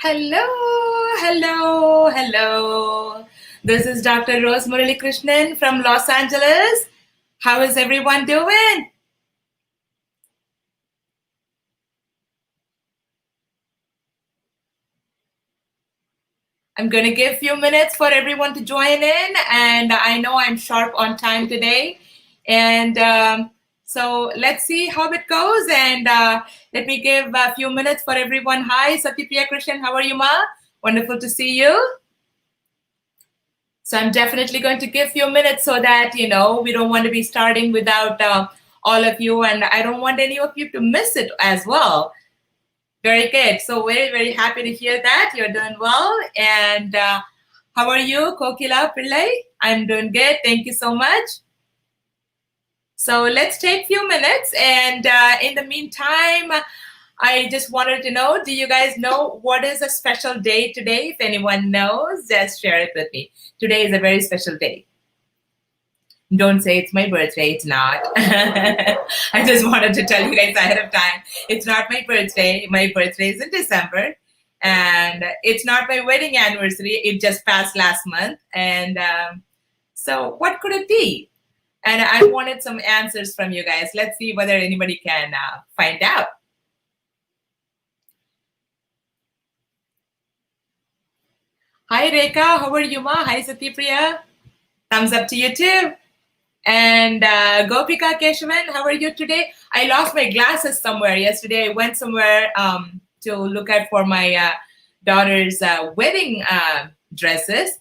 Hello, hello, hello. This is Dr. Rose Muralikrishnan from Los Angeles. How is everyone doing? I'm going to give a few minutes for everyone to join in, and I know I'm sharp on time today. And so let's see how it goes, and let me give a few minutes for everyone. Hi, Satyapriya Krishnan, how are you, Ma? Wonderful to see you. So I'm definitely going to give you a minute so that, we don't want to be starting without all of you, and I don't want any of you to miss it as well. Very good. So very, very happy to hear that. You're doing well. And how are you, Kokila Pillai? I'm doing good. Thank you so much. So let's take a few minutes. And in the meantime, I just wanted to know, do you guys know what is a special day today? If anyone knows, just share it with me. Today is a very special day. Don't say it's my birthday. It's not. I just wanted to tell you guys ahead of time. It's not my birthday. My birthday is in December. And it's not my wedding anniversary. It just passed last month. And so what could it be? And I wanted some answers from you guys. Let's see whether anybody can find out. Hi, Rekha. How are you, Ma? Hi, Satyapriya. Thumbs up to you, too. And Gopika Keshavan, how are you today? I lost my glasses somewhere yesterday. I went somewhere to look at for my daughter's wedding dresses.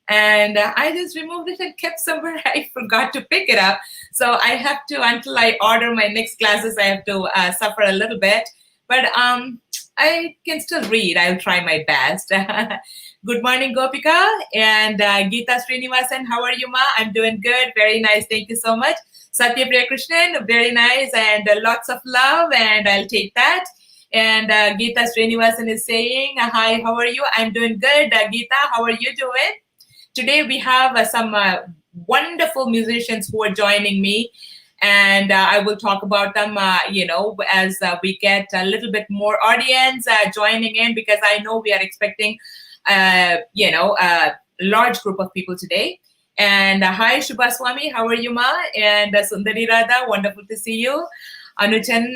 And I just removed it and kept somewhere. I forgot to pick it up. So I have to, until I order my next glasses, I have to suffer a little bit. But I can still read. I'll try my best. Good morning, Gopika. And Geeta Srinivasan, how are you, Ma? I'm doing good. Very nice. Thank you so much. Satyapriya Krishnan, very nice. And lots of love. And I'll take that. And Geeta Srinivasan is saying, hi, how are you? I'm doing good. Geeta, how are you doing? Today we have some wonderful musicians who are joining me. And I will talk about them, as we get a little bit more audience joining in, because I know we are expecting, a large group of people today. And hi, Shubhaswamy, how are you, Ma? And Sundari Radha, wonderful to see you. Anuchan,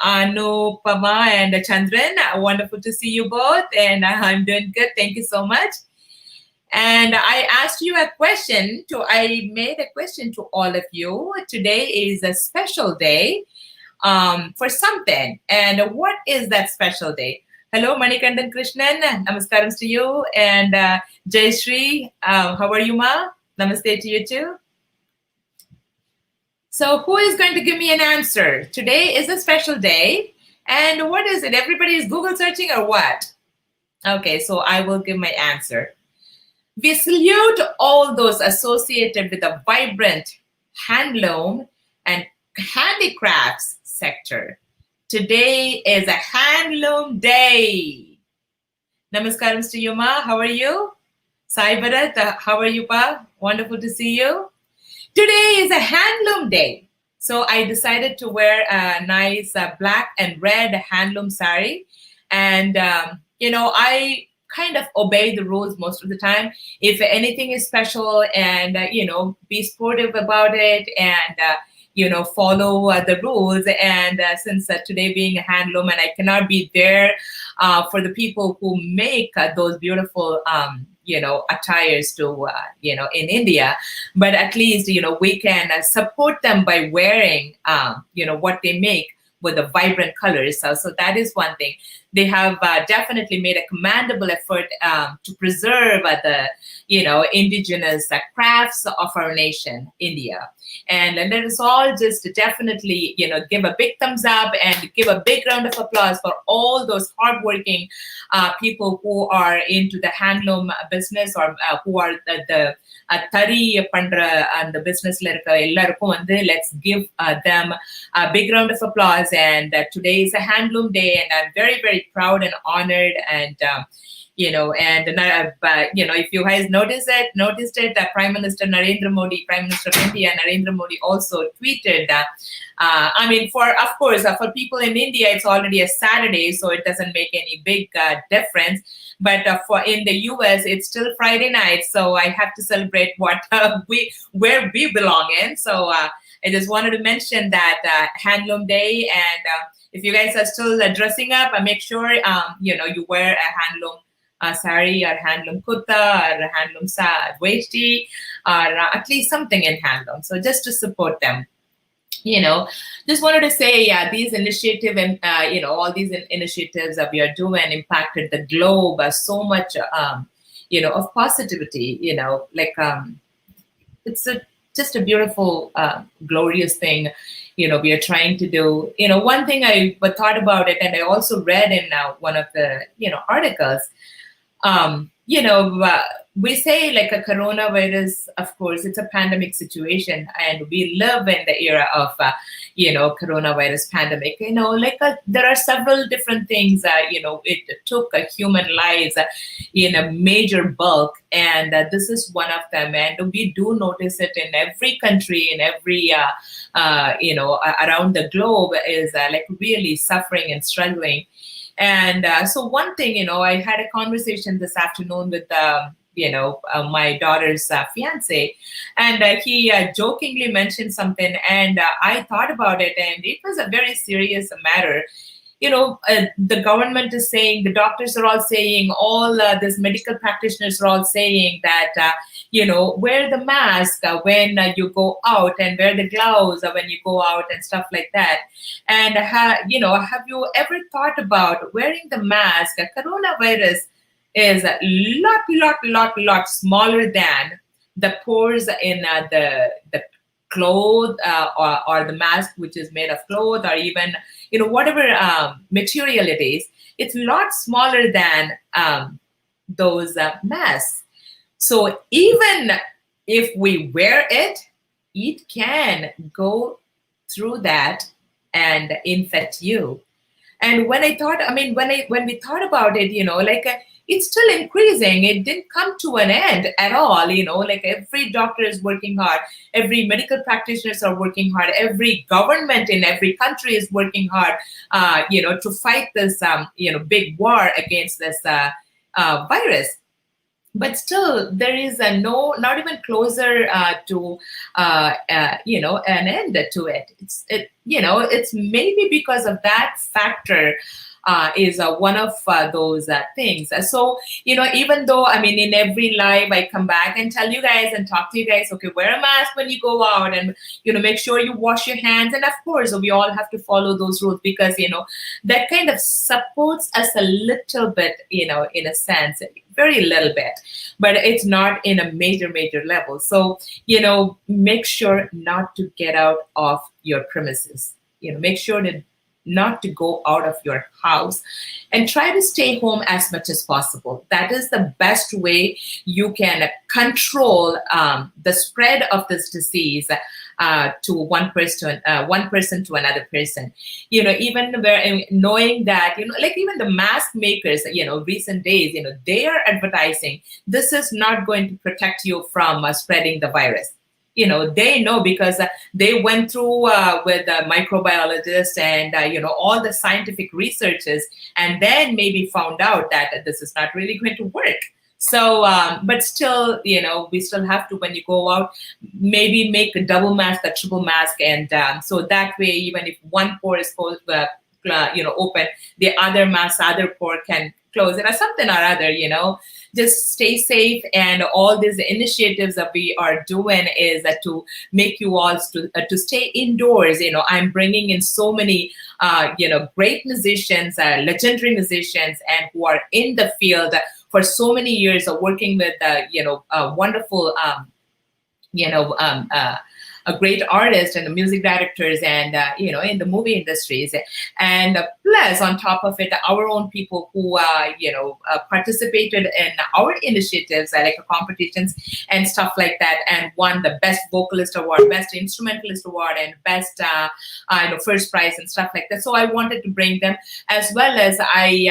Anupama, and Chandran, wonderful to see you both. And I'm doing good. Thank you so much. And I asked you a question. I made a question to all of you. Today is a special day for something. And what is that special day? Hello, Manikandan Krishnan. Namaskaram to you. And Jay Shri, how are you, Ma? Namaste to you too. So who is going to give me an answer? Today is a special day. And what is it? Everybody is Google searching or what? Okay, so I will give my answer. We salute all those associated with the vibrant handloom and handicrafts sector. Today is a handloom day. Namaskaram to you, Ma. How are you? Sai Bharat, how are you, Pa? Wonderful to see you. Today is a handloom day. So I decided to wear a nice black and red handloom sari. And, I kind of obey the rules most of the time. If anything is special, and be sportive about it, and follow the rules. And since today being a handloom, and I cannot be there for the people who make those beautiful attires to in India, but at least we can support them by wearing what they make with the vibrant colors. So that is one thing. They have definitely made a commendable effort to preserve the indigenous crafts of our nation, India. And let us all just definitely give a big thumbs up and give a big round of applause for all those hardworking people who are into the handloom business, or who are the Tari Pandra and the business. Let's give them a big round of applause. And today is a handloom day, and I'm very, very very proud and honored, and but if you guys noticed it, Prime Minister Narendra Modi, Prime Minister of India, Narendra Modi also tweeted that. For people in India, it's already a Saturday, so it doesn't make any big difference. But for in the US, it's still Friday night, so I have to celebrate where we belong in. So I just wanted to mention that Handloom Day, and if you guys are still dressing up, make sure you wear a handloom sari or handloom kurta or handloom veshti, or at least something in handloom. So just to support them. Just wanted to say, these initiatives and, all these initiatives that we are doing impacted the globe so much, of positivity, it's just a beautiful, glorious thing, we are trying to do. One thing I thought about it, and I also read in one of the, articles, we say like a coronavirus, of course, it's a pandemic situation, and we live in the era of, coronavirus pandemic. There are several different things that, it took human lives in a major bulk, and this is one of them. And we do notice it in every country, in every, around the globe is really suffering and struggling. And so one thing, I had a conversation this afternoon with, my daughter's fiance, and he jokingly mentioned something, and I thought about it, and it was a very serious matter. The government is saying, the doctors are all saying, all these medical practitioners are all saying that, wear the mask when you go out, and wear the gloves when you go out, and stuff like that. And, have you ever thought about wearing the mask? Coronavirus is a lot smaller than the pores in the cloth or the mask, which is made of cloth, or even whatever material it is. It's a lot smaller than those masks. So even if we wear it, it can go through that and infect you. And when I thought, when we thought about it, it's still increasing. It didn't come to an end at all. Every doctor is working hard. Every medical practitioners are working hard. Every government in every country is working hard, to fight this, big war against this virus. But still, there is not even closer to, an end to it. It's maybe because of that factor is one of those things. So, even though, in every live, I come back and tell you guys and talk to you guys, okay, wear a mask when you go out, and, make sure you wash your hands. And of course, we all have to follow those rules, because, that kind of supports us a little bit, in a sense, very little bit, but it's not in a major level. So, make sure not to get out of your premises, make sure to not to go out of your house, and try to stay home as much as possible. That is the best way you can control the spread of this disease to one person to another person. Even knowing that, even the mask makers, recent days, they are advertising this is not going to protect you from spreading the virus. They know, because they went through with microbiologists and, all the scientific researches, and then maybe found out that this is not really going to work. So, but still, we still have to, when you go out, maybe make a double mask, a triple mask. And so that way, even if one pore is open, the other pore can close it, or something or other, just stay safe. And all these initiatives that we are doing is to make you all to stay indoors. I'm bringing in so many, great musicians, legendary musicians, and who are in the field for so many years, working with, wonderful, great artists and the music directors and, in the movie industries. And plus, on top of it, our own people who, participated in our initiatives, like competitions and stuff like that, and won the Best Vocalist Award, Best Instrumentalist Award, and Best, first prize and stuff like that. So I wanted to bring them, as well as I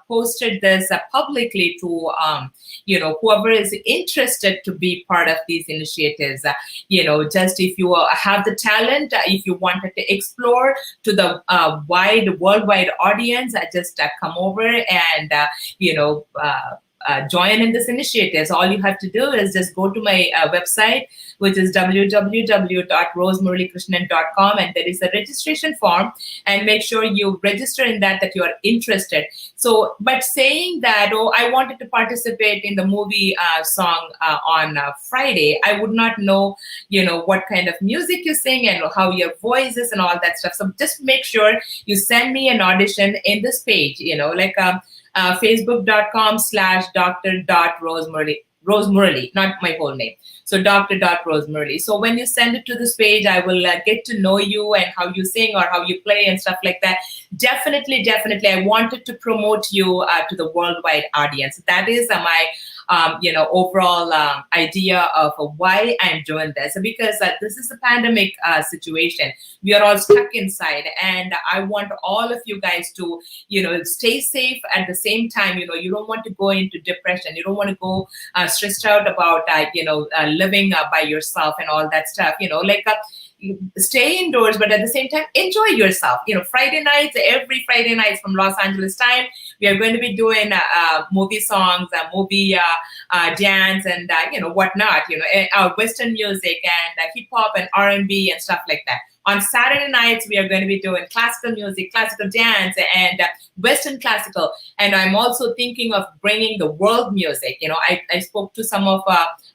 posted this publicly to, whoever is interested to be part of these initiatives. Just if you have the talent, if you wanted to explore to the worldwide audience, just come over and, join in this initiative. So all you have to do is just go to my website, which is www.rosemuralikrishnan.com, and there is a registration form, and make sure you register in that you are interested. So, but saying that, I wanted to participate in the movie song on Friday, I would not know, what kind of music you sing and how your voice is and all that stuff. So just make sure you send me an audition in this page, facebook.com/dr.rosemurali, not my whole name. So dr.rosemurali. So when you send it to this page, I will get to know you and how you sing or how you play and stuff like that. Definitely, I wanted to promote you to the worldwide audience. That is my overall idea of why I'm doing this, because this is a pandemic situation. We are all stuck inside, and I want all of you guys to, stay safe at the same time. You don't want to go into depression. You don't want to go stressed out about, living by yourself and all that stuff. Stay indoors, but at the same time, enjoy yourself. Friday nights, every Friday night from Los Angeles time, we are going to be doing movie songs, movie dance, and whatnot. Western music and hip hop and R&B and stuff like that. On Saturday nights, we are going to be doing classical music, classical dance, and Western classical. And I'm also thinking of bringing the world music. I spoke to some of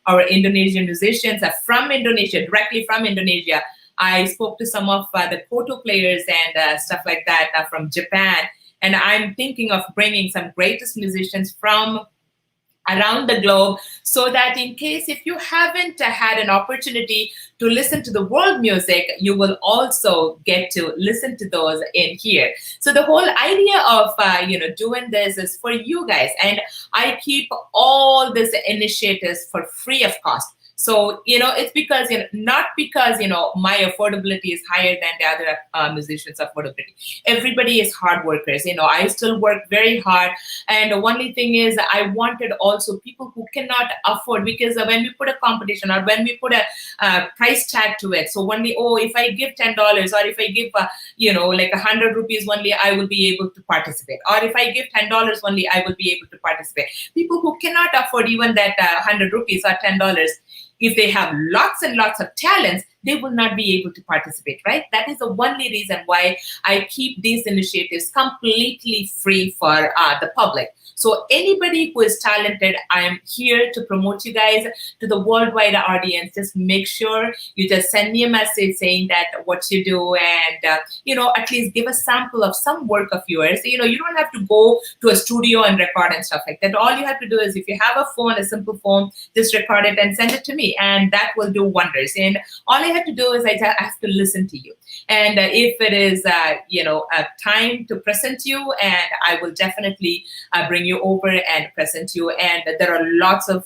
our Indonesian musicians from Indonesia, directly from Indonesia. I spoke to some of the koto players and stuff like that from Japan. And I'm thinking of bringing some greatest musicians from around the globe, so that in case if you haven't had an opportunity to listen to the world music, you will also get to listen to those in here. So the whole idea of doing this is for you guys, and I keep all these initiatives for free of cost. So, it's because, not because, my affordability is higher than the other musicians' affordability. Everybody is hard workers. I still work very hard. And the only thing is, I wanted also people who cannot afford, because when we put a competition or when we put a price tag to it, so only, if I give $10 or if I give, 100 rupees only, I will be able to participate. Or if I give $10 only, I will be able to participate. People who cannot afford even that 100 rupees or $10, if they have lots and lots of talents, they will not be able to participate, right? That is the only reason why I keep these initiatives completely free for the public. So anybody who is talented, I am here to promote you guys to the worldwide audience. Just make sure you just send me a message saying that what you do, and at least give a sample of some work of yours. You don't have to go to a studio and record and stuff like that. All you have to do is, if you have a phone, a simple phone, just record it and send it to me, and that will do wonders. And all I have to do is I have to listen to you. And if it is, a time to present you, and I will definitely bring you over and present you. And there are lots of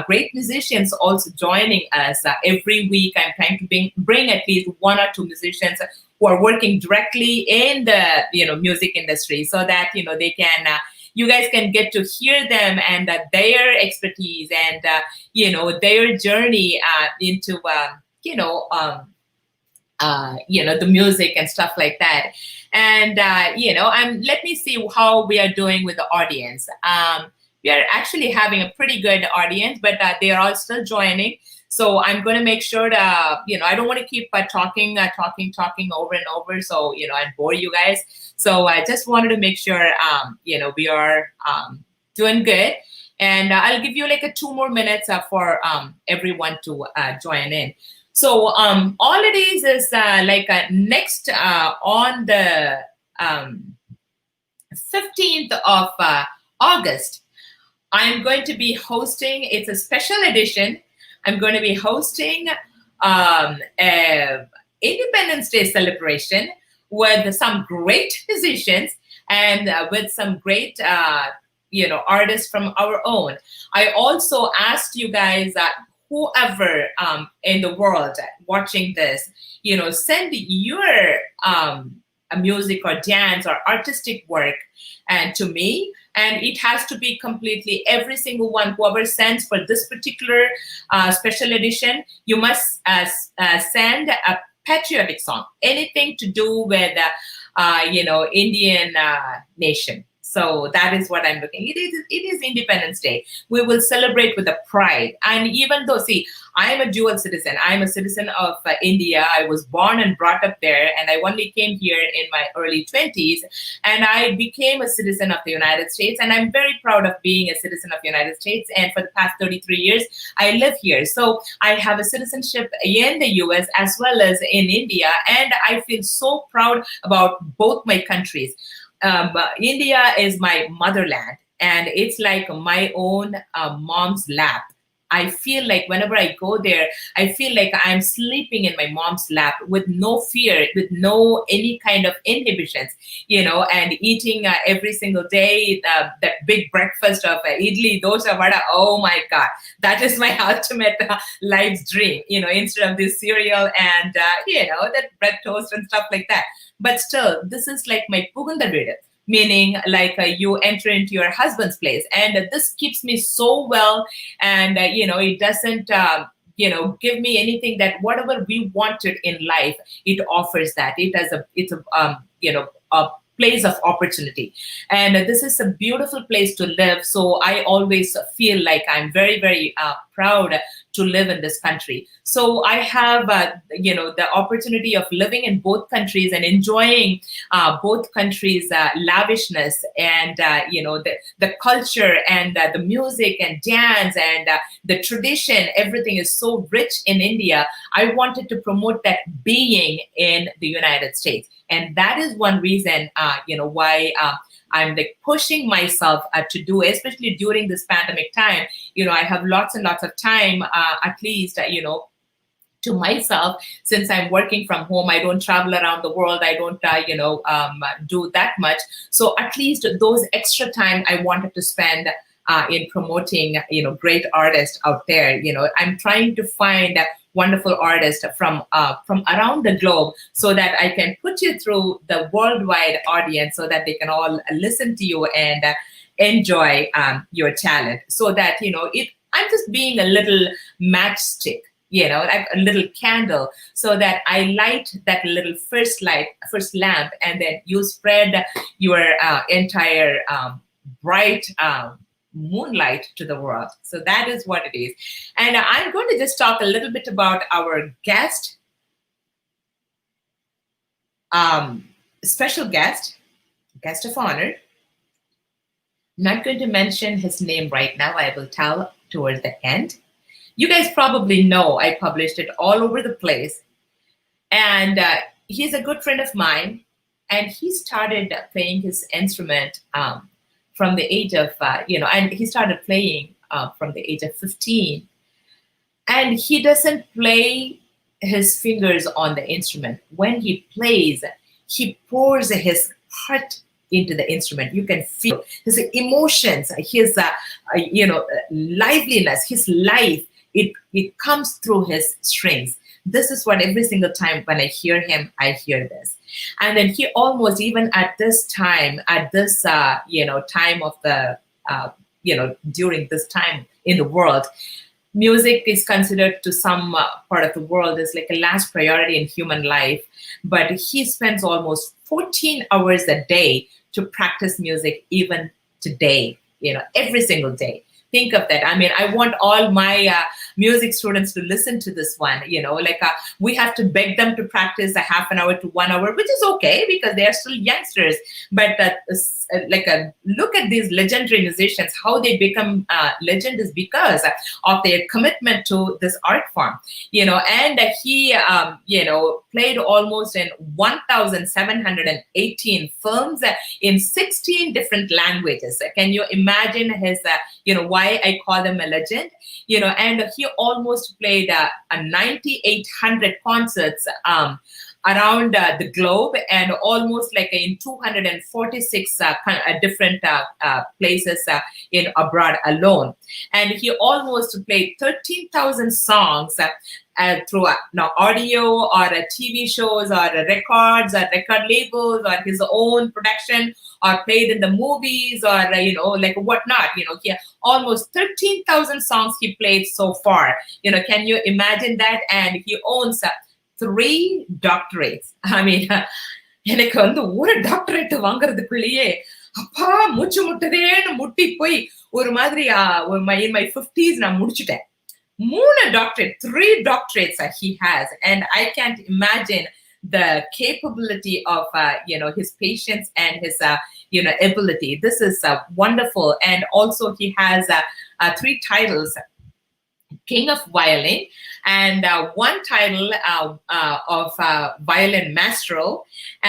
great musicians also joining us every week. I'm trying to bring at least one or two musicians who are working directly in the music industry, so that they can. You guys can get to hear them and their expertise and their journey into the music and stuff like that. And let me see how we are doing with the audience. We are actually having a pretty good audience, but they are all still joining. So I'm going to make sure to, I don't want to keep talking over and over. So, I bore you guys. So I just wanted to make sure, we are doing good. And I'll give you like 2 more minutes for everyone to join in. So all it is next on the 15th of August, I'm going to be hosting, it's a special edition. I'm going to be hosting Independence Day celebration with some great musicians and with some great artists from our own. I also asked you guys whoever in the world watching this, send your music or dance or artistic work and to me. And it has to be completely every single one, whoever sends for this particular special edition, you must send a patriotic song, anything to do with, Indian nation. So that is what I'm looking. It is Independence Day. We will celebrate with a pride. And even though, see, I am a dual citizen. I'm a citizen of India. I was born and brought up there, and I only came here in my early 20s. And I became a citizen of the United States. And I'm very proud of being a citizen of the United States. And for the past 33 years, I live here. So I have a citizenship in the US as well as in India. And I feel so proud about both my countries. India is my motherland, and it's like my own mom's lap. I feel like whenever I go there, I feel like I'm sleeping in my mom's lap with no fear, with no any kind of inhibitions, and eating every single day that big breakfast of idli, dosa, vada. Oh my God, that is my ultimate life's dream, instead of this cereal and, that bread toast and stuff like that. But still, this is like my pugunda vida, meaning like you enter into your husband's place. And this keeps me so well. And, it doesn't, give me anything that whatever we wanted in life, it offers that. It's a place of opportunity. And this is a beautiful place to live. So I always feel like I'm very, very proud to live in this country. So I have, the opportunity of living in both countries and enjoying both countries' lavishness and, the culture and the music and dance and the tradition. Everything is so rich in India. I wanted to promote that being in the United States. And that is one reason, why I'm like pushing myself to do, especially during this pandemic time. I have lots and lots of time, at least, to myself, since I'm working from home. I don't travel around the world. I don't, do that much. So at least those extra time I wanted to spend in promoting, great artists out there. I'm trying to find wonderful artists from around the globe so that I can put you through the worldwide audience so that they can all listen to you and enjoy your talent. So that, I'm just being a little matchstick, like a little candle, so that I light that little first lamp, and then you spread your entire bright moonlight to the world. So that is what it is. And I'm going to just talk a little bit about our guest, special guest of honor. Not going to mention his name right now. I will tell towards the end. You guys probably know I published it all over the place. And he's a good friend of mine. And he started playing his instrument from the age of, and he started playing from the age of 15. And he doesn't play his fingers on the instrument. When he plays, he pours his heart into the instrument. You can feel his emotions, his, liveliness, his life. It comes through his strings. This is what every single time when I hear him, I hear this. And then he almost, even at this time, time of the, during this time in the world, music is considered to some part of the world as like a last priority in human life. But he spends almost 14 hours a day to practice music, even today, every single day. Think of that. I mean, I want all my music students to listen to this one, we have to beg them to practice a half an hour to 1 hour, which is okay because they're still youngsters. But look at these legendary musicians, how they become legend is because of their commitment to this art form, and he, played almost in 1,718 films in 16 different languages. Can you imagine his, why I call him a legend? And he almost played 9,800 concerts around the globe, and almost like in 246 different places in abroad alone. And he almost played 13,000 songs through audio or TV shows or records or record labels or his own production, or played in the movies, or like whatnot. He almost 13,000 songs he played so far. Can you imagine that? And he owns 3 doctorates. I mean, எனக்கு வந்து ஒரு doctorate வாங்குறதுக்குள்ளேயே அப்பா மூச்சு முட்டுதேன்னு முட்டி போய் ஒரு மாதிரி in my 50s நான் முடிச்சுட்டேன். 3 doctorate, 3 doctorates he has, and I can't imagine the capability of his patience and his ability. This is wonderful. And also he has 3 titles: King of Violin, and 1 title of Violin Maestro,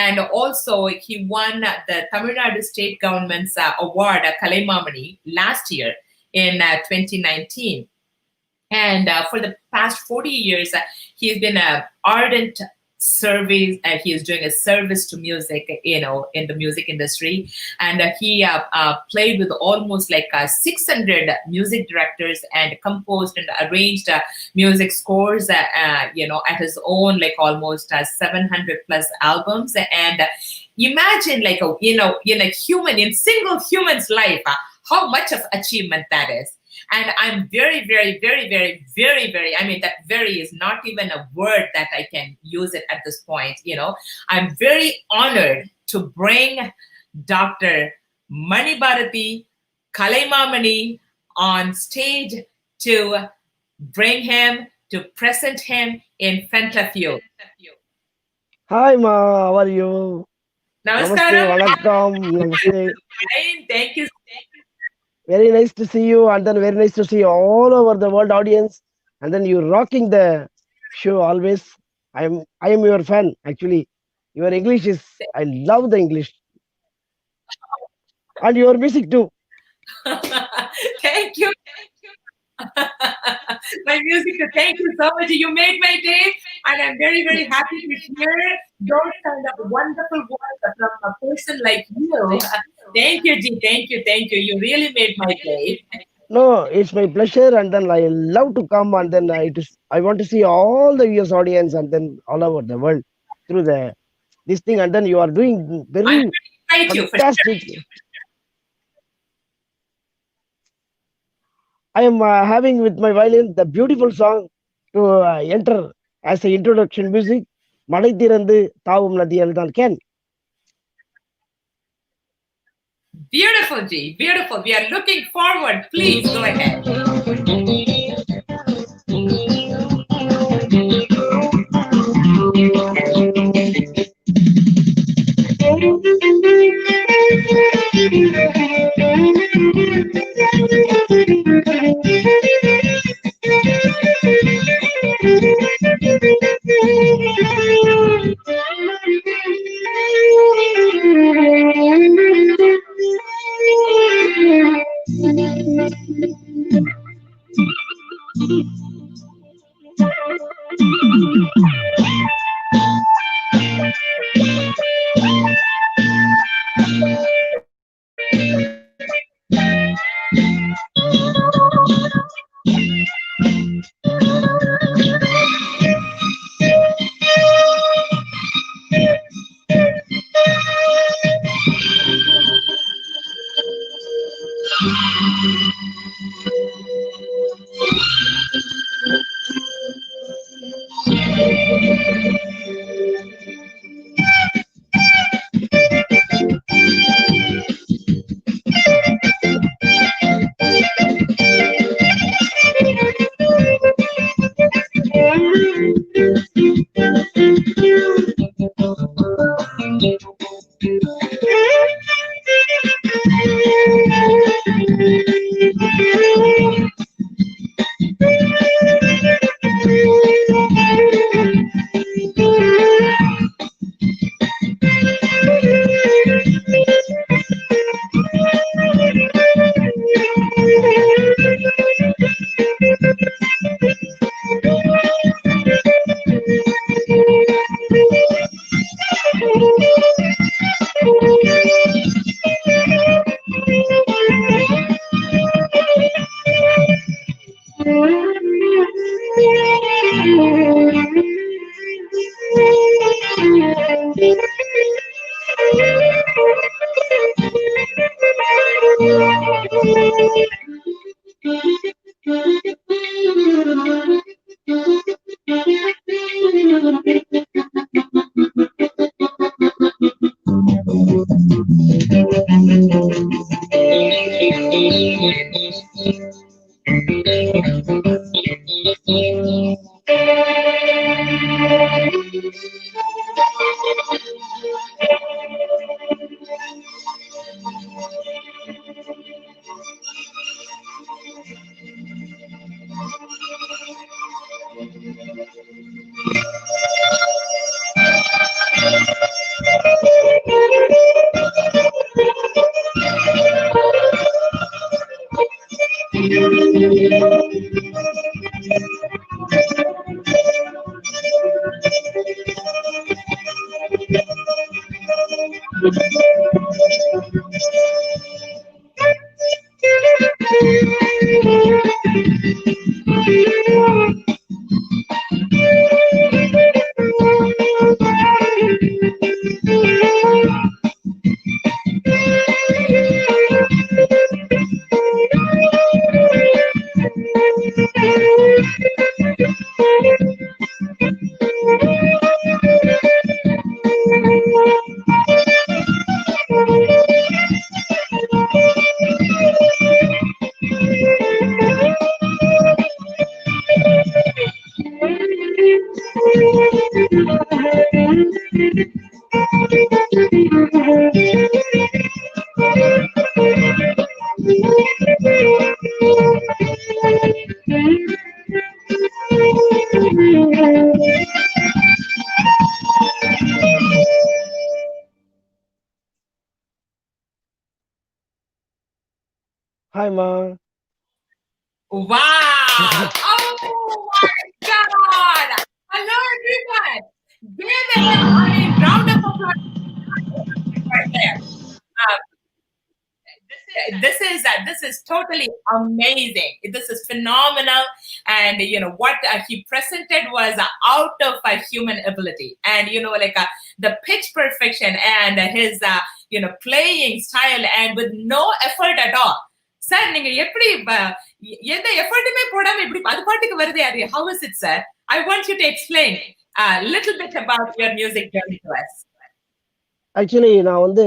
and also he won the Tamil Nadu state government's award Kalaimamani last year in 2019. And for the past 40 years, he's been an ardent service. He is doing a service to music, in the music industry. And he played with almost like 600 music directors, and composed and arranged music scores, at his own, like almost 700 plus albums. And imagine, like, in single human's life, how much of achievement that is. And I'm very, very, very, very, very, very, I mean, that very is not even a word that I can use it at this point. I'm very honored to bring Dr. Mani Bharathi Kalaimamani on stage, to bring him, to present him in front of you. Hi, Ma. How are you? Namaskaram. Namaste. Thank you. Very nice to see you, and then very nice to see all over the world audience. And then you rocking the show always. I am your fan, actually. Your English is, I love the English. And your music too. Thank you. My music, thank you so much. You made my day, and I'm very, very happy to hear those kind of wonderful words from a person like you. Thank you, Ji. Thank you. You really made my day. No, it's my pleasure, and then I love to come, and then I want to see all the US audience, and then all over the world through this thing, and then you are doing very fantastic. I am having with my violin the beautiful song to enter as an introduction music. Madai Thirandu Thavum Nadiyal Than Ken. Beautiful, Ji. Beautiful. We are looking forward. Please go ahead. Hi, Ma. Wow! Oh my God! Hello, everyone. Give it a round of applause right there. This is totally amazing. This is phenomenal, and what he presented was out of a human ability, and like the pitch perfection and his playing style, and with no effort at all. Sir நீங்க எப்படி எந்த எஃபர்ட்டுமே போடாம இப்படி அது பாட்டுக்கு வருது அது how is it sir? I want you to explain a little bit about your music journey to us. Actually நான் வந்து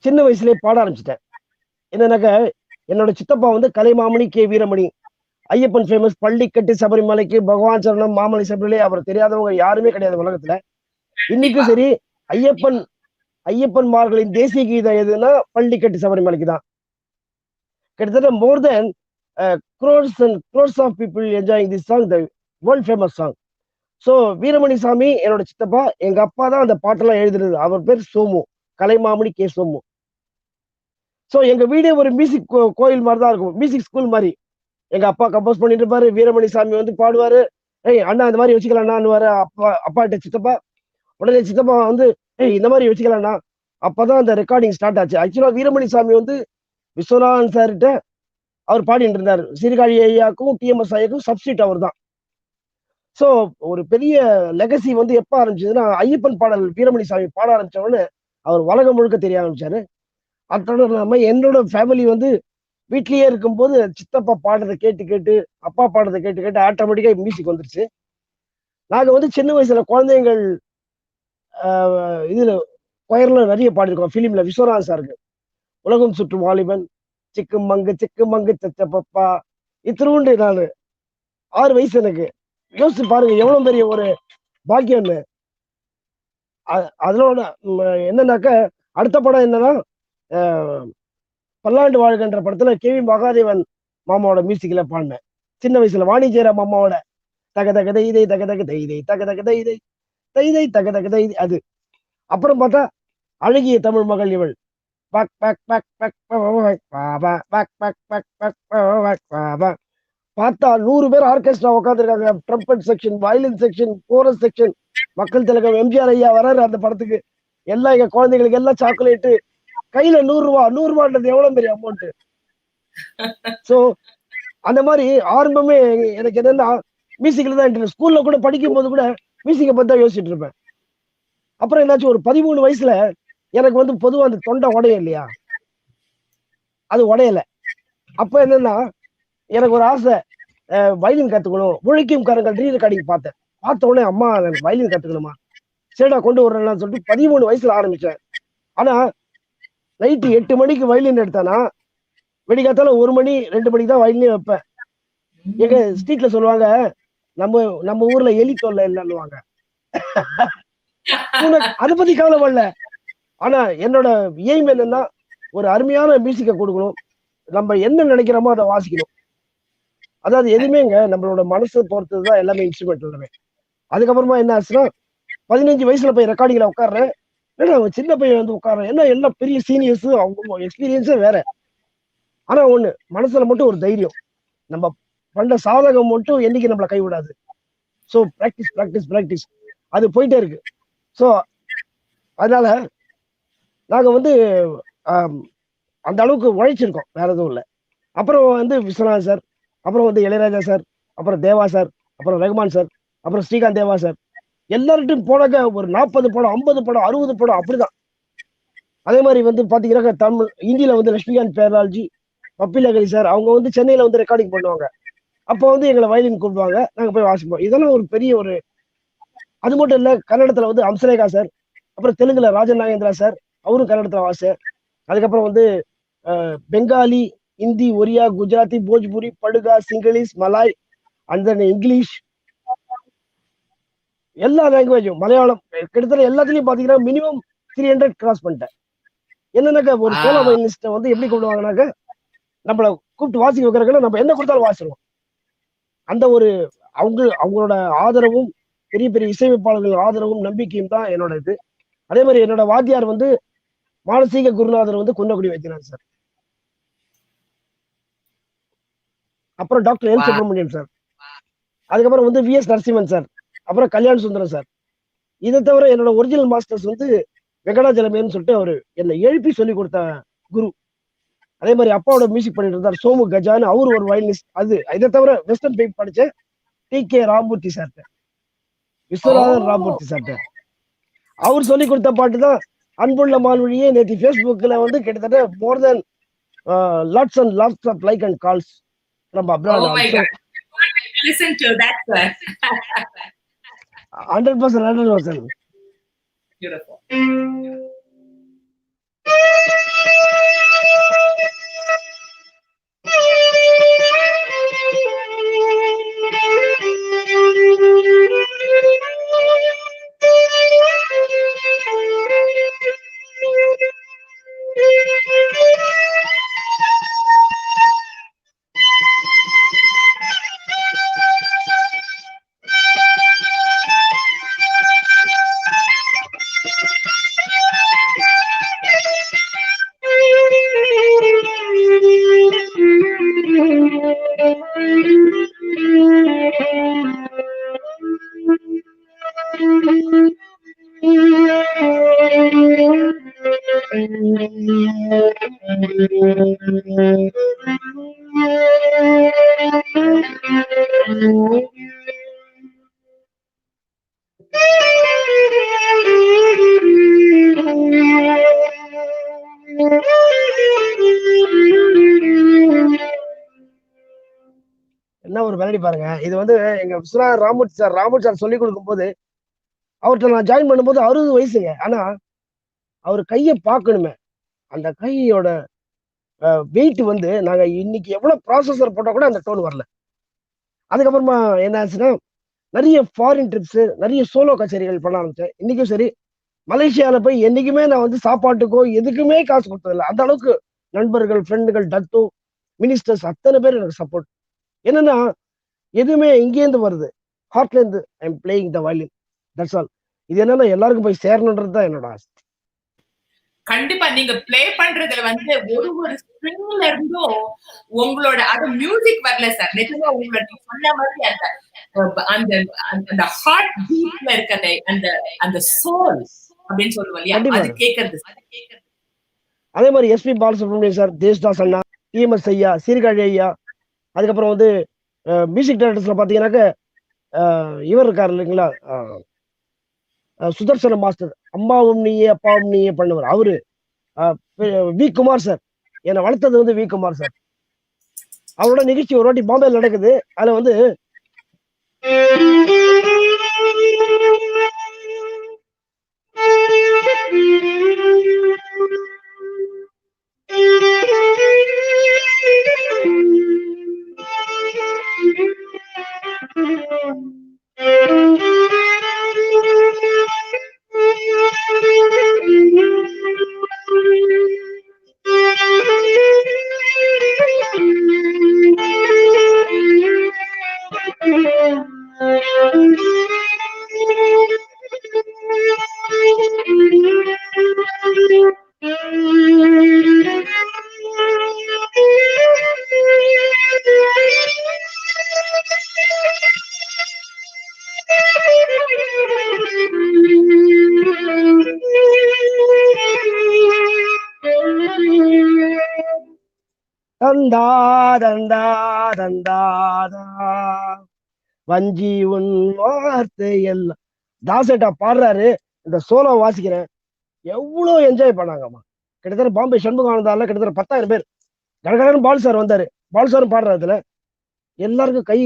சின்ன வயசுலயே பாட ஆரம்பிச்சிட்டேன். என்னன்னாக்க என்னோட சித்தப்பா வந்து கலைமாமணி கே வீரமணி, ஐயப்பன் ஃபேமஸ், பள்ளிக்கட்டு சபரிமலைக்கு பகவான் சரணம் மாமலை சபரிமலை, அவர் தெரியாதவங்க யாருமே கிடையாது உலகத்துல. இன்னைக்கும் சரி, ஐயப்பன்மார்களின் தேசிய கீதம் எதுன்னா பள்ளிக்கட்டு சபரிமலைக்கு தான். கிட்டத்தட்ட more then crores of people enjoying this song, the world famous song. So Veeramani சாமி என்னோட சித்தப்பா, எங்க அப்பா தான் அந்த பாட்டெல்லாம் எழுதுறது. அவர் பேர் சோமு, கலைமாமணி கே சோமு. ஸோ எங்க வீடே ஒரு மியூசிக் கோயில் மாதிரி தான் இருக்கும், மியூசிக் ஸ்கூல் மாதிரி. எங்க அப்பா கம்போஸ் பண்ணிட்டு இருப்பாரு, வீரமணி சாமி வந்து பாடுவாரு. ஏய் அண்ணா இந்த மாதிரி வச்சுக்கலாம்னான்னு அப்பாட்ட சித்தப்பா. உடனே சித்தப்பா வந்து ஏய் இந்த மாதிரி வச்சுக்கலாம்ண்ணா. அப்பதான் அந்த ரெக்கார்டிங் ஸ்டார்ட் ஆச்சு. ஆக்சுவலா வீரமணி சாமி வந்து விஸ்வநாதன் சார்கிட்ட அவர் பாடிட்டு இருந்தார். சீர்காழி ஐயாக்கும் டிஎம்எஸ் ஐயாக்கும் சப்ஸ்டியூட் அவர் தான். ஸோ ஒரு பெரிய லெகசி வந்து எப்ப ஆரம்பிச்சதுன்னா, ஐயப்பன் பாடல் வீரமணி சாமி பாட ஆரம்பிச்சவொன்னு அவர் உலகம் முழுக்க தெரிய ஆரம்பிச்சாரு. அதோட இல்லாம என்னோட ஃபேமிலி வந்து வீட்லயே இருக்கும்போது சித்தப்பா பாடுறதை கேட்டு கேட்டு, அப்பா பாடுறதை கேட்டு கேட்டு ஆட்டோமேட்டிக்கா மியூசிக் வந்துருச்சு. நாங்க வந்து சின்ன வயசுல குழந்தைகள் இதுல கொயர்ல நிறைய பாடிருக்கோம். பிலிம்ல விஸ்வநாதன் சாருக்கு உலகம் சுற்றும் வாலிபன், சிக்கு மங்கு சச்சப்பப்பா, இத்திருண்டு நானு 6 வயசு எனக்கு. யோசிச்சு பாருங்க எவ்வளவு பெரிய ஒரு பாக்கியம்னு. அதோட என்னன்னாக்க அடுத்த படம் என்னன்னா, பல்லாண்டு வாழ்கின்ற படத்துல கேவி மகாதேவன் மாமாவோட மியூசிக்ல பாடினேன் சின்ன வயசுல. வாணிஜெயராம் மாமாவோட தக தக தைதை தக தக தைதை தக தக தைதை தைதை தக தக தைதை அது. அப்புறம் பார்த்தா அழகிய தமிழ் மகள் இவள், பார்த்தா 100 பேர் ஆர்கெஸ்ட்ரா உட்காந்துருக்காங்க. Trumpet section, violin section, chorus section. மக்கள் திலகம் எம்ஜிஆர் ஐயா வராரு அந்த படத்துக்கு. எல்லாம் எங்க குழந்தைங்களுக்கு எல்லாம் சாக்லேட்டு, கையில 100 ரூபா. 100 ரூபான்றது எவ்வளவு பெரிய அமௌண்ட். சோ அந்த மாதிரி ஆரம்பமே எனக்கு என்னன்னா மியூசிக்ல தான் இன்ட்ரெஸ்ட். ஸ்கூல்ல கூட படிக்கும் போது கூட மியூசிக்கை பத்தி தான் யோசிச்சுட்டு இருப்பேன். அப்புறம் என்னாச்சு, ஒரு 13 வயசுல எனக்கு வந்து பொதுவா அந்த தொண்டை உடையும் இல்லையா, அது உடையல. அப்ப என்னன்னா எனக்கு ஒரு ஆசை, வயலின் கத்துக்கணும். உழைக்கும் கரங்கள் ரீ ரெக்கார்டிங் பார்த்தேன். பார்த்த உடனே அம்மா எனக்கு வயலின் கத்துக்கணுமா, சரிடா கொண்டு வர்றேன்னு சொல்லிட்டு 13 வயசுல ஆரம்பிச்சேன். ஆனா நைட்டு 8 மணிக்கு வயலின் எடுத்தானா வெடிக்காத்தால 1 மணி 2 மணிக்கு தான் வயலினே வைப்பேன். எங்க ஸ்ட்ரீட்ல சொல்லுவாங்க, நம்ம நம்ம ஊர்ல எலி தொல்லை இல்லைன்னுவாங்க. உனக்கு அதை பத்தி கவலைப்படல. ஆனா என்னோட எய்ம் என்னன்னா, ஒரு அருமையான மியூசிக்கை கொடுக்கணும். நம்ம என்ன நினைக்கிறோமோ அதை வாசிக்கணும். அதாவது எதுவுமேங்க நம்மளோட மனசை பொறுத்ததுதான் எல்லாமே இன்ஸ்ட்ருமெண்ட் எல்லாமே. அதுக்கப்புறமா என்ன ஆச்சுன்னா 15 வயசுல போய் ரெக்கார்டிங்ல உட்காடுறேன். ஏன்னா அவன் சின்ன பையன் வந்து உட்காடுறேன், என்ன எல்லாம் பெரிய சீனியர்ஸ், அவங்க எக்ஸ்பீரியன்ஸே வேற. ஆனா ஒண்ணு, மனசுல மட்டும் ஒரு தைரியம், நம்ம பண்ண சாதகம் மட்டும் என்னைக்கு நம்மளை கைவிடாது. ஸோ ப்ராக்டிஸ் ப்ராக்டிஸ் ப்ராக்டிஸ் அது போயிட்டே இருக்கு. ஸோ அதனால நாங்க வந்து அந்த அளவுக்கு உழைச்சிருக்கோம், வேற எதுவும் இல்லை. அப்புறம் வந்து விஸ்வநாத் சார், அப்புறம் வந்து இளையராஜா சார், அப்புறம் தேவா சார், அப்புறம் ரகுமான் சார், அப்புறம் ஸ்ரீகாந்த் தேவா சார், எல்லார்ட்டும் போனாக்க ஒரு 40 படம் 50 படம் 60 படம் அப்படிதான். அதே மாதிரி வந்து பாத்தீங்கன்னா தமிழ் ஹிந்தியில வந்து லட்சுமிகாந்த் பேரால்ஜி, பப்பிலகரி சார், அவங்க வந்து சென்னையில வந்து ரெக்கார்டிங் பண்ணுவாங்க. அப்போ வந்து எங்களை வயலின் கூப்பிடுவாங்க, நாங்க போய் வாசிப்போம். இதெல்லாம் ஒரு பெரிய ஒரு, அது மட்டும் இல்ல கன்னடத்துல வந்து அம்சரேகா சார், அப்புறம் தெலுங்குல ராஜன் நாகேந்திரா சார், அவரும் கன்னடத்துல வாச. அதுக்கப்புறம் வந்து Bengali, Hindi, Oriya, Gujarati, Bhojpuri, Badaga, Sinhalese, Malay, and then English, எல்லா லாங்குவேஜும், மலையாளம், கிட்டத்தட்ட எல்லாத்துலயும் பாத்தீங்கன்னா மினிமம் 300 கிராஸ் பண்ணிட்டேன். என்னன்னாக்கா ஒரு சோலோ வயலினிஸ்ட வந்து எப்படி கொள்வாங்கனாக்க, நம்மள கூப்பிட்டு வாசிக்க வைக்கிறதுக்கு நம்ம என்ன கொடுத்தாலும் வாசிடுவோம். அந்த ஒரு அவங்களோட ஆதரவும், பெரிய பெரிய இசையமைப்பாளர்கள் ஆதரவும் நம்பிக்கையும் தான் என்னோட இது. அதே மாதிரி என்னோட வாத்தியார் வந்து மானசீக குருநாதர் வந்து குன்னக்குடி வைத்தியநாத் சார், அப்புறம் டாக்டர் எல் சுப்பிரமணியம் சார், அதுக்கப்புறம் வந்து வி எஸ் நரசிம்மன் சார், அப்புறம் கல்யாண் சுந்தரம் சார். இதை தவிர என்னோட ஒரிஜினல் மாஸ்டர்ஸ் வந்து வெங்கடாஜலமேன்னு சொல்லிட்டு அவரு என்னை எழுப்பி சொல்லி கொடுத்த குரு. அதே மாதிரி அப்பாவோட மியூசிக் பண்ணிட்டு இருந்தார் சோமு கஜான்னு, அவரு ஒரு வயலினிஸ்ட். அது இதை தவிர வெஸ்டர்ன் பைப் படிச்ச டி.கே. ராமூர்த்தி சார்ட்ட, விஸ்வநாதன் ராமூர்த்தி சார்ட்ட, அவர் சொல்லி கொடுத்த பாட்டு தான் அன்புள்ள மால்வழியே. நேற்று ஃபேஸ்புக்ல வந்து கிட்டத்தட்ட more than lots and lots of like and calls from abroad also. Listen to that, sir. 100%, 100%. Beautiful. என்ன ஒரு மெலடி பாருங்க. இது வந்து எங்க விஸ்வநாதன் ராமூர்த்தி சார் சொல்லி கொடுக்கும் போது, அவர்கிட்ட நான் ஜாயின் பண்ணும்போது 60 வயசுங்க. ஆனா அவர் கையை பார்க்கணுமே, அந்த கையோட வெயிட் வந்து நாங்க இன்னைக்கு எவ்வளவு ப்ராசஸர் போட்டா கூட அந்த டோன் வரல. அதுக்கப்புறமா என்ன ஆச்சுன்னா நிறைய ஃபாரின் ட்ரிப்ஸ், நிறைய சோலோ கச்சேரிகள் பண்ண ஆரம்பிச்சேன். இன்னைக்கும் சரி, மலேசியால போய் என்னைக்குமே நான் வந்து சாப்பாட்டுக்கோ எதுக்குமே காசு கொடுத்ததில்லை. அந்த அளவுக்கு நண்பர்கள், ஃப்ரெண்டுகள், டத்து, மினிஸ்டர்ஸ் அத்தனை பேர் எனக்கு சப்போர்ட். என்னன்னா எதுவுமே இங்கேருந்து வருது, ஹார்ட்ல இருந்து. I am playing the violin, that's all. இது என்னன்னா எல்லாருக்கும் போய் சேரணுன்றது தான் என்னோட ஆசை. கண்டிப்பா நீங்க பிளே பண்றதுல வந்து ஒரு ஸ்ட்ரிங்ல இருந்தும் உங்களோட அது மியூசிக் வரல சார். நிஜமா உங்களோட நீங்க சொன்ன மாதிரி அந்த அந்த ஹார்ட் பீட்ல இருக்க அந்த அந்த சோல் அப்படின்னு சொல்லுவோம் இல்லையா, அது கேட்கறது. அதே மாதிரி எஸ்பி பாலசுப்ரமணியம் சார், தேஷ்தாஸ் அண்ணா, டிஎம்எஸ் ஐயா, சீர்காழி ஐயா, அதுக்கப்புறம் வந்து மியூசிக் டைரக்டர்ஸ்ல பாத்தீங்கன்னாக்க இவர் இருக்காரு இல்லைங்களா, சுதர்சன மாஸ்டர், அம்மாவும் நீயே அப்பாவும் நீயே பண்ணுவார் அவரு. வி குமார் சார், என்னை வளர்த்தது வந்து வி குமார் சார். அவரோட நிகழ்ச்சி ஒரு வாட்டி பாம்பேல நடக்குது. அதுல வந்து தந்தா தந்தா தந்தாதா வஞ்சி உன் வார்த்தை எல்லாம் தாசேட்டா பாடுறாரு. இந்த சோலோ வாசிக்கிறேன். எவ்வளவு என்ஜாய் பண்ணாங்கம்மா. கிட்டத்தட்ட பாம்பே சண்முகானந்தால கிட்டத்தட்ட 10,000 பேர். கடகடன்னு பால் சார் வந்தாரு. பால் சாரும் பாடுறதுல எல்லாருக்கும் கை.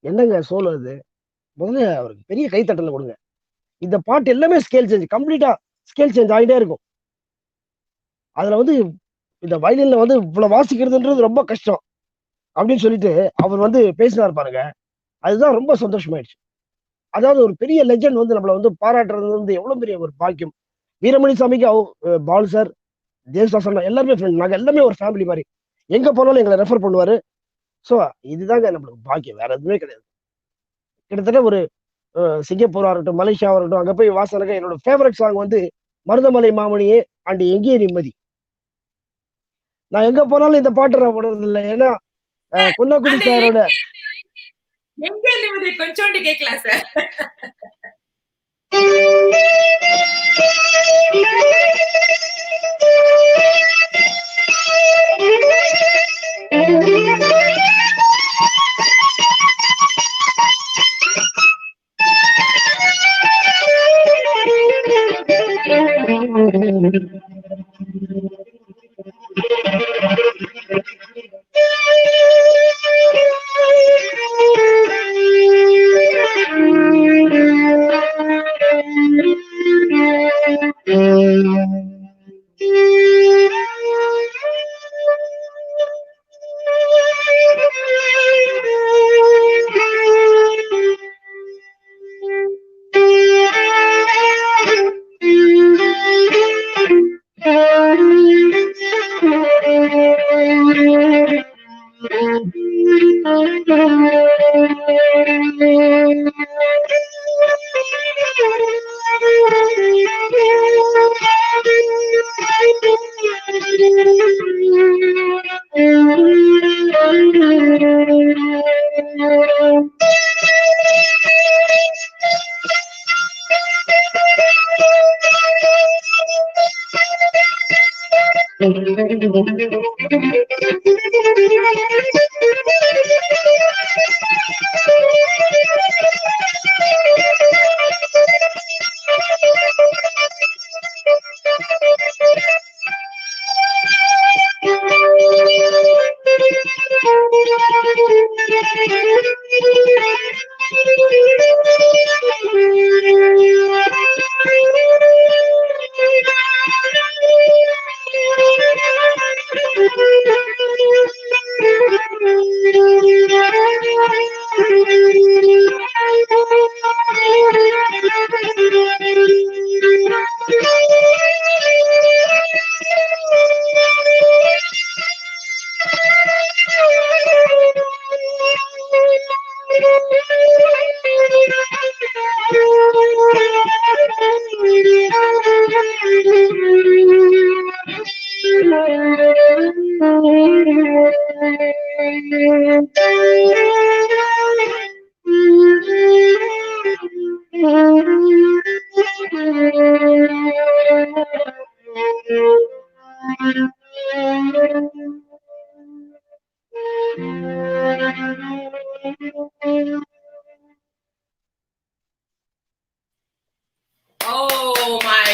என்னங்க சோலோ இது. முதல்ல அவருக்கு பெரிய கைத்தட்டல கொடுங்க. இந்த பாட்டு எல்லாமே ஸ்கேல் சேஞ்ச், கம்ப்ளீட்டா ஸ்கேல் சேஞ்ச் ஆகிட்டே இருக்கும். அதுல வந்து இந்த வயலின்ல வந்து இவ்வளவு வாசிக்கிறதுன்றது ரொம்ப கஷ்டம் அப்படின்னு சொல்லிட்டு அவர் வந்து பேசினார் பாருங்க. அதுதான் ரொம்ப சந்தோஷமாயிடுச்சு. அதாவது ஒரு பெரிய லெஜண்ட் வந்து நம்மளை வந்து பாராட்டுறது வந்து எவ்வளவு பெரிய ஒரு பாக்கியம். வீரமணி சாமிக்கு பால் சார், தேவதாசன் எல்லாருமே ஃப்ரெண்ட். நாங்க எல்லாமே ஒரு ஃபேமிலி மாதிரி. எங்க போனாலும் எங்களை ரெஃபர் பண்ணுவாரு. ஸோ இதுதாங்க நம்மளுக்கு பாக்கியம், வேற எதுவுமே கிடையாது. கிட்டத்தட்ட ஒரு சிங்கப்பூரா இருக்கட்டும், மலேசியாவா இருக்கட்டும், அங்க போய் வாசனங்க என்னோட ஃபேவரட் சாங் வந்து மருதமலை மாமணியே அண்ட் எங்கே நிம்மதி. நான் எங்க போனாலும் இந்த பாட்டு நான் போடுறது இல்லை. ஏன்னா குன்னக்குடி அந்த சாரோட எங்க நிம்மதி கொஞ்சோண்டு கேட்கலாம் sir.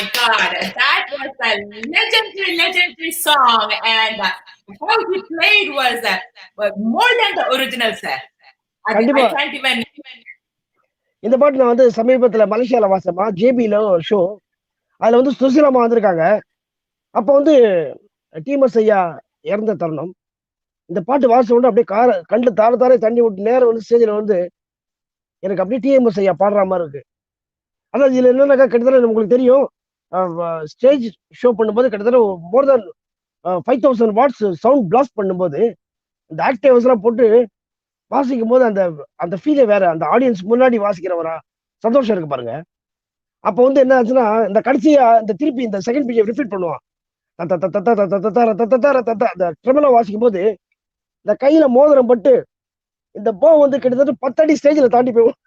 my God, that was a legendary song, and how he played was more than the original, sir. I can't even. இந்த பாட்டு நான் வந்து சமீபத்துல மலேசியால வாசமா ஜேபில ஒரு ஷோ, அதுல வந்து சுசிலாமா வந்திருக்காங்க. அப்ப வந்து டிஎம்எஸ் ஐயா இறந்த தருணம். இந்த பாட்டு வாசம் உடனே அப்படியே கண்டு தாரே தண்ணி விட்டு நேரம் வந்து ஸ்டேஜில் வந்து எனக்கு அப்படியே டிஎம்எஸ் ஐயா பாடுற மாதிரி இருக்கு. அதாவது இதுல என்னன்னாக்கா கிட்டத்தட்ட உங்களுக்கு தெரியும், ஸ்டேஜ் ஷோ பண்ணும்போது கிட்டத்தட்ட மோர் தென் 5000 வாட்ஸ் சவுண்ட் பிளாஸ்ட் பண்ணும்போது இந்த ஆக்டிவ்ஸ் எல்லாம் போட்டு வாசிக்கும் போது அந்த அந்த ஃபீலே வேற. அந்த ஆடியன்ஸ் முன்னாடி வாசிக்கிறவரா சந்தோஷம் இருக்கு பாருங்க. அப்ப வந்து என்ன ஆச்சுன்னா, இந்த கடைசியா இந்த திருப்பி இந்த செகண்ட் பீஜை ரிப்பீட் பண்ணுவான். அந்த ட்ரெமலோ வாசிக்கும் போது இந்த கையில மோதிரம் பட்டு இந்த போ வந்து கிட்டத்தட்ட 10 அடி ஸ்டேஜ்ல தாண்டி போகும்.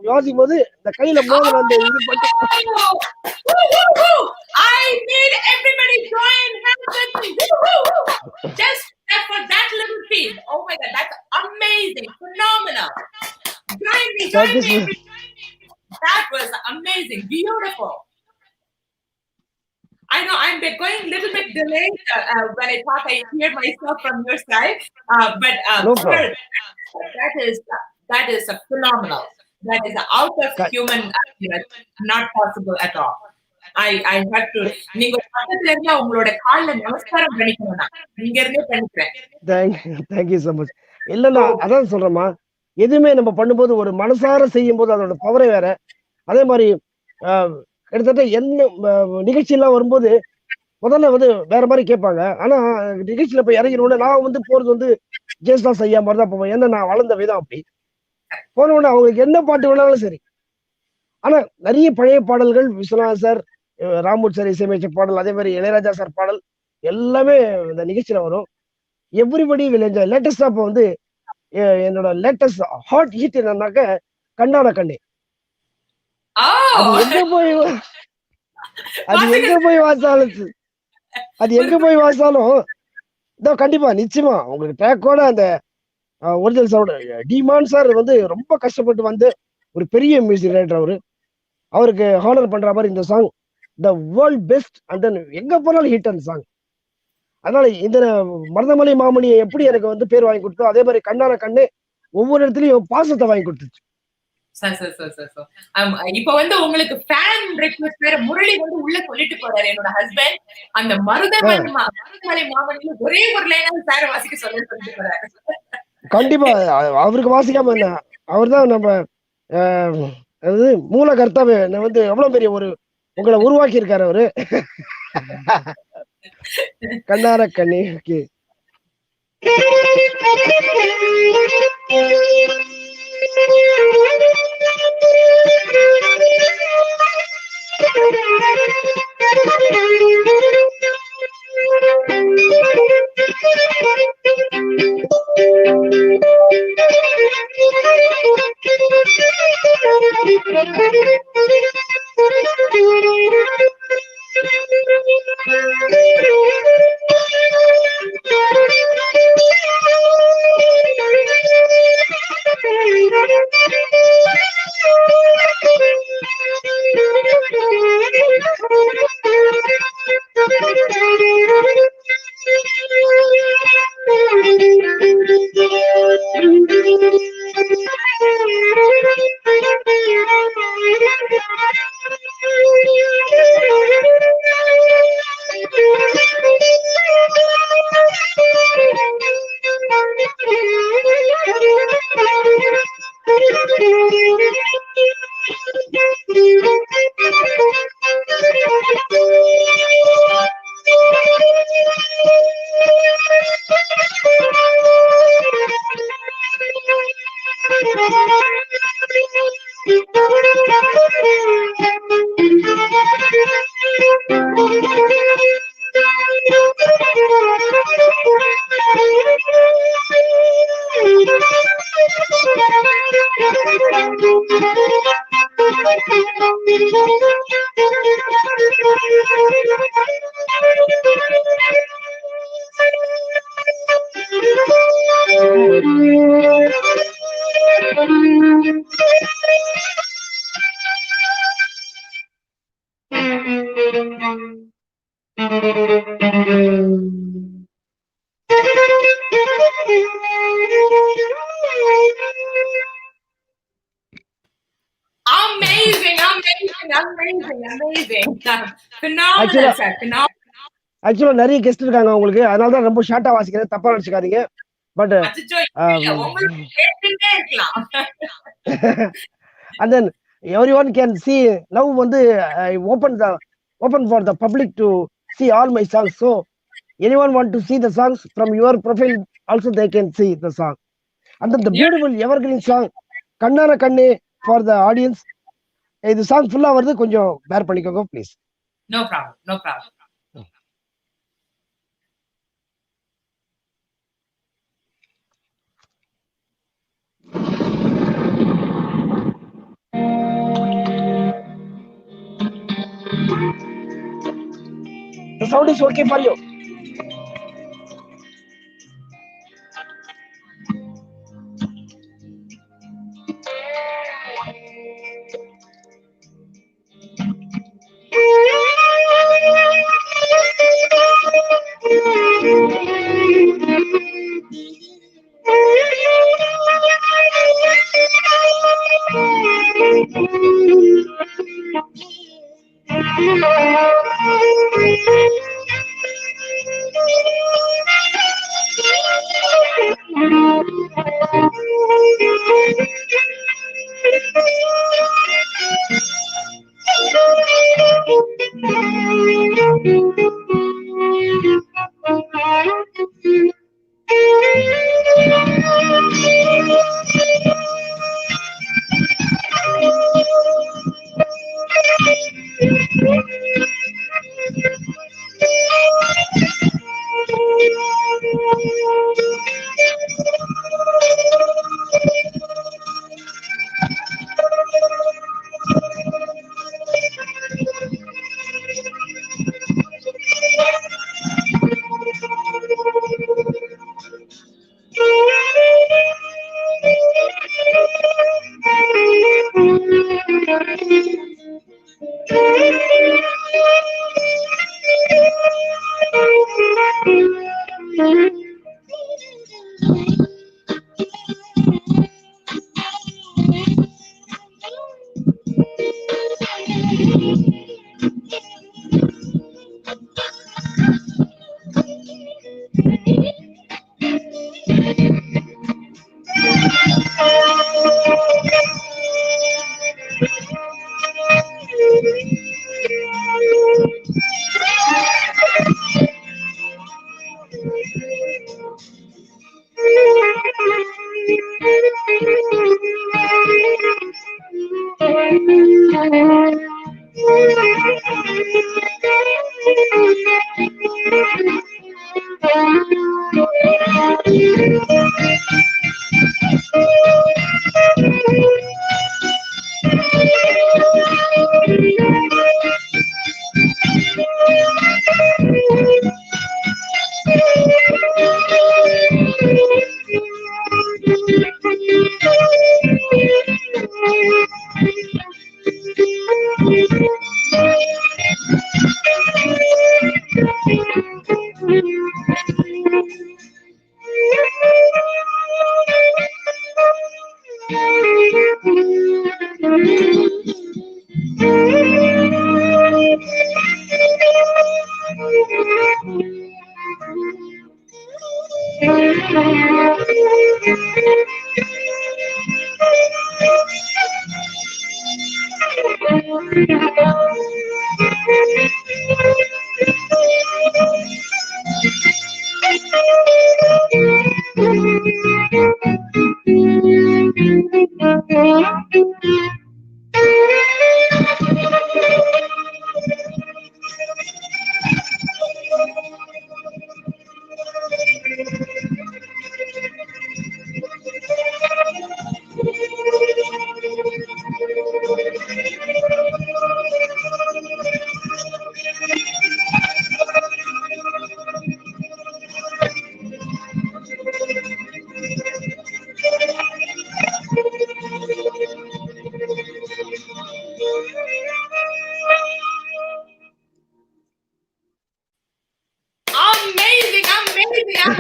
வாசிக்கும் போது இந்த கையில மோதிரம் அந்த இது பட்டு I need everybody join hands just for that little piece. Oh my God, that's amazing, phenomenal. Join me. That was amazing, beautiful. I know I'm going a little bit delayed when I talk. I hear myself from your side, but No sir, that is a phenomenal. That is out of human, not possible at all. I have to. நீங்க பக்கத்துல இருந்தா உங்களோட கால்ல நமஸ்காரம் பண்ணிக்கணும். நான் இங்க இருந்தே பண்ணிக்கிறேன். Thank you so much. இல்லன்னா அதான் சொல்றேம்மா, எதுவுமே நம்ம பண்ணும்போது ஒரு மனசார செய்யும் போது அதோட பவரே வேற. அதே மாதிரி கிட்டத்தட்ட என்ன நிகழ்ச்சியெல்லாம் வரும்போது முதல்ல வந்து வேற மாதிரி கேட்பாங்க. ஆனா நிகழ்ச்சியில போய் இறங்கினோட நான் வந்து போறது வந்து ஜேஸ்தாஸ் ஐயா மாதிரி தான் போவேன். ஏன்னா நான் வளர்ந்த விதம் அப்படி. போன உடனே அவங்களுக்கு என்ன பாட்டு வேணாலும் சரி. ஆனா நிறைய பழைய பாடல்கள், விஸ்வநாத் சார், ராமூர் சார் இசையமைச்ச பாடல், அதே மாதிரி இளையராஜா சார் பாடல் எல்லாமே இந்த நிகழ்ச்சியில வரும். Everybody will enjoy. லேட்டஸ்டா இப்போ வந்து என்னோட லேட்டஸ்ட் ஹாட் ஹிட் என்னன்னாக்க கண்ணான கண்ணே. அது எங்க போய் வாசாலும் இதோ கண்டிப்பா நிச்சயமா உங்களுக்கு ட்ராக்கோட அந்த ஒரிஜினல் சவுண்ட். டிமான் சார் வந்து ரொம்ப கஷ்டப்பட்டு வந்து ஒரு பெரிய மியூசிக் டைரக்டர். அவருக்கு ஹானர் பண்ற மாதிரி இந்த song the world best and then எங்க போனாலும் ஹிட் அந்த சாங். அதனால இந்த மருதமலை மாமணியை எப்படி எனக்கு வந்து பேர் வாங்கி கொடுத்தோ அதே மாதிரி கண்ணான கண்ணே ஒவ்வொரு இடத்துலயும் பாசத்தை வாங்கி கொடுத்துச்சு. இப்ப வந்து உங்களுக்கு ஃபேன் ரிக்வெஸ்ட் வேற முரளி வந்து உள்ள சொல்லிட்டு போறாரு. என்னோட ஹஸ்பண்ட் அந்த மருதமலை மாமணியில ஒரே ஒரு லைனாவது சார வாசிக்க சொல்லிட்டு போறாரு. கண்டிப்பா அவருக்கு வாசிக்காம என்ன, அவர் தான் நம்ம அதாவது மூல கர்த்தாவே வந்து எவ்வளவு பெரிய ஒரு உங்களை உருவாக்கி இருக்காரு அவரு. கண்ணார கண்ணி. Okay Amazing, amazing, amazing, amazing. Phenomenal, sir. Phenomenal. ஆக்சுவலா நிறைய கெஸ்ட் இருக்காங்க உங்களுக்கு, அதனால தான் ரொம்ப ஷார்ட்டா வாசிக்கிறேன், தப்பா நினைச்சுக்காதீங்க. But and then everyone can see now வந்து I open for the public to see all my songs, so anyone want to see the songs from your profile also they can see the song. And then the beautiful evergreen song கண்ணான கண்ணே for the audience. இது song ஃபுல்லா வருது, கொஞ்சம் பேர் பண்ணிக்கோங்க please. No problem, no problem. The sound is okay for you.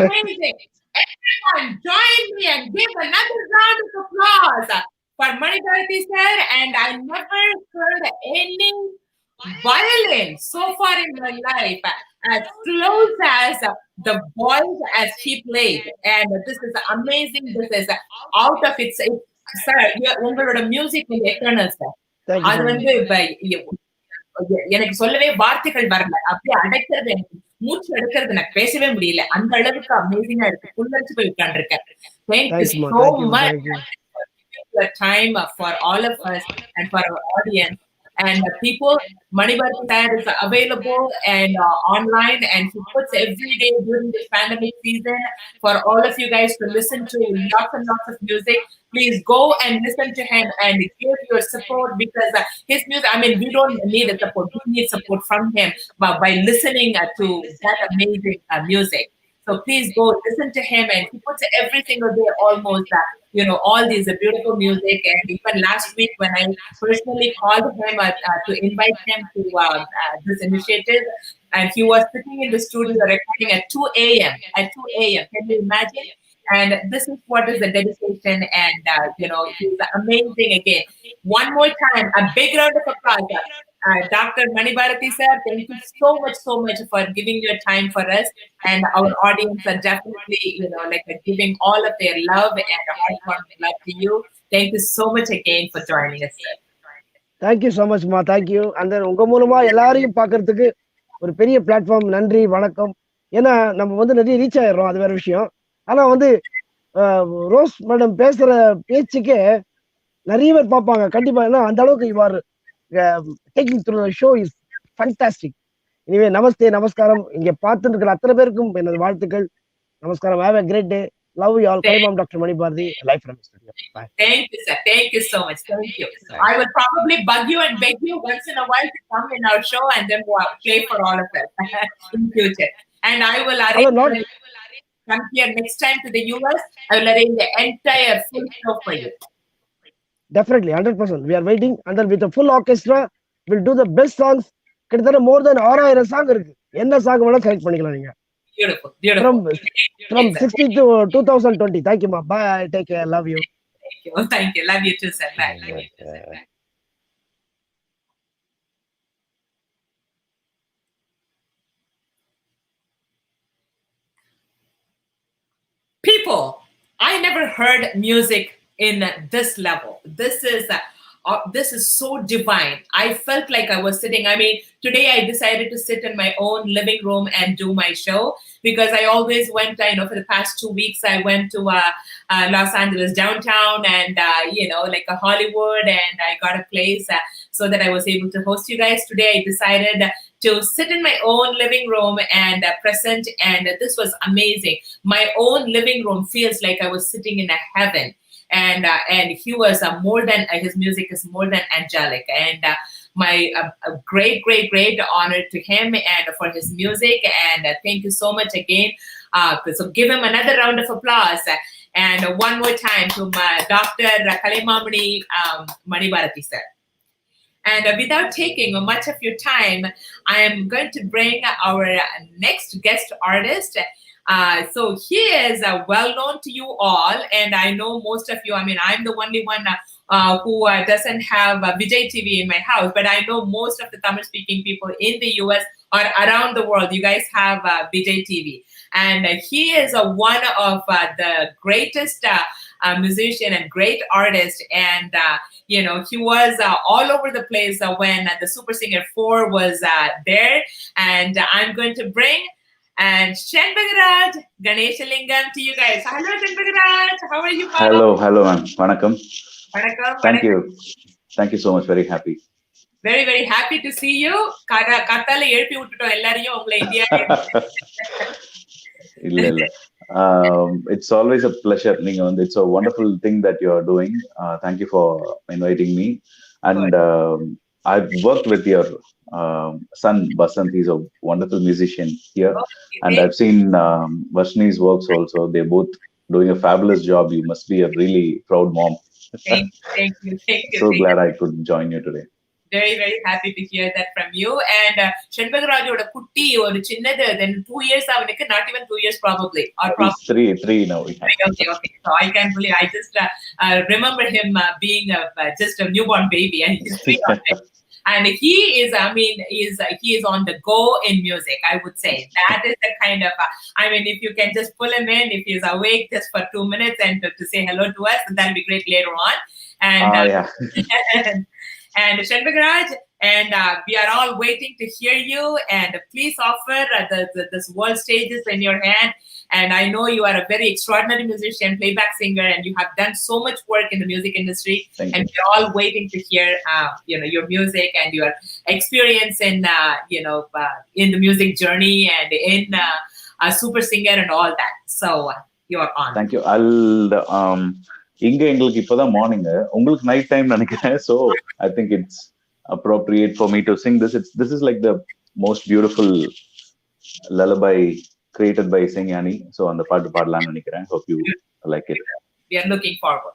amazing. Everyone, join me and give another round of applause for Bharathi sir. And I never heard any violin so far in my life as close as the voice as he played. And this is amazing. This is out of sir, உங்களோட music eternal sir. Thank you அது so much. வந்து எனக்கு சொல்லவே வார்த்தைகள் வரல. அப்படியே அடைக்கிறது, எனக்கு மூச்சு எடுக்கிறது, எனக்கு பேசவே முடியல. அந்த அளவுக்கு அமேசிங்கா இருக்கு. புல்லரிச்சு போய் உட்கார்ந்துருக்கேன். Thank you Thank you, ma. so Thank you, much thank you. for giving your time for all of us and for our audience. And people, Bharathi sir is available and online, and he puts every day during this pandemic season for all of you guys to listen to lots and lots of music. Please go and listen to him and give your support, because his music, I mean, we don't need the support. We need support from him by listening to that amazing music. So please go listen to him, and he puts every single day almost, all these beautiful music. And even last week when I personally called him to invite him to this initiative, and he was sitting in the studio recording at 2 a.m. At 2 a.m. Can you imagine? And this is what is the dedication, and he's amazing again. One more time, a big round of applause. Dr. Bharathi sir, thank you so much for giving your time for us, and our audience are definitely, giving all of their love and heartfelt love to you. Thank you so much again for joining us, sir. Thank you so much, ma. Thank you. And then உங்க மூலமா எல்லாரையும் பார்க்கறதுக்கு ஒரு பெரிய platform. நன்றி, வணக்கம். ஏன்னா நம்ம வந்து நிறைய ரீச் ஆயிடுறோம், அது வேற விஷயம். ஆனா வந்து ரோஸ் மேடம் பேசுற பேச்சுக்கே நிறைய பேர் பார்ப்பாங்க கண்டிப்பா. ஏன்னா அந்த அளவுக்கு you are taking through the show is fantastic. இனிவே நமஸ்தே, நமஸ்காரம். இங்க பார்த்துட்டு இருக்கிற அத்தனை பேருக்கும் எனது வாழ்த்துக்கள். நமஸ்காரம். Have a great day. Love you all. Kalaimamani Dr. Mani Bharathi, live from the studio. Bye. Thank you, sir. Thank you so much. Thank you. I will probably bug you and beg you once in a while to come in our show, and then we'll play for all of us in future. And I will arrange come here next time to the US. I will arrange the entire full show for you. Definitely, 100%. We are waiting, and then with a full orchestra, we'll do the best songs. கிட்டத்தட்ட more than 6000 song இருக்கு. என்ன song வேணா select பண்ணிக்கலாம் நீங்க. Beautiful, beautiful. From 60 to 2020. Thank you, ma. Bye. Take care. Love you. Thank you. Thank you. Love you too, sir. Bye. Love you too, sir. Bye. People, I never heard music in this level. This is so divine. I felt like I was sitting. I mean, today I decided to sit in my own living room and do my show, because I always went, for the past 2 weeks, I went to Los Angeles downtown and, like a Hollywood, and I got a place so that I was able to host you guys. Today I decided to sit in my own living room and present, and this was amazing. My own living room feels like I was sitting in a heaven. And he was more than, his music is more than angelic, and my great honor to him and for his music, and thank you so much again. So give him another round of applause, and one more time to Dr. Kalaimamani Bharathi sir. And without taking much of your time, I am going to bring our next guest artist. So he is well known to you all, and I know most of you. I mean, I'm the only one who doesn't have Vijay TV in my house, but I know most of the Tamil-speaking people in the US or around the world. You guys have Vijay TV, and he is one of the greatest musician and great artist, and he was all over the place when the Super Singer 4 was there, and I'm going to bring and Shenbagaraj, Ganesalingam to you guys. Hello, Shenbagaraj. How are you? Hello, ma'am. Vanakkam. Vanakkam. Thank you so much. Very happy. Very happy to see you. Kattala எழுப்பி விட்டுட்டோம் எல்லாரையும் உங்களை India. இல்ல. It's always a pleasure. It's a wonderful thing that you are doing. Thank you for inviting me. And I've worked with your son Prasanth. He's a wonderful musician here, and I've seen Vishnu's works also. They're both doing a fabulous job. You must be a really proud mom. Thank you. So glad I could join you today. Very, very happy to hear that from you. And Shenbagaraj oda kutti oru chinnadu, then 2 years avanukku, not even 2 years probably. Or probably. He's three now. Yeah. Okay. So I can't believe, I just remember him being just a newborn baby, and he's 3 already. And he is, I mean, he is on the go in music, I would say. That is the kind of, I mean, if you can just pull him in, if he's awake just for 2 minutes and to say hello to us, that'll be great later on. And, and Shenbagaraj, and we are all waiting to hear you. And please offer this world stages in your hand. And I know you are a very extraordinary musician, playback singer, and you have done so much work in the music industry. And we're all waiting to hear, your music and your experience in, in the music journey and in a super singer and all that. So you are on. Thank you. இங்க எங்களுக்கு இப்பதான் morning, உங்களுக்கு night time நினைக்கிறேன். So I think it's appropriate for me to sing this. This is like the most beautiful lullaby created by Singyani. So அந்த பாட்டு பாடலாம்னு நினைக்கிறேன். Hope you like it. We are looking forward.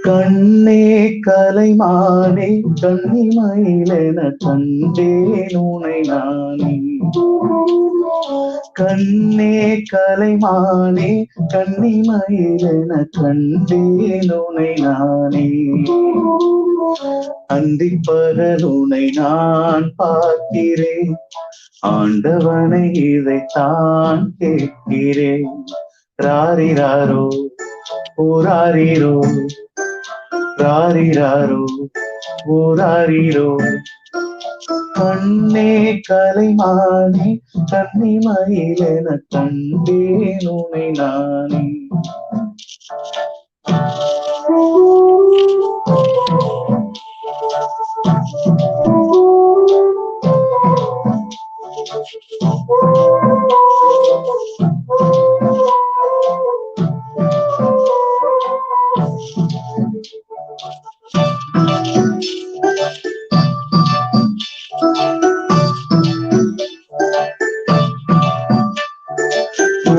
கண்ணே கலைமானே கண்ணிமயிலென கண்டேன் உனை நானே. கண்ணே கலைமானே கண்ணிமயிலென கண்டேன் உனை நானே. அந்திப்பகல் உனை நான் பார்க்கிறேன், ஆண்டவனை இதைத்தான் கேட்கிறேன். ராரிராரோ ஓராரிரோ, ராரிராரோ ஓராரிரோ. கண்ணே கலைமானே கண்ணிமயிலென கண்டேன் உனை நானே.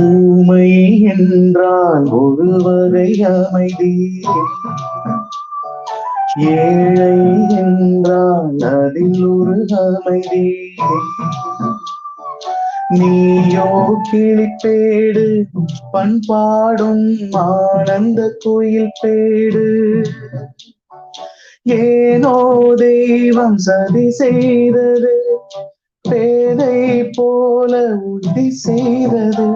ஊமை என்றால் ஒரு வகை அமைதி, ஏழை என்றால் அதில் ஒரு அமைதி. நீயோ கிளிப்பேடு பண்பாடும் ஆனந்த கோயில் பேடு. ஏனோ தெய்வம் சதி செய்தது, பேதை போல உறுதி செய்தது.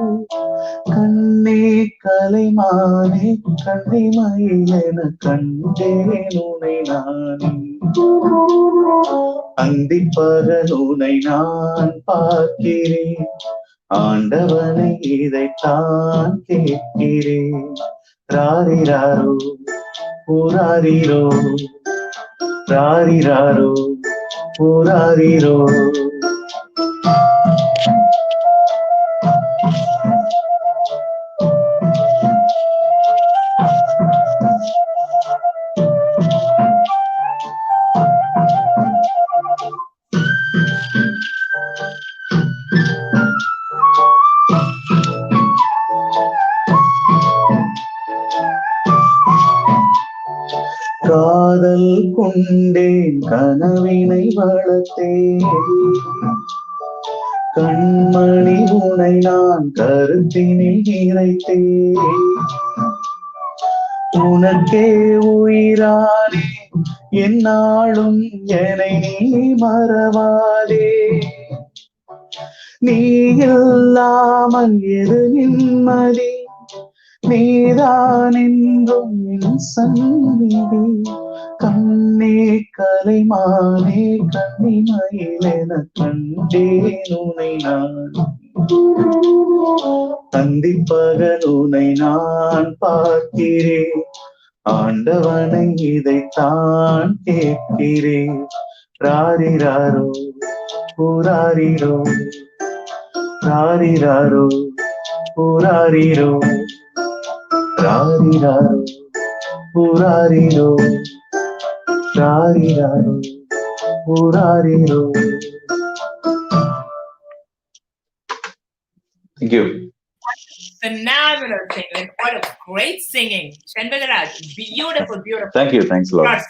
கண்ணே கலைமானே கண்ணிமயிலென கண்டேன் உனை நானே. அந்திப்பகல் உனை நான் பார்க்கிறேன், ஆண்டவனை இதைத்தான் கேட்கிறேன். ராரிராரோ ஓராரிரோ, ராரிராரோ ஓராரிரோ. காதல் கொண்டேன் கனவினை வளர்த்தேன், கண்மணி உனை நான் கருத்தினில் இறைத்தேன். உனக்கே உயிரானே என்னாலும் என்னை நீ மறவாதே. நீ இல்லாமல் எது நிம்மதி, நீதான் என்றும் என் சந்நிதி. கண்ணே கலைமானே கண்ணிமயிலென கண்டேன் உனை நான். அந்திப்பகல் உனை நான் பார்க்கிறேன், ஆண்டவனை இதைத்தான் கேட்கிறேன். ராரிராரோ Urariro, rariraro, urariro, rariraro, urariro, rariraro, urariro. Thank you. Phenomenal singing. Like, what a great singing. Shenbagaraj, beautiful, beautiful. Thank you. Thanks a lot.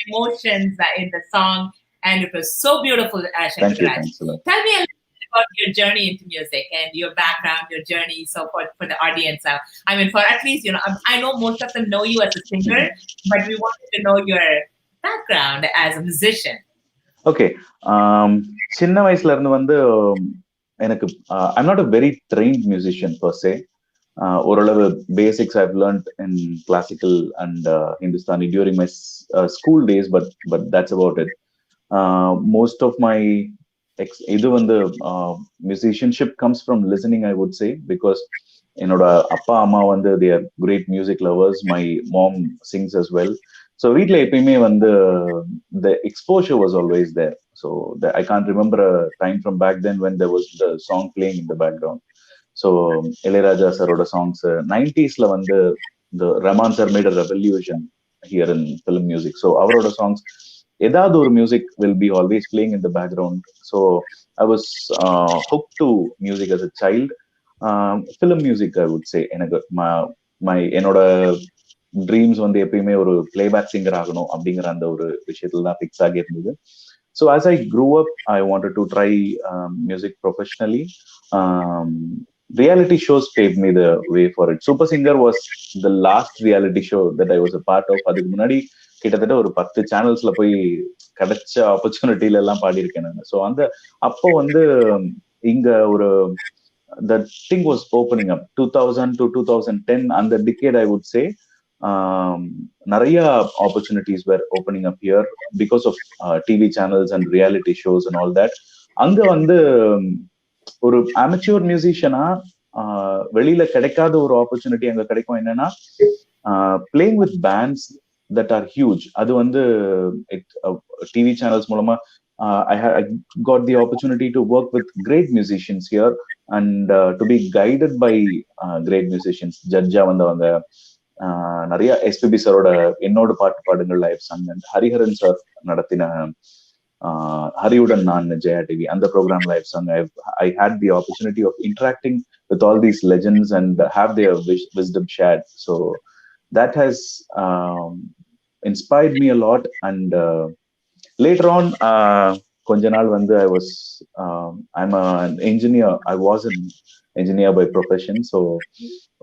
Emotions in the song, and it was so beautiful, Thank you. Shenbagaraj. Thanks a lot. Tell me a little bit about your journey into music and your background, your journey, so for the audience. I mean, for at least, I know most of them know you as a singer, but we wanted to know your background as a musician. Okay. சின்ன வயசுல இருந்து வந்து எனக்கு I'm not a very trained musician per se. ஓரளவு basics I've learned in classical and Hindustani during my school days, but that's about it. Most of my இது வந்து musicianship comes from listening, I would say, because என்னோட அப்பா அம்மா வந்து they are great music lovers. My mom sings as well. So வீட்ல எப்பயுமே வந்து the exposure was always there. So I can't remember a time from back then when there was the song playing in the background. So Ilayaraja saroda songs 90s la வந்து the Rahman sir made a revolution here in film music. So avaroda songs ஏதாவது ஒரு music will be always playing in the background. So I was hooked to music as a child. Film music I would say. எனக்கு என்னோட dreams வந்து எப்பயுமே ஒரு playback singer ஆகணும் அப்படிங்கிற அந்த ஒரு விஷயத்துல தான் ஃபிக்ஸ் ஆகி இருந்தது. So as I grew up, I wanted to try music professionally. Reality shows paved me the way for it. Super Singer was the last reality show that I was a part of. அதுக்கு முன்னாடி கிட்டத்தட்ட ஒரு 10 சேனல்ஸ்ல போய் கிடைச்ச ஆப்பர்ச்சுனிட்டில எல்லாம் பாடியிருக்கேன் நான். So அந்த அப்போ வந்து இங்க ஒரு the thing was opening up 2000 to 2010 and the decade I would say. நிறைய opportunities were opening up here because of TV channels and reality shows and all that. அங்க வந்து ஒரு amateur musician வெளியில கிடைக்காத ஒரு opportunity அங்க கிடைக்கும். என்னன்னா playing with bands that are huge. அது வந்து TV channels மூலமா I got the opportunity to work with great musicians here and to be guided by great musicians. ஜட்ஜா வந்தவங்க நிறைய எஸ்பிபி சாரோட என்னோட பாட்டு பாடுங்கள் live song and Hariharan sir நடத்தின ஹரியுடன் நான் ஜெயா டிவி அந்த programme live song I had the opportunity of interacting with all these legends and have their wisdom shared. So that has inspired me a lot and later on கொஞ்ச நாள் வந்து I'm an engineer. I was an engineer by profession. So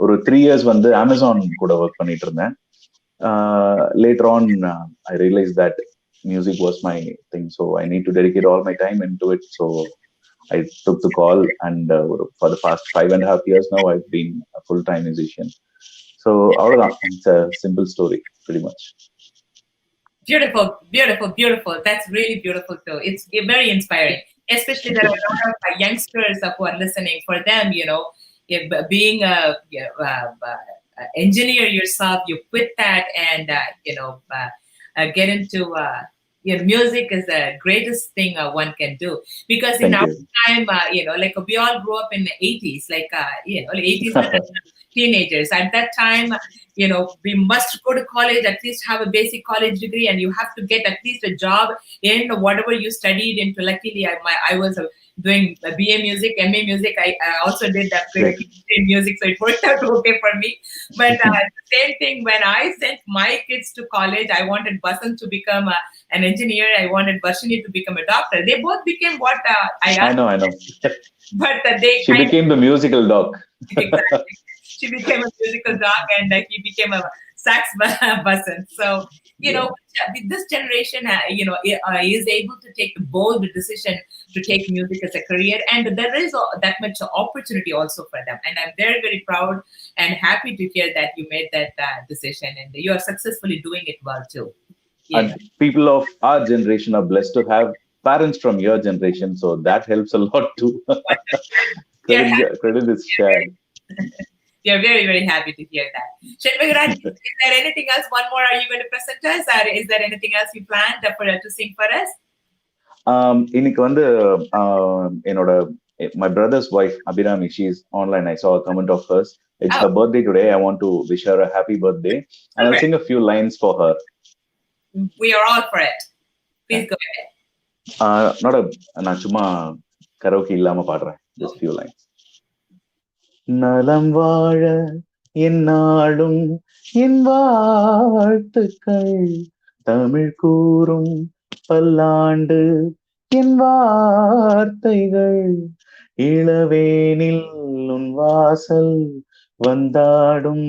ஒரு 3 years வந்து Amazon கூட work பண்ணிட்டு இருந்தேன். Later on I realized that music was my thing, so I need to dedicate all my time into it. So I took the call and for the past 5.5 years now I've been a full-time musician. So அவ்வளவுதான். It's a simple story pretty much. Beautiful, beautiful, beautiful. That's really beautiful too. It's very inspiring, especially there are a lot of youngsters who are listening. For them, being a engineer yourself, you quit that and get into music is the greatest thing one can do, because in our time, like we all grew up in the 80s, like 80s teenagers. At that time, we must go to college, at least have a basic college degree, and you have to get at least a job in whatever you studied into. Luckily, I was doing BA music, MA music. I also did that in music, so it worked out okay for me. But the same thing, when I sent my kids to college, I wanted Basant to become an engineer. I wanted Varshini to become a doctor. They both became what I know. But she became the musical doc. Exactly. She became a musical dog and he became a sax Basant. So, this generation, is able to take the bold decision to take music as a career, and there is that much opportunity also for them. And I'm very, very proud and happy to hear that you made that decision and you are successfully doing it well too. And people of our generation are blessed to have parents from your generation, so that helps a lot too. Credit is shared. We are very, very happy to hear that. Shenbagaraj, is there anything else? One more, are you going to present us, or is there anything else you planned to sing for us? இன்னைக்கு வந்து என்னோட my brother's wife Abhirami, she's online. I saw a comment of hers. It's her birthday today. I want to wish her a happy birthday, and I'll sing a few lines for her. We are all for it. Please go ahead. Not a நான் சும்மா karaoke இல்லாம பாடுறேன். Just few lines. நலம் வாழ என்னாலும் என் வாழ்த்துக்கள், தமிழ் கூறும் பல்லாண்டு என் வார்த்தைகள், இளவேனில் உன் வாசல் வந்தாடும்,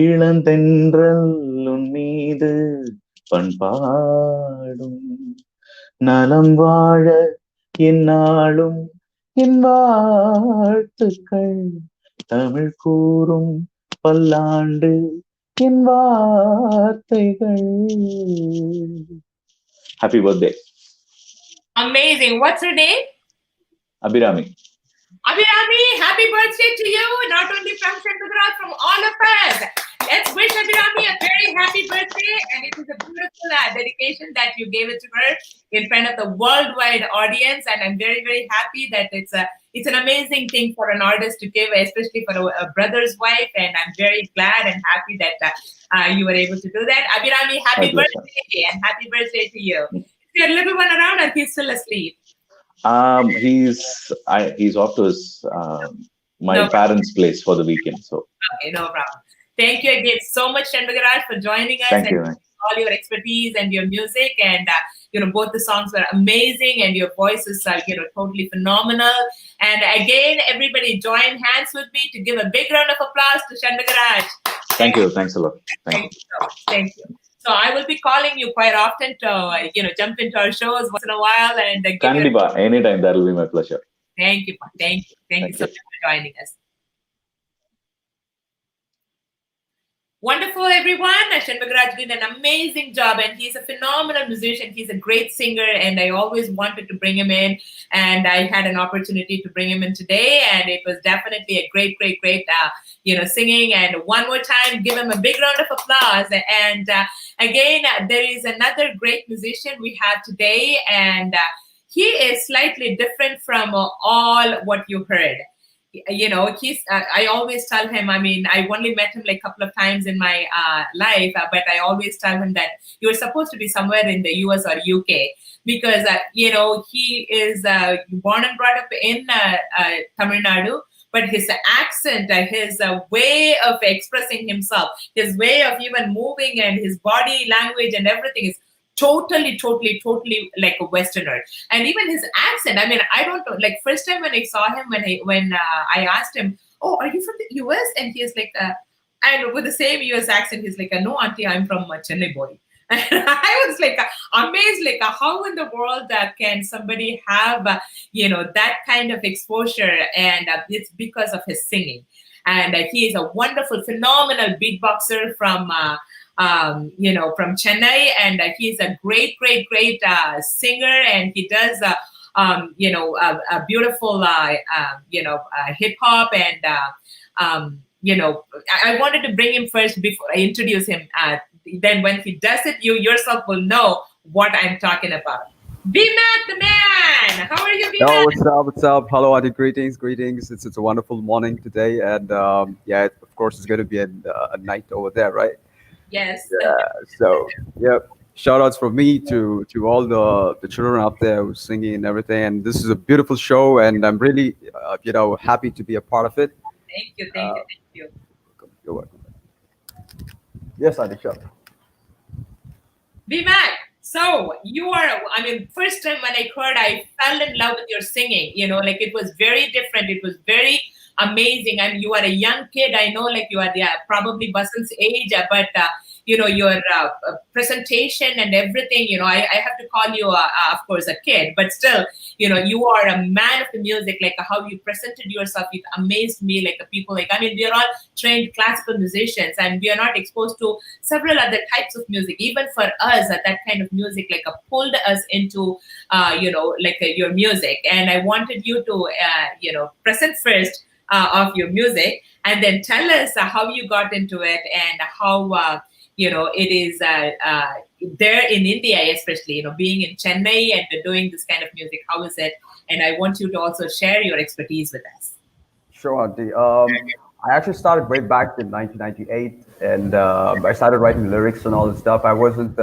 இளந்தென்றல் உன் மீது பண்பாடும், நலம் வாழ என்னாலும் என் வாழ்த்துக்கள், தமிழ் கூறும் பல்லாண்டு என் வார்த்தைகள். Happy birthday. Amazing. What's her name? Abhirami. Abhirami, happy birthday to you. Not only from Shenbagaraj, from all of us. Let's wish Abhirami a very happy birthday. And it is a beautiful dedication that you gave it to her in front of the worldwide audience. And I'm very, very happy that it's an amazing thing for an artist to give, especially for a brother's wife. And I'm very glad and happy that you were able to do that. Abhirami, happy birthday and happy birthday to you. Is your little one around or he's still asleep? He's off to his my parents' place for the weekend. So okay, no problem. Thank you again so much, Shenbagaraj, for joining us. Thank you, man. All your expertise and your music, and both the songs were amazing, and your voice is totally phenomenal. And again, everybody join hands with me to give a big round of applause to Shenbagaraj. Thank you. Thanks a lot. Thank you so much. Thank you. So I will be calling you quite often to jump into our shows once in a while and Kandipa, anytime. That will be my pleasure. Thank you. Thank you so much for joining us. Wonderful, everyone. Shenbagaraj did an amazing job, and he's a phenomenal musician. He's a great singer, and I always wanted to bring him in, and I had an opportunity to bring him in today, and it was definitely a great singing. And one more time, give him a big round of applause. And again, there is another great musician we have today, and he is slightly different from all what you heard. He's I always tell him, I mean, I only met him like a couple of times in my life, but I always tell him that you're supposed to be somewhere in the US or UK, because he is born and brought up in Tamil Nadu, but his accent, his way of expressing himself, his way of even moving, and his body language and everything is totally like a Westerner. And even his accent, I mean, I don't know, like first time when I saw him, when I asked him, oh, are you from the US? And he is like and with the same US accent, he's like, no auntie, I'm from Chennai boy. And I was like amazed, like how in the world can somebody have that kind of exposure, and it's because of his singing. And he is a wonderful, phenomenal beatboxer from Chennai, and he's a great singer, and he does a beautiful hip hop, and I wanted to bring him first before I introduce him. Then when he does it, you yourself will know what I'm talking about. V-Mac, the man! How are you, V-Mac? Oh, what's up? Hello, Adi. Greetings. It's a wonderful morning today, and of course, it's going to be a night over there, right? Yes. So, shout outs from me to all the children out there who's singing and everything. And this is a beautiful show, and I'm really, happy to be a part of it. Thank you. You're welcome. Yes, Adi, sure. V-Mac, so you are, I mean, first time when I heard, I fell in love with your singing. Like it was very different. It was very amazing. And you are a young kid. I know, like you are probably Basant's age, but your presentation and everything, I have to call you, of course, a kid, but still, you are a man of the music. Like how you presented yourself, it amazed me. Like the people, like, I mean, we are all trained classical musicians, and we are not exposed to several other types of music. Even for us, that kind of music, like pulled us into, your music. And I wanted you to, present first of your music, and then tell us how you got into it, and how it is there in India, especially, being in Chennai and doing this kind of music. How is it? And I want you to also share your expertise with us. Sure, Auntie. I actually started way back in 1998, and I started writing lyrics and all this stuff. I wasn't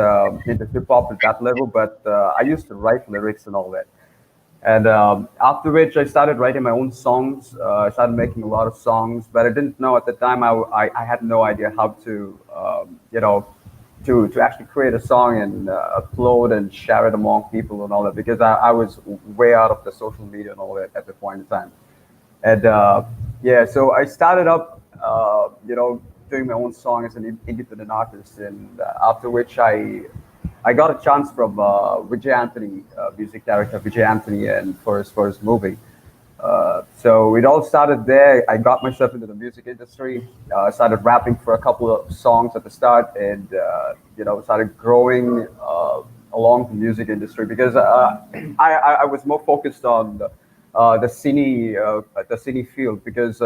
into hip hop at that level, but I used to write lyrics and all that. And after which, I started writing my own songs. I started making a lot of songs, but I didn't know at the time. I had no idea how to, to actually create a song and upload and share it among people and all that, because I was way out of the social media and all that at the point in time. And yeah, so I started up, doing my own song as an independent artist, and after which I got a chance from Vijay Anthony, music director Vijay Anthony, and for his movie. So it all started there. I got myself into the music industry. I started rapping for a couple of songs at the start, and started growing along the music industry, because I was more focused on the cine field, because the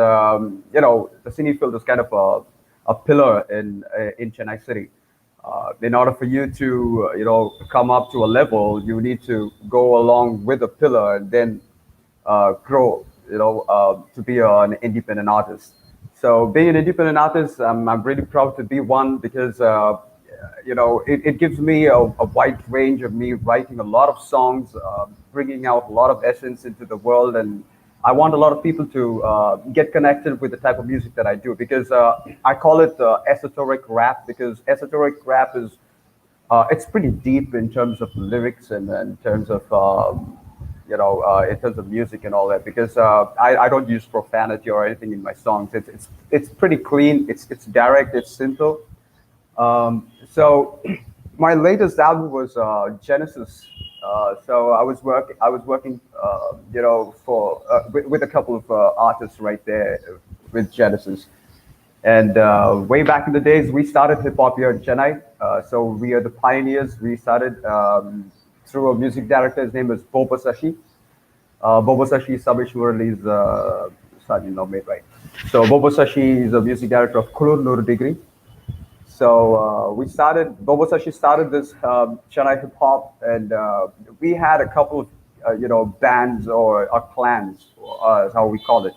cine field is kind of a pillar in Chennai City. In order for you to come up to a level, you need to go along with the pillar and then grow, to be an independent artist. So being an independent artist, I'm really proud to be one, because it gives me a wide range of me writing a lot of songs, bringing out a lot of essence into the world. And I want a lot of people to get connected with the type of music that I do, because I call it esoteric rap, because esoteric rap is it's pretty deep in terms of lyrics and in terms of in terms of music and all that, because I don't use profanity or anything in my songs. It's pretty clean. It's direct. It's simple. So my latest album was Genesis. So I was working, for with a couple of artists right there with Genesis. And way back in the days, we started hip hop here in Chennai. So we are the pioneers. We started through a music director. His name is Bobo Sashi. Bobo Sashi is Sabish Murali's son, mate, right? So Bobo Sashi is a music director of Kulur Nur Degree. So Bobo Sashi started this Chennai hip hop, and we had a couple of, bands or clans, is how we call it.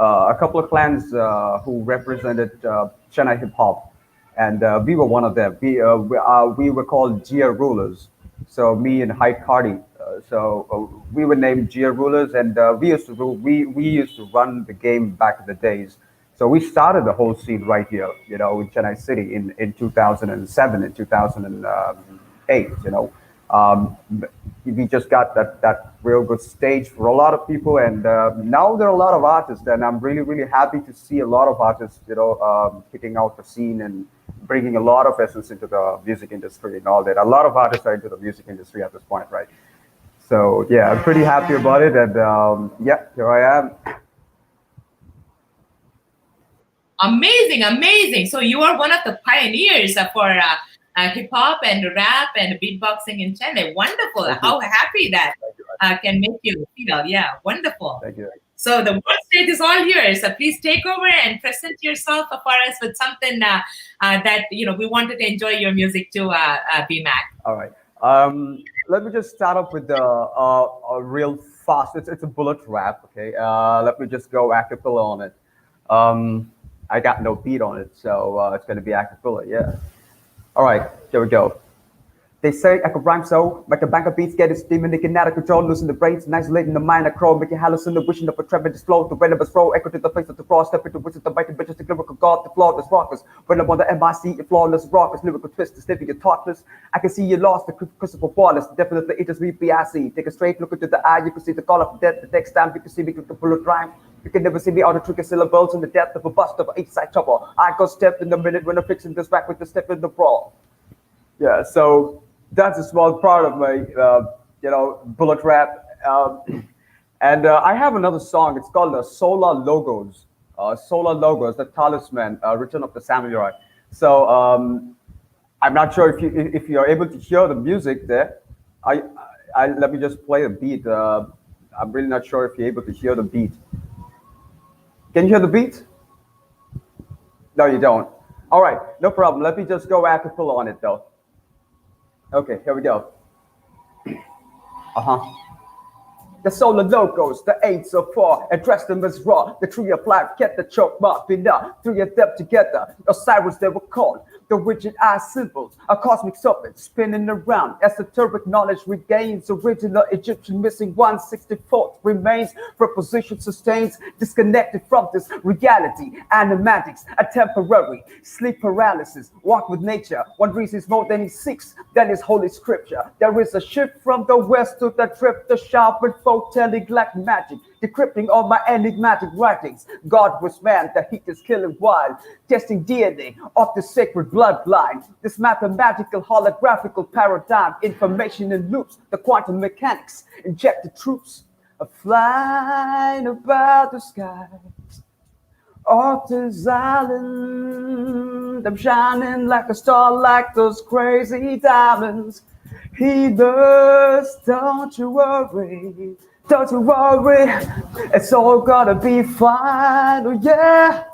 A couple of clans who represented Chennai hip hop, and we were one of them. We were called Gia Rulers. So me and Hyde Cardi. We were named Gia Rulers, and we used to run the game back in the days. So we started the whole scene right here, in Chennai City in 2007 and 2008. We just got that real good stage for a lot of people, and now there are a lot of artists, and I'm really, really happy to see a lot of artists, kicking out the scene and bringing a lot of essence into the music industry and all that. A lot of artists are into the music industry at this point, right? So yeah, I'm pretty happy about it, and yeah, here I am. Amazing. So you are one of the pioneers for hip hop and rap and beatboxing in Chennai. Wonderful. How happy that can make you feel. Yeah, wonderful. Thank you. So the world stage is all yours. So please take over and present yourself for us with something that we wanted to enjoy your music too, BMAC. All right. Let me just start off with a real fast. It's a bullet rap. Okay. Let me just go a cappella on it. I got no beat on it, so it's going to be a cappella. Yeah. All right. Here we go. They say I can rhyme so, make a bank of beats, get it steaming, they get out of control, losing the brains, and isolating the mind, I crawl, making hallucinate, wishing up a tremendous flow, the venomous flow, echo to the face of the cross, step into which is the biting bitches, the lyrical god, the flawless rockers, when I'm on the MIC, your flawless rockers, lyrical twisters, living your thoughtless, I can see you lost, the Christopher Wallace, definitely it is VPIC, take a straight look into the eye, you can see the call of death, the next time you can see me with the bullet rhyme, you can never see me out of tricky syllables in the depth of a bust of an 8-side trouble, I go step in the minute when I'm fixing this back with the step in the brawl. Yeah, so that's a small part of my, bullet rap. And I have another song. It's called Solar Logos. Solar Logos, the talisman, Return of the Samurai. So I'm not sure if you're able to hear the music there. Let me just play the beat. I'm really not sure if you're able to hear the beat. Can you hear the beat? No, you don't. All right, no problem. Let me just go acapella on it though. Okay, here we go. Uh-huh. The solar logos, the eights of four, address them as raw. The tree of life, get the choke mark, enough. Three of them together, Osiris they were called. The rigid eye symbols, a cosmic serpent spinning around. Esoteric knowledge regains, original Egyptian missing 1/64th remains. Preposition sustains, disconnected from this reality. Animatics, a temporary sleep paralysis. Walk with nature, one reasons more than he seeks, than his holy scripture. There is a shift from the west to the trip, the sharp and foretelling like magic. Decrypting all my enigmatic writings. God was man, the heat is killing wild. Testing DNA of the sacred bloodline. This mathematical holographical paradigm. Information in loops, the quantum mechanics. Injected troops are flying about the skies. Off this island, I'm shining like a star, like those crazy diamonds. Healers, don't you worry. Don't you worry, it's all gonna be fine, oh yeah.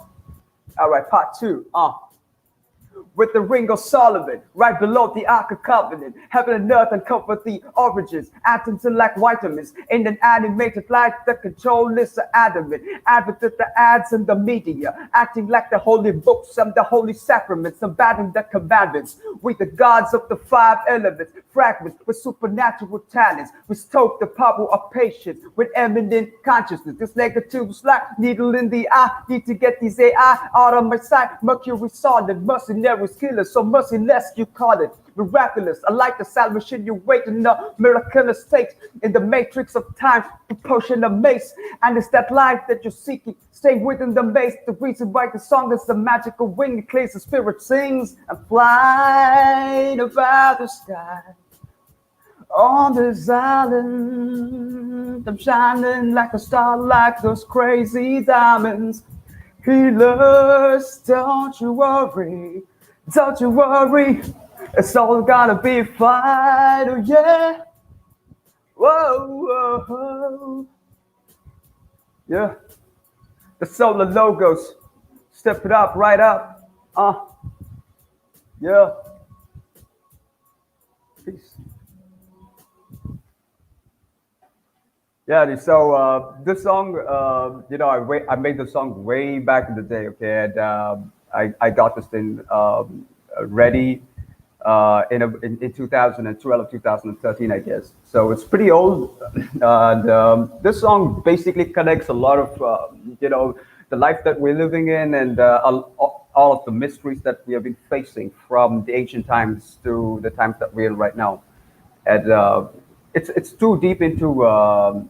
All right, part two, with the ring of Solomon, right below the Ark of Covenant. Heaven and earth uncover the origins. Atoms are like vitamins in an animated light. The control is adamant. Advocate the ads and the media, acting like the holy books and the holy sacraments, combating the commandments. We the gods of the five elements, fragments with supernatural talents. We stoke the power of patience with eminent consciousness. This negative's like needle in the eye. Need to get these AI out of my sight. Mercury solid, mercenaries killers, so merciless you call it. Miraculous, I like the salvation you wait in a miraculous state. In the matrix of time, propulsion of mace. And it's that life that you're seeking, staying within the maze. The reason why the song is a magical wing. It clears the spirit sings and flying about the sky. On this island, I'm shining like a star, like those crazy diamonds. Healers, don't you worry. Don't you worry, it's all gonna be fine, oh yeah. Whoa, whoa, whoa. Yeah. The solar logos, step it up, right up. Yeah. Peace. Yeah, so this song, I made the song way back in the day, okay, and I got this thing ready in 2012, 2013, I guess. So it's pretty old, and this song basically connects a lot of, the life that we're living in, and all of the mysteries that we have been facing from the ancient times to the times that we're in right now, and it's too deep into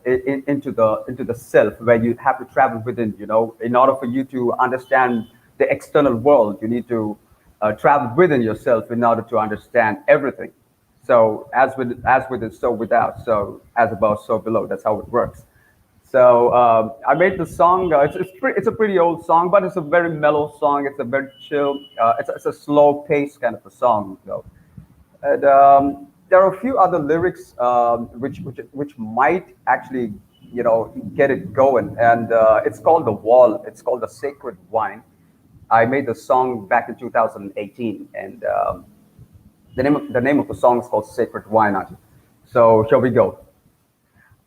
the self, where you have to travel within. In order for you to understand the external world, you need to travel within yourself in order to understand everything. So as within, so without. So as above, so below. That's how it works. So I made the song. It's a pretty old song, but it's a very mellow song. It's a very chill. It's a slow pace kind of a song, though. And there are a few other lyrics which might actually get it going. And it's called The Wall. It's called The Sacred Wine. I made the song back in 2018, and the name of the song is called Sacred Wine. So shall we go?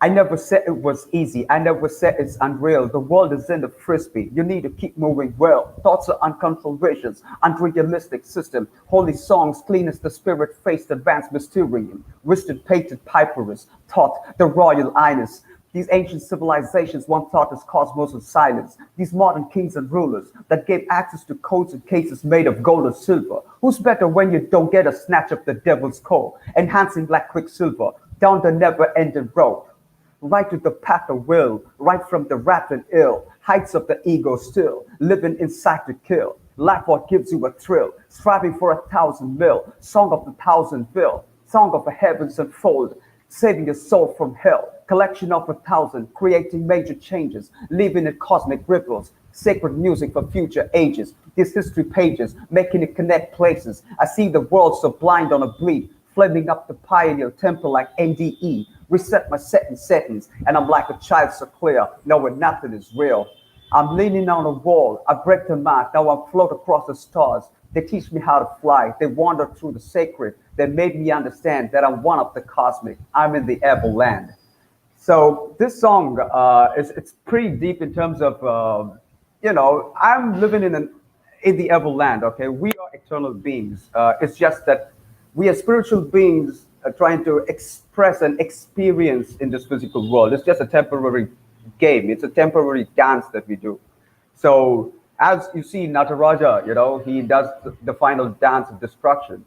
I never said it was easy. I never said it's unreal. The world is in the frisbee. You need to keep moving well. Thoughts are uncontrolled visions, unrealistic system. Holy songs, clean as the spirit faced advanced mysterium. Wisdom painted piperus, taught the royal highness. These ancient civilizations once taught us cosmos of silence. These modern kings and rulers that gave access to codes and cases made of gold or silver. Who's better when you don't get a snatch of the devil's core, enhancing like quicksilver, down the never-ending road. Right to the path of will, right from the rat and ill, heights of the ego still, living inside to kill. Life what gives you a thrill, striving for 1,000 mil, song of the 1,000 bill, song of the heavens unfold, saving your soul from hell. Collection of 1,000, creating major changes, leaving in cosmic ripples, sacred music for future ages. These history pages, making it connect places. I see the world so blind on a bleed, flaming up the pioneer temple like NDE. Reset my settings, and I'm like a child so clear, knowing nothing is real. I'm leaning on a wall. I break the mat. Now I'm float across the stars. They teach me how to fly. They wander through the sacred. They made me understand that I'm one of the cosmic. I'm in the everland. So this song is it's pretty deep in terms of I'm living in the everland. Okay, we are eternal beings. It's just that we are spiritual beings trying to express and experience in this physical world. It's just a temporary game. It's a temporary dance that we do. So as you see, Nataraja, he does the final dance of destruction.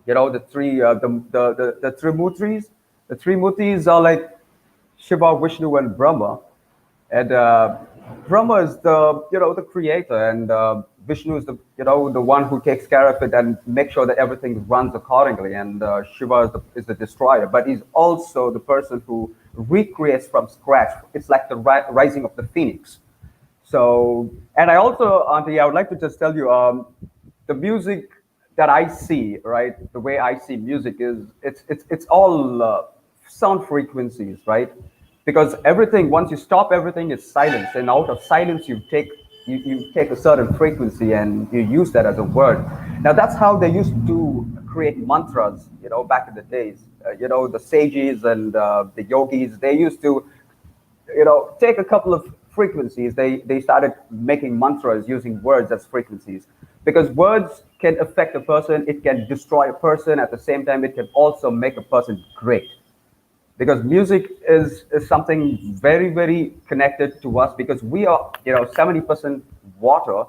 The three the three murtis. The three murtis are like Shiva, Vishnu, and Brahma. And Brahma is the creator, and Vishnu is the one who takes care of it and makes sure that everything runs accordingly. And Shiva is the destroyer, but he's also the person who recreates from scratch. It's like the rising of the phoenix. So, and I also, Auntie, I would like to just tell you, the music that I see, right? The way I see music is it's all sound frequencies, right? Because everything, once you stop everything, is silence, and out of silence you take a certain frequency and you use that as a word. Now that's how they used to create mantras, back in the days. The sages and the yogis, they used to take a couple of frequencies. They started making mantras using words as frequencies, because words can affect a person, it can destroy a person. At the same time, it can also make a person great, because music is something very, very connected to us, because we are 70% water.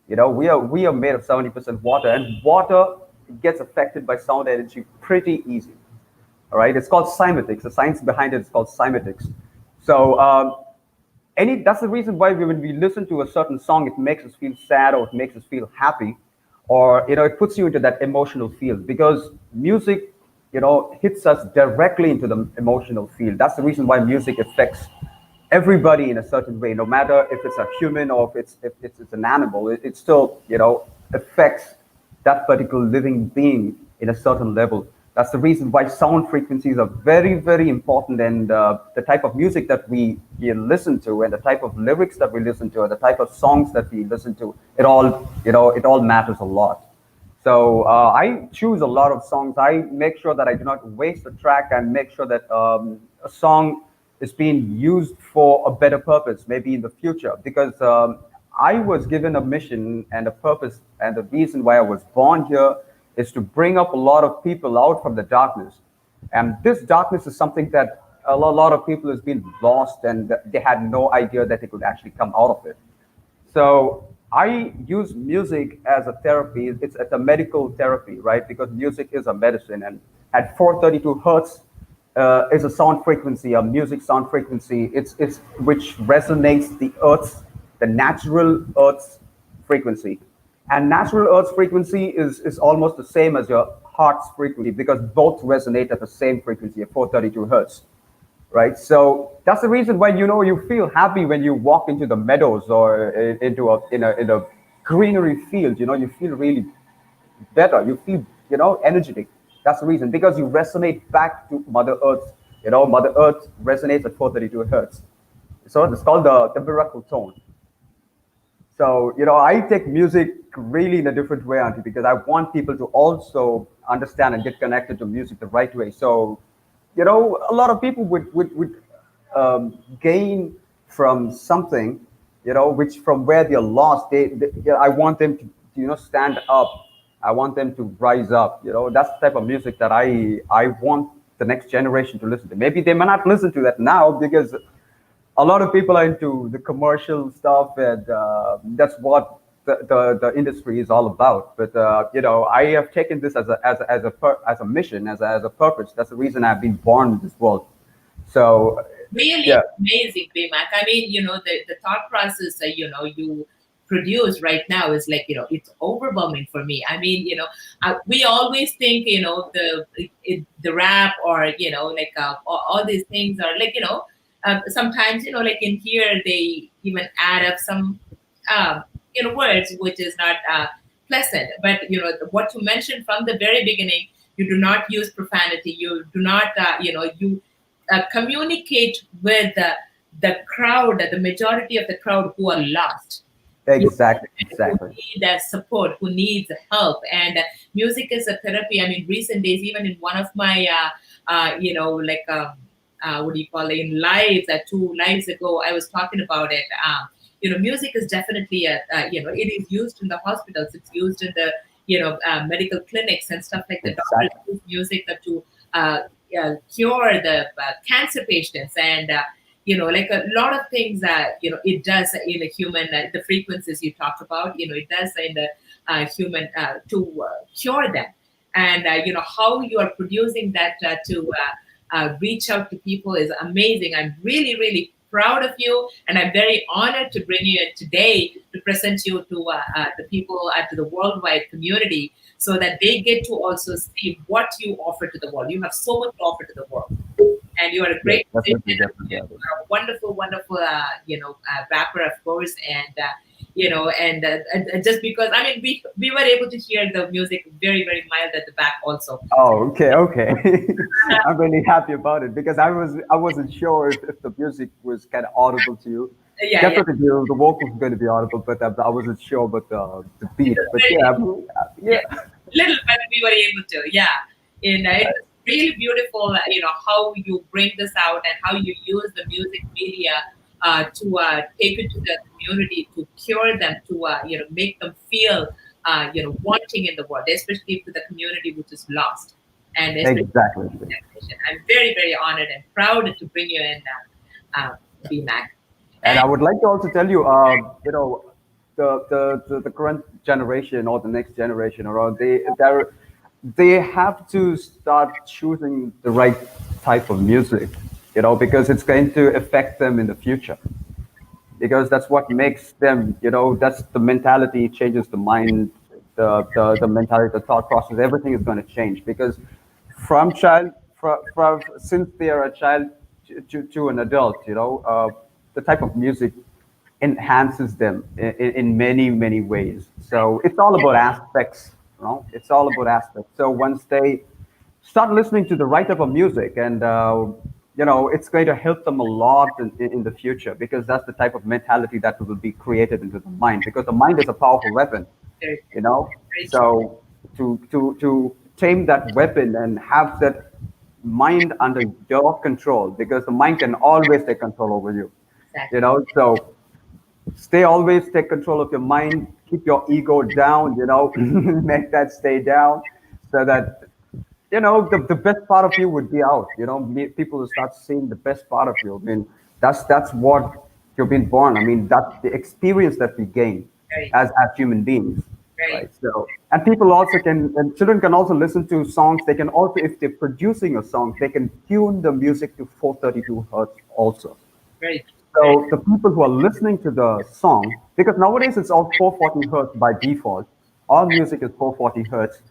We are made of 70% water, and water gets affected by sound energy pretty easy. All right, it's called cymatics. The science behind it is called cymatics. So that's the reason why when we listen to a certain song, it makes us feel sad, or it makes us feel happy, or it puts you into that emotional field, because music hits us directly into the emotional field. That's the reason why music affects everybody in a certain way, no matter if it's a human or if it's an animal. It still affects that particular living being in a certain level. That's the reason why sound frequencies are very, very important, and the type of music that we listen to, and the type of lyrics that we listen to, and the type of songs that we listen to, it all matters a lot. So I choose a lot of songs. I make sure that I do not waste a track, and make sure that a song is being used for a better purpose, maybe in the future. Because I was given a mission and a purpose, and the reason why I was born here is to bring up a lot of people out from the darkness. And this darkness is something that a lot of people has been lost, and they had no idea that they could actually come out of it. So I use music as a therapy. It's a medical therapy, right? Because music is a medicine, and at 432 hertz is a sound frequency, a music sound frequency. It's which resonates the natural Earth's frequency. And natural Earth's frequency is almost the same as your heart's frequency, because both resonate at the same frequency at 432 hertz. Right, so that's the reason why you feel happy when you walk into the meadows, or into in a greenery field. You feel really better. You feel energetic. That's the reason, because you resonate back to Mother Earth. Mother Earth resonates at 432 hertz. So it's called the miracle tone. So I take music really in a different way, Auntie, because I want people to also understand and get connected to music the right way. So a lot of people would gain from something, which from where they're lost. I want them to, stand up. I want them to rise up. That's the type of music that I want the next generation to listen to. Maybe they may not listen to that now, because a lot of people are into the commercial stuff, and that's what the industry is all about. But I have taken this as a mission, as a purpose. That's the reason I've been born in this world. So really amazing, Bimak. I mean, the thought process that you produce right now is like, it's overwhelming for me. I mean, we always think, the rap, or like all these things are like, sometimes like in here they even add up some words which is not pleasant. But what you mentioned from the very beginning, you do not use profanity. You do not you communicate with the crowd, the majority of the crowd who are lost, Exactly, who exactly. need support, who needs help. And music is a therapy. I mean, recent days, even in one of my, what do you call it, in lives, 2 lives ago, I was talking about it. Music is definitely it is used in the hospitals, it's used in the, medical clinics and stuff like that. Doctors Exactly. use music to uh, cure the cancer patients, and like a lot of things that it does in a human, the frequencies you talk about, it does in the human to cure them. And how you are producing that to reach out to people is amazing. I'm really, really proud of you, and I'm very honored to bring you in today to present you to the people, to the worldwide community, so that they get to also see what you offer to the world. You have so much to offer to the world, and you are a Yes, great musician. definitely, definitely. You are a wonderful, wonderful, rapper, of course. And just because, I mean, we were able to hear the music very, very mild at the back also. Oh, okay, okay. I'm really happy about it because I wasn't sure if the music was kind of audible to you. Yeah, yeah. Definitely the vocals were going to be audible, but I wasn't sure about the It beat. was But very, yeah, yeah, yeah, little bit we were able to, yeah. And it was really beautiful, how you bring this out and how you use the music media to take it to the community, to cure them, to make them feel wanting in the world, especially to the community which is lost, and especially exactly. the generation. I'm very, very honored and proud to bring you in, BMAC. And And I would like to also tell you, the current generation or the next generation, or they have to start choosing the right type of music, because it's going to affect them in the future. Because that's what makes them, that's the mentality changes the mind, the mentality, the thought process, everything is going to change because since they are a child to an adult, the type of music enhances them in many, many ways. So it's all about aspects, it's all about aspects. So once they start listening to the right type of music and it's going to help them a lot in the future because that's the type of mentality that will be created into the mind because the mind is a powerful weapon, very, you know very true. so to tame that weapon and have that mind under your control because the mind can always take control over you, Exactly. so stay always take control of your mind, keep your ego down, make that stay down so that the best part of you would be out. People will start seeing the best part of you. I mean, that's what you've been born. I mean, that's the experience that we gain Very, as human beings, very. right? So, and people also and children can also listen to songs. They can also, if they're producing a song, they can tune the music to 432 hertz also. Very, very, So the people who are listening to the song, because nowadays it's all 440 hertz by default. All music is 440 hertz.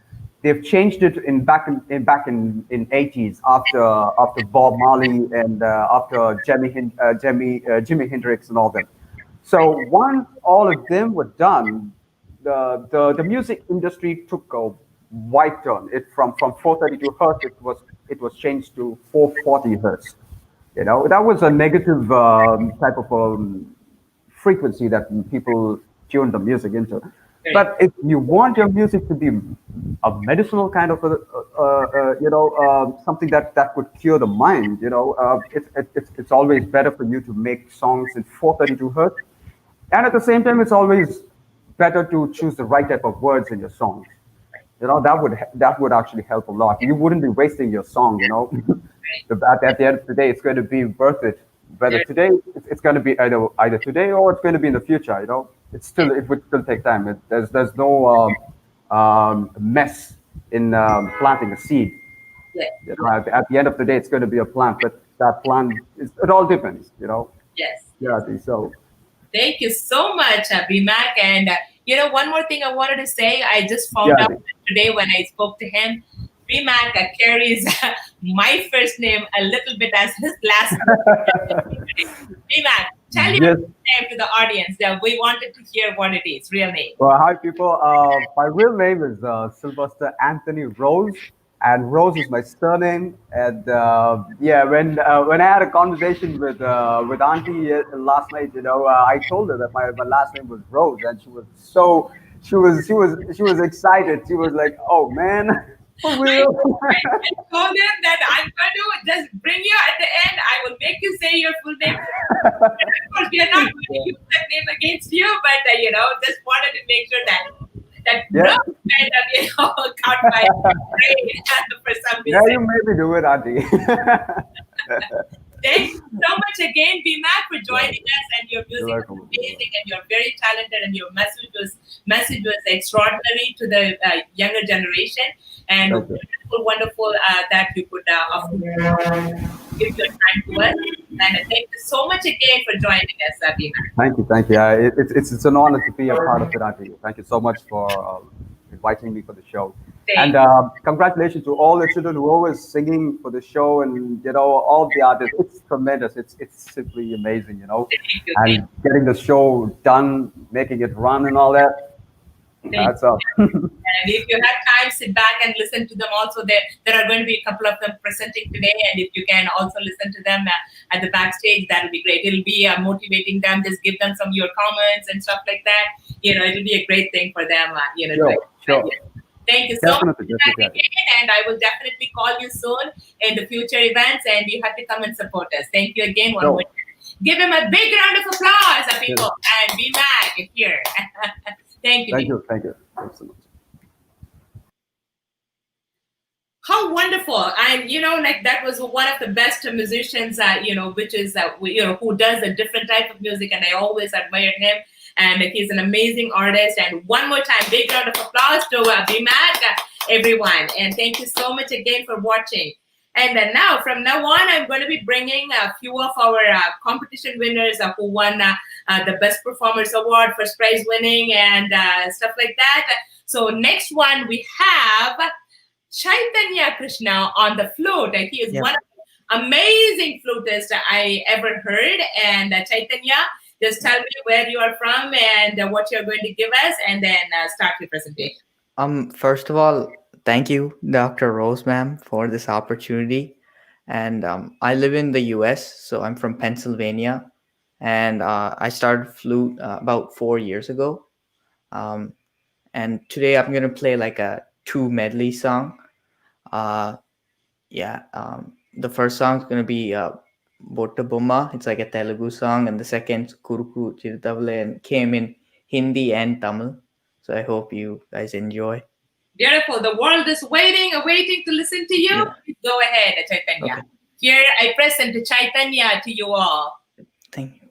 They've changed it in 80s after Bob Marley and after Jimi Hendrix and all them. So once all of them were done, the music industry took a wide turn. It from 432 hertz it was changed to 440 hertz. That was a negative type of frequency that people tune the music into. very. But if you want your music to be a medicinal kind of something that would cure the mind, it's always better for you to make songs in 432 hertz. And at the same time, it's always better to choose the right type of words in your songs. That would actually help a lot. You wouldn't be wasting your song. At the end of the day, it's going to be worth it. Whether Very, today it's going to be either today or it's going to be in the future. It would still take time. There's no mess in planting a seed. yes, At the end of the day, it's going to be a plant, but that plant it all depends. yes. Yeah. So Thank you so much, BMAC. And one more thing I wanted to say. I just found yeah. out today when I spoke to him. BMAC carries my first name a little bit as his last name. BMAC, tell your Yes. name to the audience. We wanted to hear what it is, real name. Well, hi people. My real name is Sylvester Anthony Rose. and Rose is my surname. And yeah, when I had a conversation with Auntie last night, I told her that my last name was Rose, and she was so she was excited. She was like, "Oh man, for real?" I told him that I'm going to just bring you at the end. I will make you say your full name. Of course, we are not going to use that name against you, but just wanted to make sure that Yeah. rough kind of caught my brain for some Yeah, reason. you made me do it, Auntie. Thank you so much again, BMAC, for joining us. And your music is welcome. amazing, and you're very talented, and your message was extraordinary to the younger generation. And Thank you. wonderful that you could give your time to us. And thank you so much again for joining us, BMAC. Thank you. Yeah, it's an honor to be a part of it, Auntie. Thank you so much for inviting me for the show. Thank And congratulations to all the children who are always singing for the show, and all the artists. It's tremendous. It's simply amazing, Thank you. And getting the show done, making it run, and all that. That's up. And if you have time, sit back and listen to them. Also, there are going to be a couple of them presenting today, and if you can also listen to them at the backstage, that will be great. It'll be motivating them. Just give them some of your comments and stuff like that. It'll be a great thing for them. Sure. Thank you so Definitely. much again, and I will definitely call you soon in the future events, and you have to come and support us. Thank you again. One more time. Give him a big round of applause, people, and be mad here. Thank you. Thank you so much. How wonderful. And that was one of the best musicians, which is who does a different type of music, and I always admired him, and he's an amazing artist. And one more time, big round of applause to BMAC, everyone, and thank you so much again for watching. And then from now on, I'm going to be bringing a few of our competition winners who won the Best Performers Award, first prize winning, and stuff like that. So next one, we have Chaitanya Krishna on the flute. He is one of the amazing flutists I ever heard. And Chaitanya, just tell me where you are from and what you're going to give us, and then start your presentation. First of all, thank you, Dr. Rose, ma'am, for this opportunity. And I live in the US, so I'm from Pennsylvania. And I started flute about 4 years ago. And today I'm going to play like a 2 medley song. The first song is going to be Botta Bomma. It's like a Telugu song. And the second, Kuruku Chirutavale, and came in Hindi and Tamil. So I hope you guys enjoy. Beautiful. The world is waiting to listen to you. Yeah. Go ahead, Chaitanya. Okay. Here I present Chaitanya to you all. Thank you.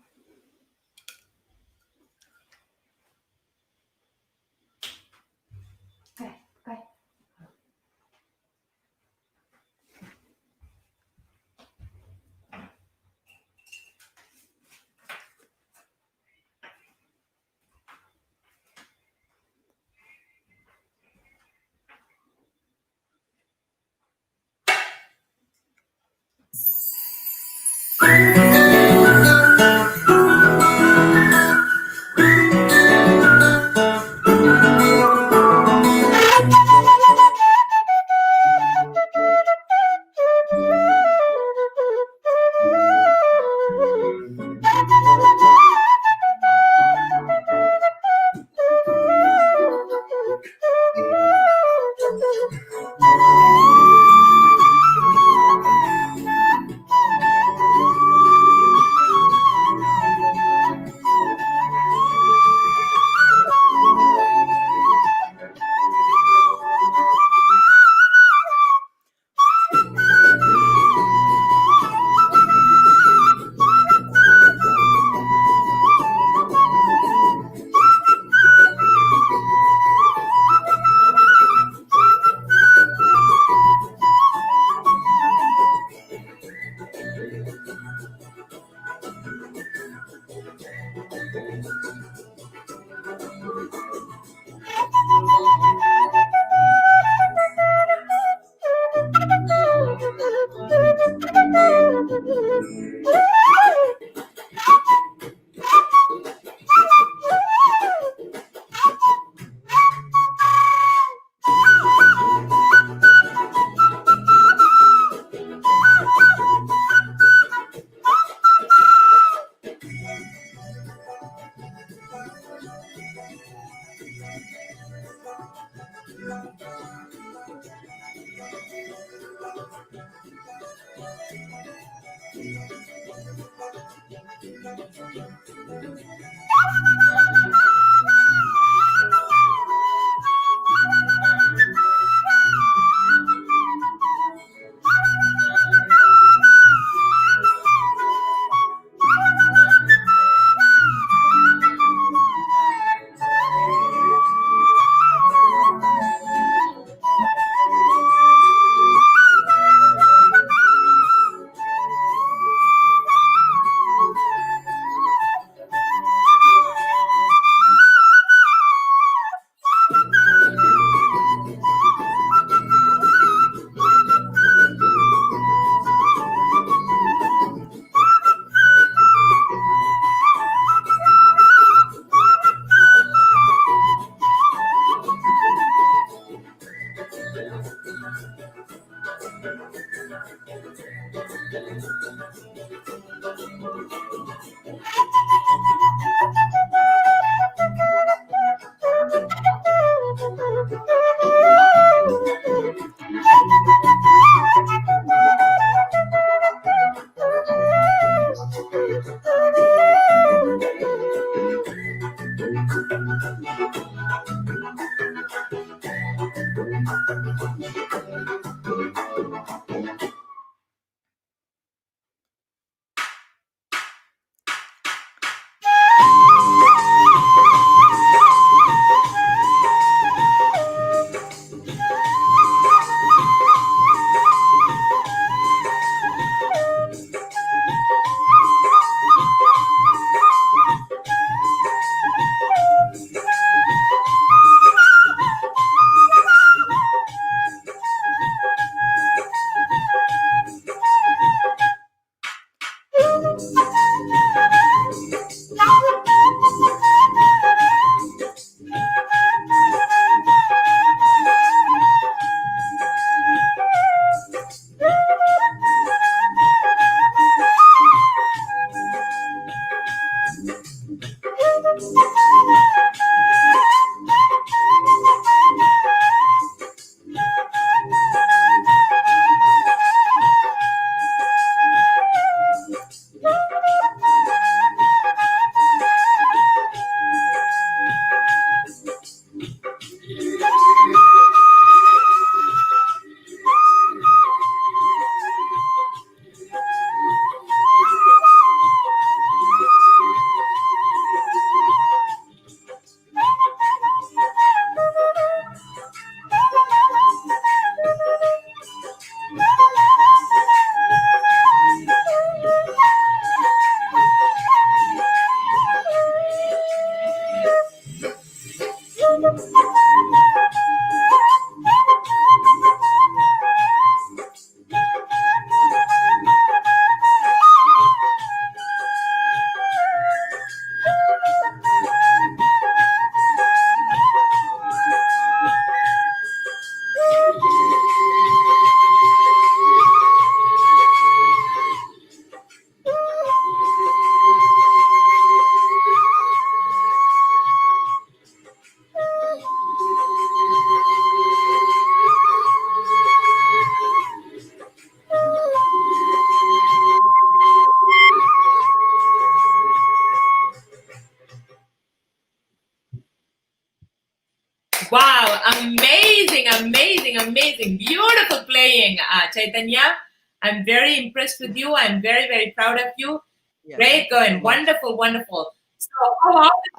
Wow, amazing, amazing, amazing. Beautiful playing, Chaitanya. I'm very impressed with you. I'm very, very proud of you. Yeah, Great thank you so going. much. Wonderful, wonderful. So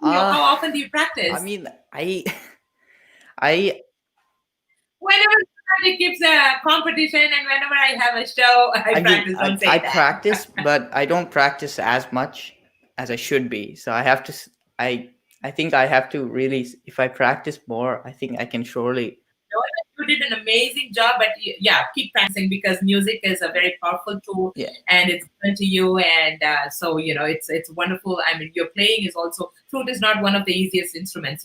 how often do you practice? I mean, I Whenever somebody keeps a competition and whenever I have a show, I practice. mean, Don't say I that. practice, but I don't practice as much as I should be. So I have to. I think I have to really. If I practice more, I think I can surely. You did an amazing job, but yeah, keep practicing because music is a very powerful tool, Yeah. and it's given to you, and so it's wonderful. I mean, your playing is also flute is not one of the easiest instruments,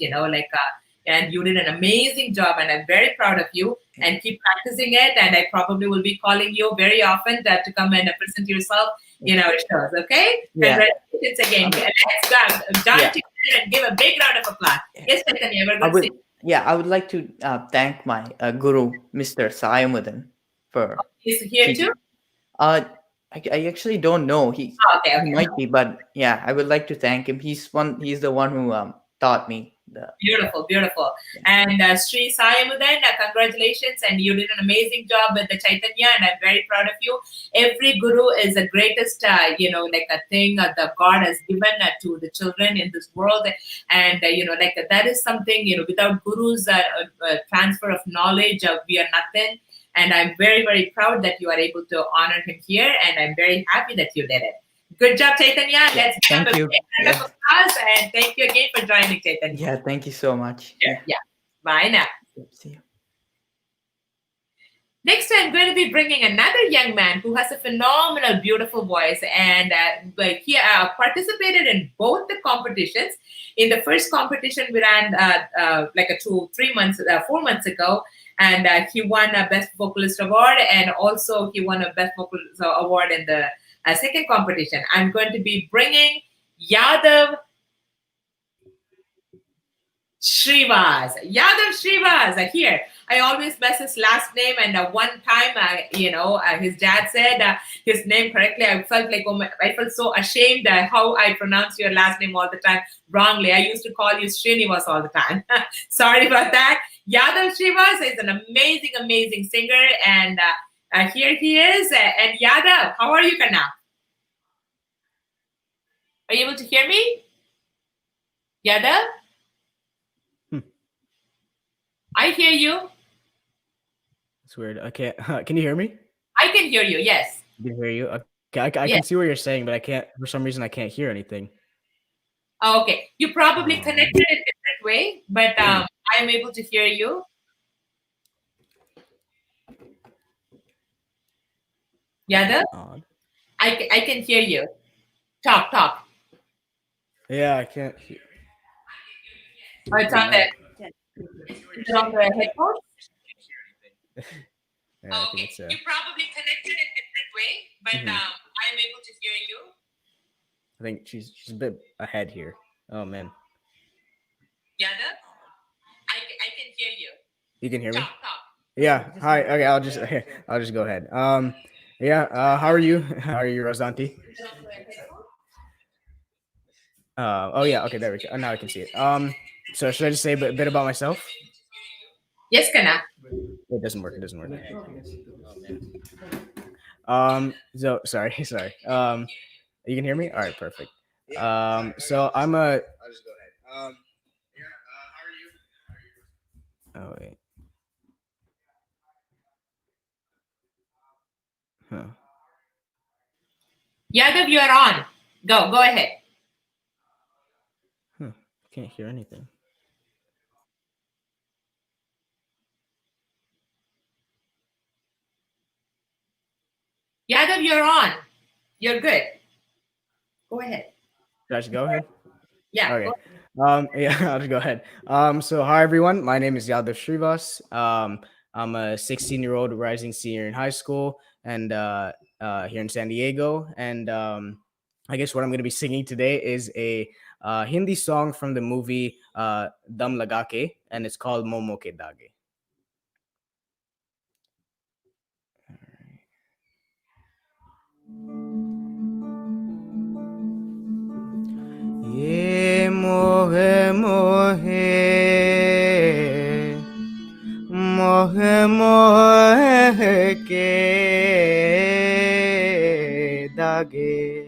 and you did an amazing job, and I'm very proud of you. And keep practicing it, and I probably will be calling you very often to come and present yourself. It shows. Okay, Yeah. congratulations again. Let's join together and give a big round of applause. Yes, Chaitanya, we're going to see. Yeah, I would like to thank my guru, Mr. Sayamudan, for He's here too? I actually don't know. He Okay, he okay. might be, but yeah, I would like to thank him. He's the one who taught me the. Beautiful, beautiful. And Sri Sayamudan, congratulations. And you did an amazing job with the Chaitanya, and I'm very proud of you. Every guru is the greatest, like a thing that God has given to the children in this world. And, that is something, without gurus, transfer of knowledge, we are nothing. And I'm very, very proud that you are able to honor him here. And I'm very happy that you did it. Good job, Chaitanya. Let's give Thank a you. big round of applause, and thank you again for joining, Chaitanya. Yeah, thank you so much. Sure. Yeah. Bye now. See you. Next, I'm going to be bringing another young man who has a phenomenal, beautiful voice, and he participated in both the competitions. In the first competition, we ran 4 months ago, and he won a Best Vocalist award, and also he won a Best Vocalist award in the second competition. I'm going to be bringing Yadav Shrivas. Yadav Shrivas here. I always mess his last name, and one time, his dad said his name correctly. I felt like, I felt so ashamed how I pronounce your last name all the time wrongly. I used to call you Srinivas all the time. Sorry about that. Yadav Shrivas is an amazing, amazing singer, and here he is. And Yadav, how are you, Kana? Are you able to hear me? Yadav? I hear you. It's weird. I can't. Can you hear me? I can hear you. Yes. I can hear you. Okay, I can see what you're saying, but I can't. For some reason, I can't hear anything. Oh, okay. You probably connected in a different way, but I am able to hear you. Yadav? I can hear you. Talk. Yeah, I can't hear. Oh, it's on the headphones? Yeah, I think it's, You probably connected in a different way, but I am able to hear you. I think she's a bit ahead here. Oh man. Yadav? I can hear you. You can hear me? Talk. Yeah. Hi. Okay, I'll just go ahead. Yeah. How are you? How are you, Rosanti? Oh yeah. Okay, there we go. Now I can see it. So should I just say a bit about myself? Yes, Kana. It doesn't work. So sorry. You can hear me? All right, perfect. So I'm a. I'll just go ahead. How are you? Oh wait. Huh. Yadav, you are on. Go ahead. Can't hear anything. Yadav, you're on. You're good. Go ahead. Should I just go ahead? Yeah. Okay. Yeah, I'll just go ahead. So hi everyone. My name is Yadav Shrivas. I'm a 16-year-old rising senior in high school and here in San Diego. And I guess what I'm going to be singing today is a Hindi song from the movie Dam Laga Ke, and it's called Momo Ke Dage. Ye mohe mohe ke dage.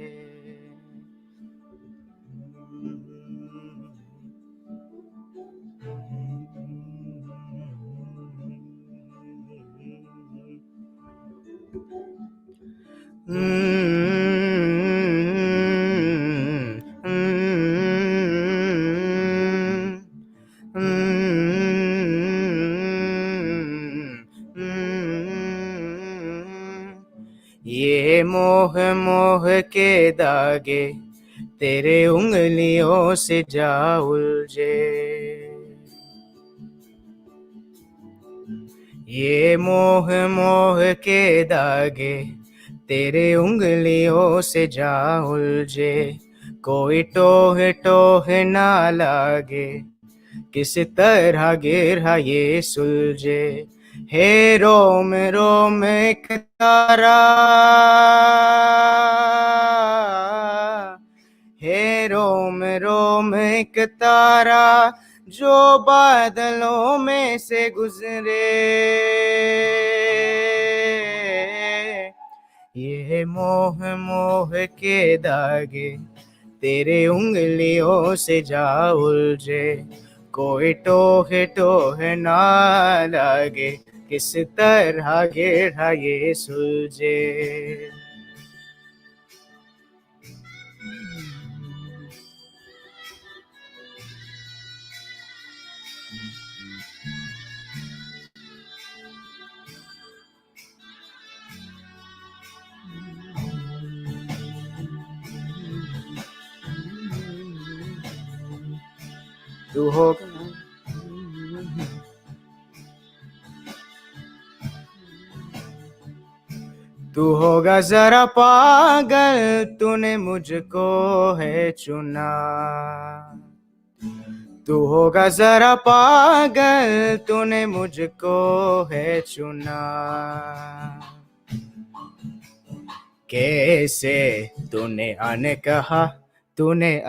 ये मोह मोह के दागे तेरे उंगलियों से जा उलझे. ये मोह मोह के दागे तेरे उंगलियों से जा उलझे. कोई टोह टोह ना लागे किस तरह गिरा ये सुलझे. हे रोम रोम एक तारा, हे रोम रोम एक तारा जो बादलों में से गुजरे, ये मोह मोह के धागे तेरे उंगलियों से जा उलझे, कोई टोहे टोहे ना लगे, किस तरह गेढ़ा ये सुलझे। तू होगा तू होगा जरा पागल, तूने मुझको है चुना, तू होगा जरा पागल, तूने मुझको है चुना। कैसे तूने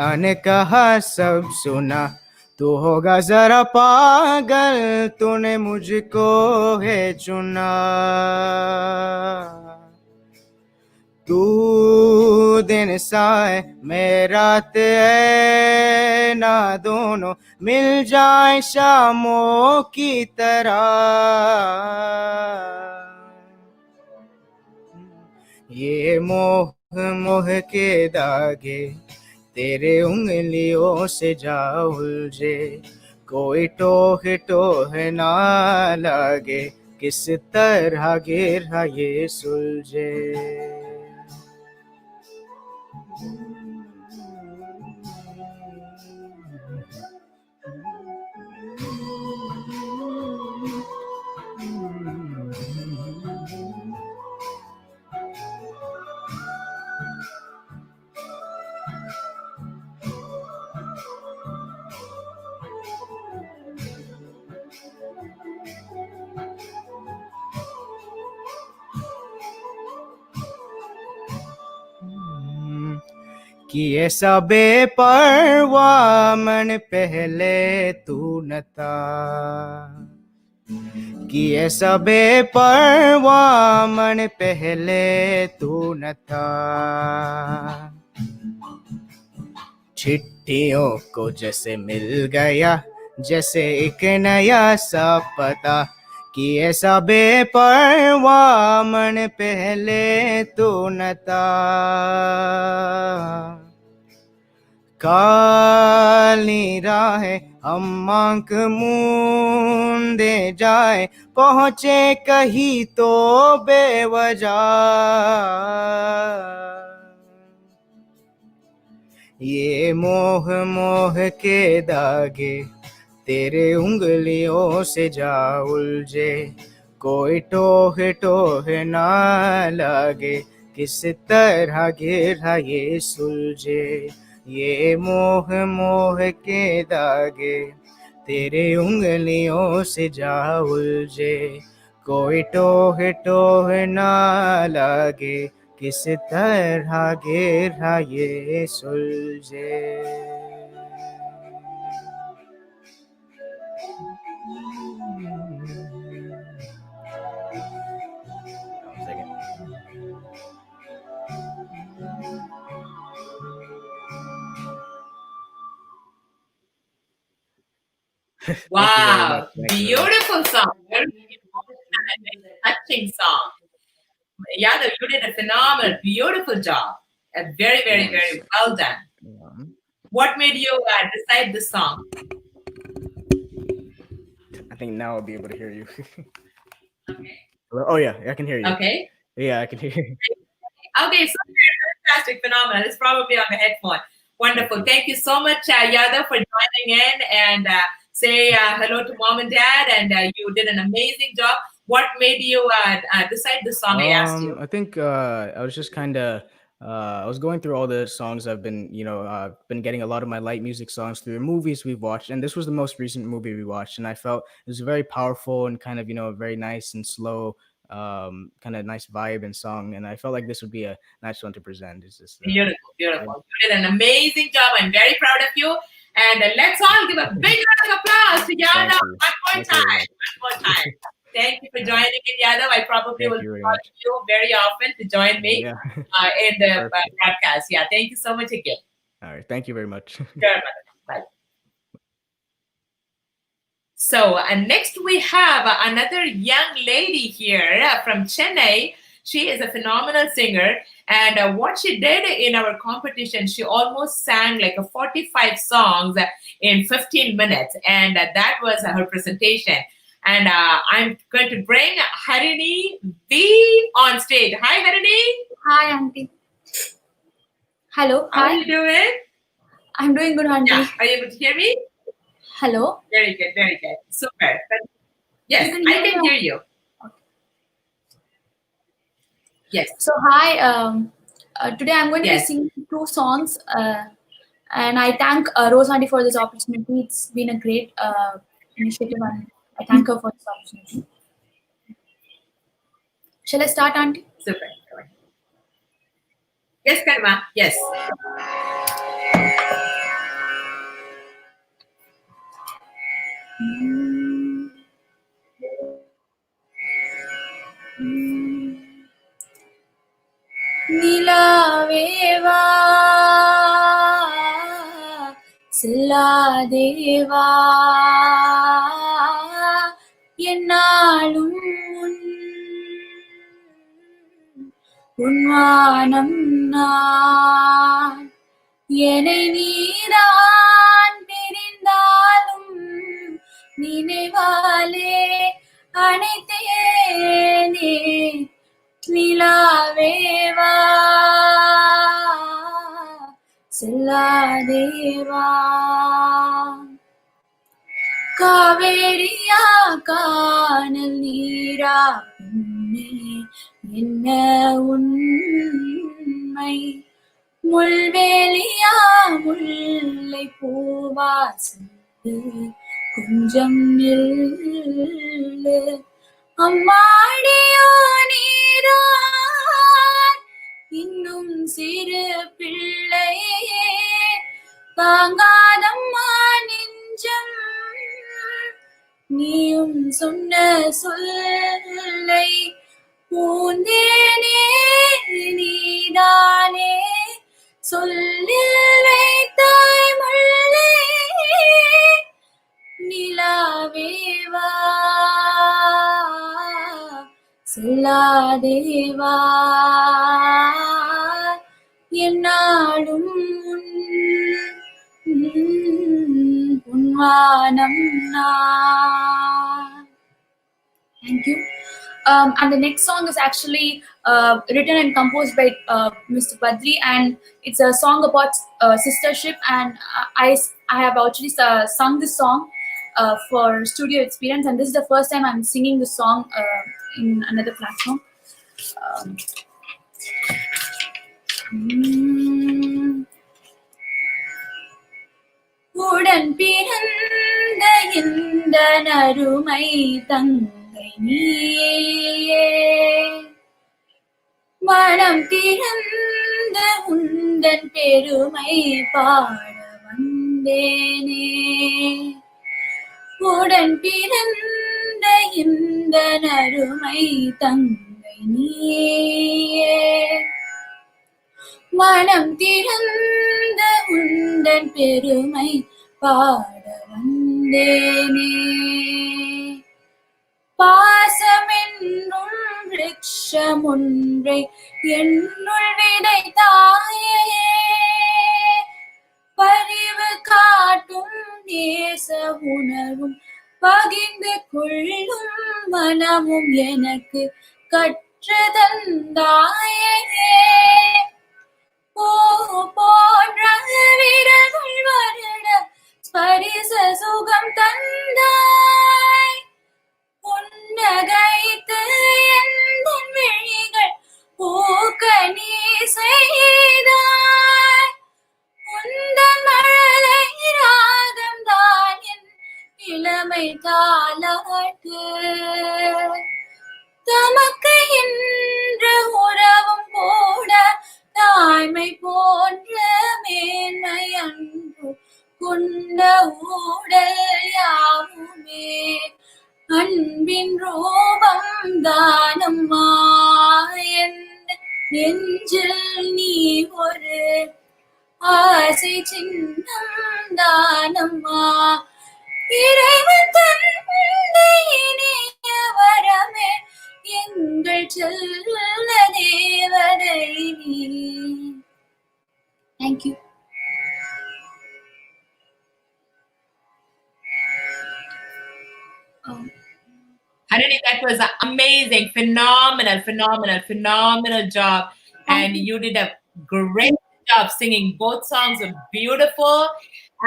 अनकहा सब सुना, तू होगा जरा पागल, तूने मुझको है चुना। तू दिन साए मैं रात है, ना दोनों मिल जाए शामों की तरह, ये मोह मोह के धागे तेरे उंगलियों से जा उलझे, कोई टोह टोह ना लगे, किस तरह गिरा ये सुलझे। कि ऐसा बेपरवा मन पहले तू न था, कि ऐसा बेपरवा मन पहले तू न था। चिट्ठियों को जैसे मिल गया जैसे एक नया सा पता, कि ऐसा बेपरवा मन पहले तो न था। काली राहें हम आंख मूंदे जाए, पहुँचे कहीं तो बेवजह। ये मोह मोह के धागे तेरे उंगलियों से जा उलझे, कोई टोह टोह ना लगे, किस तरह गिरा ये सुलझे। ये मोह मोह के धागे तेरे उंगलियों से जा उलझे, कोई टोह टोह ना लगे, किस तरह गिरा ये सुलझे। Wow, beautiful song. Very touching song. Yadav, you did a phenomenal, beautiful job. Very, very, very well done. What made you decide this song? I think now I'll be able to hear you. Okay. Oh yeah, I can hear you. Okay. Yeah, I can hear you. Okay, so fantastic, phenomenal. It's probably on the headphone. Wonderful. Thank you so much, Yadav, for joining in and say hello to mom and dad. And you did an amazing job. What made you decide the song I asked you? I think I was just kind of I was going through all the songs I've been, been getting a lot of my light music songs through movies we've watched, and this was the most recent movie we watched, and I felt it was very powerful and kind of, very nice and slow, kind of nice vibe and song, and I felt like this would be a nice one to present. It's just beautiful. You did an amazing job. I'm very proud of you. And let's all give a big round of applause to Yadav one more time. Thank you for joining in, Yadav. I probably will call you very often to join me in the broadcast. Yeah, thank you so much again. All right, thank you very much. Sure, bye. So next we have another young lady here from Chennai. She is a phenomenal singer. And what she did in our competition, she almost sang like 45 songs in 15 minutes. And that was her presentation. And I'm going to bring Harini V on stage. Hi, Harini. Hi, Auntie. Hello. How are you doing? I'm doing good, Auntie. Yeah. Are you able to hear me? Hello. Very good. Super. Yes, I can hear you. Okay. Yes. So, hi. Today I'm going to be singing 2 songs. And I thank Rose Auntie for this opportunity. It's been a great initiative, and I thank her for this opportunity. Shall I start, Auntie? Super. Yes, Karma. Yes. நிலாவேவா செல்லாதேவா என்னாலும் உன்வானம் நான் என்னை நீதான் பிரிந்தாலும் நினைவாலே அணைத்தேனே நிலாவேவா செல்லாதேவா காவேரியா காணல் நீரா பெண்ணே என்ன உண்மை முள்வேலியா முல்லை பூவா சென்று கொஞ்சம் நில்லு அம்மாடியோ நீதான் இன்னும் சிறு பிள்ளையே தாங்காதம்மா நெஞ்சம் நீயும் சொன்ன சொல்லை பூந்தேனே நீதானே சொல்லில் வைத்தாய் முல்லை நிலாவேவா செல்லாதேவா என்னாலும் உன்வானம் நான். Thank you. And the next song is actually written and composed by Mr. Badri, and it's a song about sistership. And I have actually sung this song for studio experience, and this is the first time I'm singing this song in another platform. உடன் பிறந்த இந்த நறுமை தங்கை நீயே மனம் திறந்த உந்தன் பெருமை பாட வந்தேனே உடன் பிறந்த இந்த நறுமை தங்கை நீயே மனம் திறந்த உந்தன் பெருமை பாட வந்தேனே பாசமென்னும் விருட்சம் ஒன்றை என்னுள் விதைத்தாயே பரிவு காட்டும் நேச உணர்வும் பகிர்ந்து கொள்ளும் மனமும் எனக்கு கற்றுதந்தாயே போன்ற விரல்கள் வருட ஸ்பரிச சுகம் தந்தாய் புன்னகைத்து எந்த விழிகள் பூக்க நீ செய்ய என்ற உறவும் கூட தாய்மை போன்ற மேன்மை அன்பு கொண்ட ஊடல் யாவுமே அன்பின் ரூபம் தானம்மா என் நெஞ்சில் நீ ஒரு ஆசை சின்னம் தானம்மா இறைவன் தந்தை இனிய வரமே எங்கள் செல்ல தேவதை நீ. Thank you. Harini, that was an amazing, phenomenal job. And you did a great job singing. Both songs were beautiful.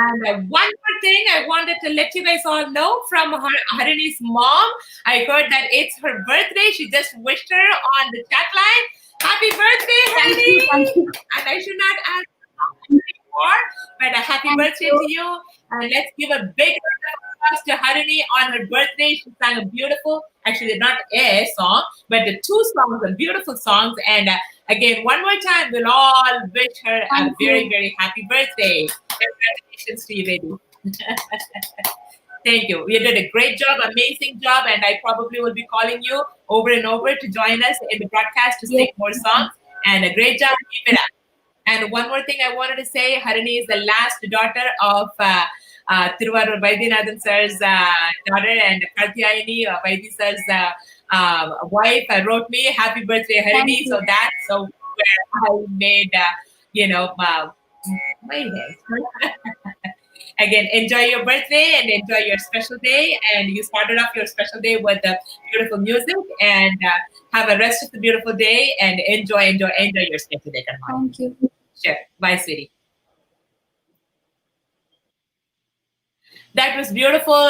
And one more thing I wanted to let you guys all know from Harini's mom. I heard that it's her birthday. She just wished her on the chat line. Happy birthday, Harini! Thank you. And I should not ask more, but a happy birthday to you. And let's give a big round of applause to Harini on her birthday. She sang a beautiful, actually not a song, but the two songs are beautiful songs. And again, one more time, we'll all wish her a very, very happy birthday. Congratulations to you, baby. Thank you. You did a great job, amazing job, and I probably will be calling you over and over to join us in the broadcast to sing more songs. And a great job. Keep it up. And one more thing I wanted to say, Harini is the last daughter of Thiruvarur Vaidyanathan sir's daughter, and Katyayani, Vaidhi sir's wife, wrote me, happy birthday, Harini. So that's where I made, my day. Again, enjoy your birthday and enjoy your special day. And you started off your special day with the beautiful music. And have a rest of the beautiful day and enjoy your stay today. Thank you. Sure. Bye, sweetie. That was beautiful.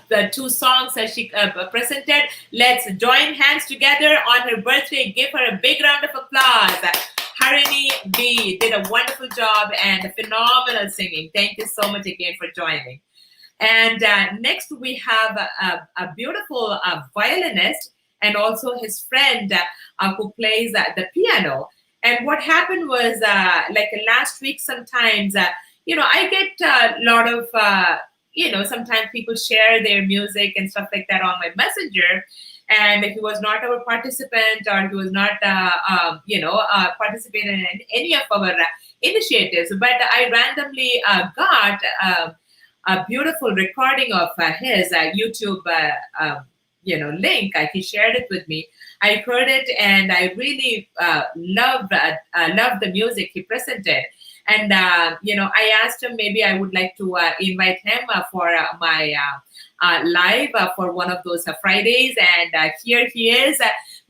The two songs that she presented. Let's join hands together on her birthday. Give her a big round of applause. Harini V did a wonderful job and phenomenal singing. Thank you so much again for joining. And next we have a beautiful violinist and also his friend who plays the piano. And what happened was like last week sometimes, I get a lot of, sometimes people share their music and stuff like that on my messenger. And he was not our participant or he was not, participating in any of our initiatives. But I randomly got a beautiful recording of his YouTube, link. He shared it with me. I heard it and I really loved the music he presented. And, I asked him maybe I would like to invite him for my live for one of those Fridays. And here he is,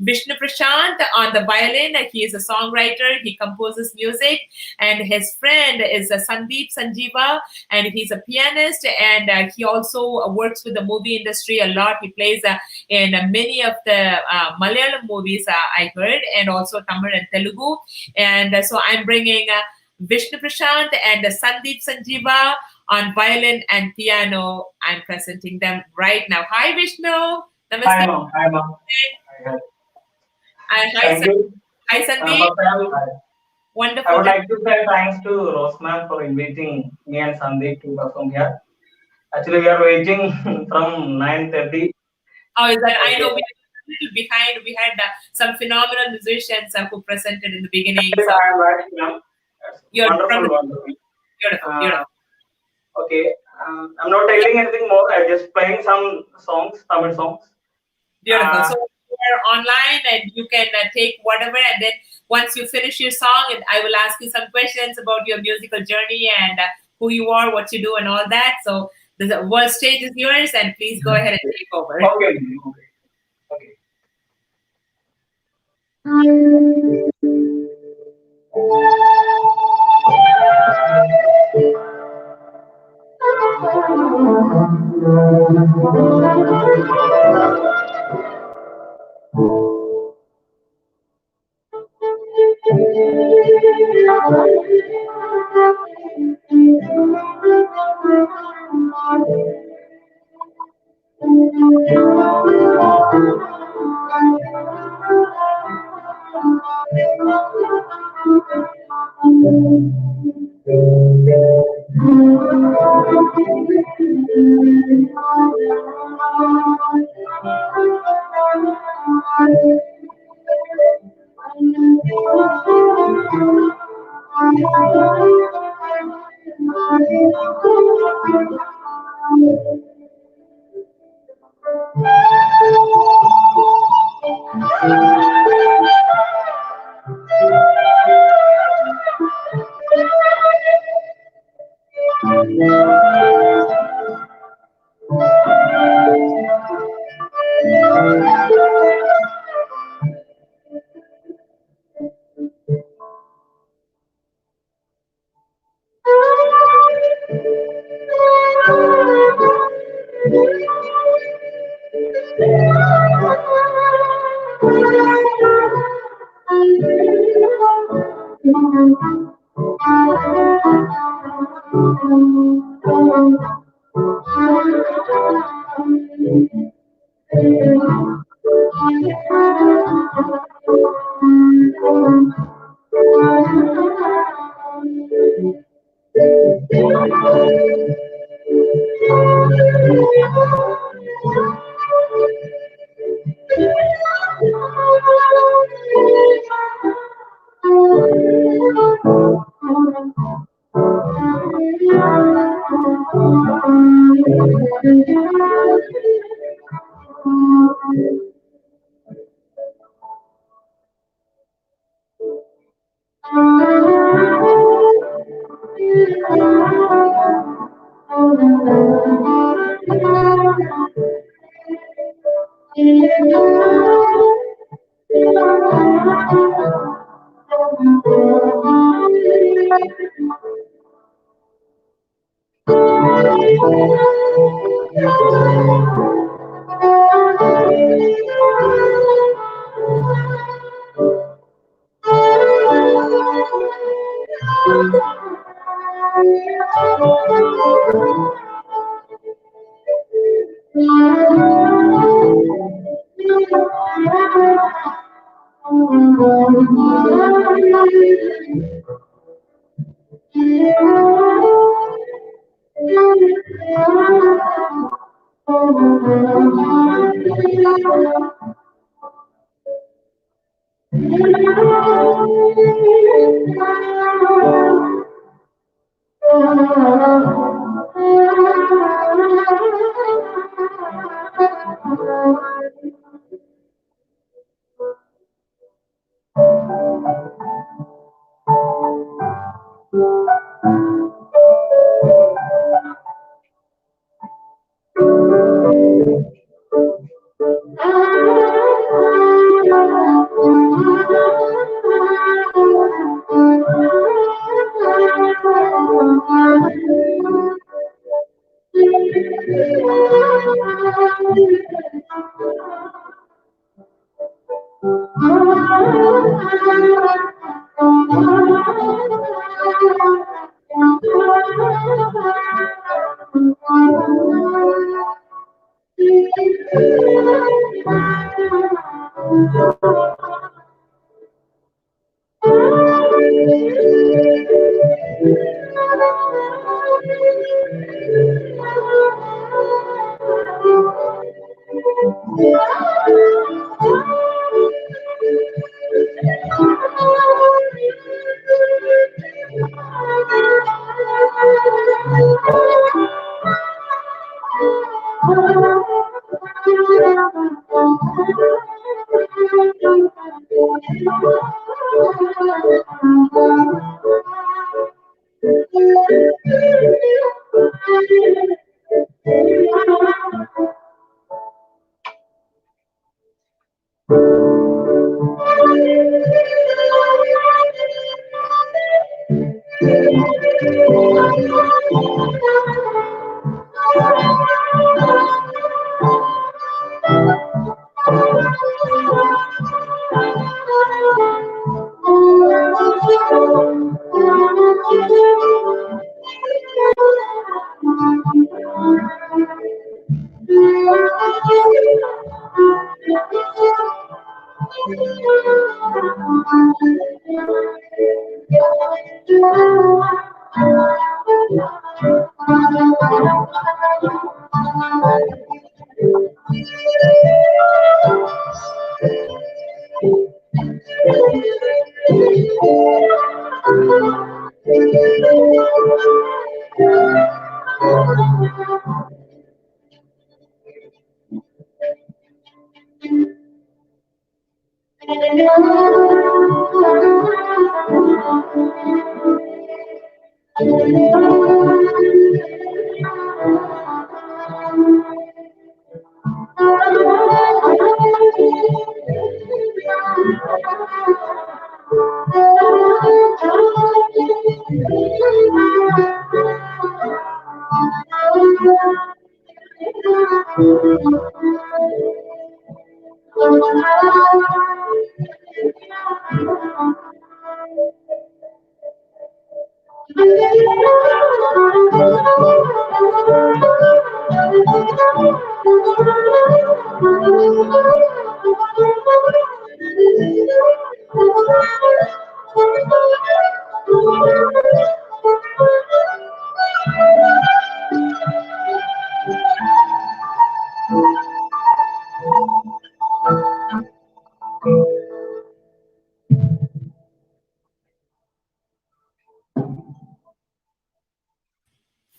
Vishnu Prasanth on the violin. He is a songwriter. He composes music. And his friend is Sandeep, Sanjeeva, and he's a pianist. And he also works with the movie industry a lot. He plays in many of the Malayalam movies I heard, and also Tamil and Telugu. And so I'm bringing Vishnu Prasanth and Sandeep Sanjeeva on violin and piano. I'm presenting them right now. Hi, Vishnu. Namaste. Hi, Mom. Hi, Mom. Hi, Thank you. Hi, Sandeep. Wonderful. I would like to say thanks to Rose Ma'am for inviting me and Sandeep to perform here. Actually, we are waiting from 9:30. Oh, is that? I know we are a little behind. We had some phenomenal musicians who presented in the beginning. Yes, So I am right, ma'am. you're Wonderful. beautiful. Okay. I'm not telling anything more. I'm just playing some songs, Tamil songs. Beautiful. So you're online and you can take whatever, and then once you finish your song, and I will ask you some questions about your musical journey and who you are, what you do, and all that. So the world stage is yours, and please go ahead and take over. Okay.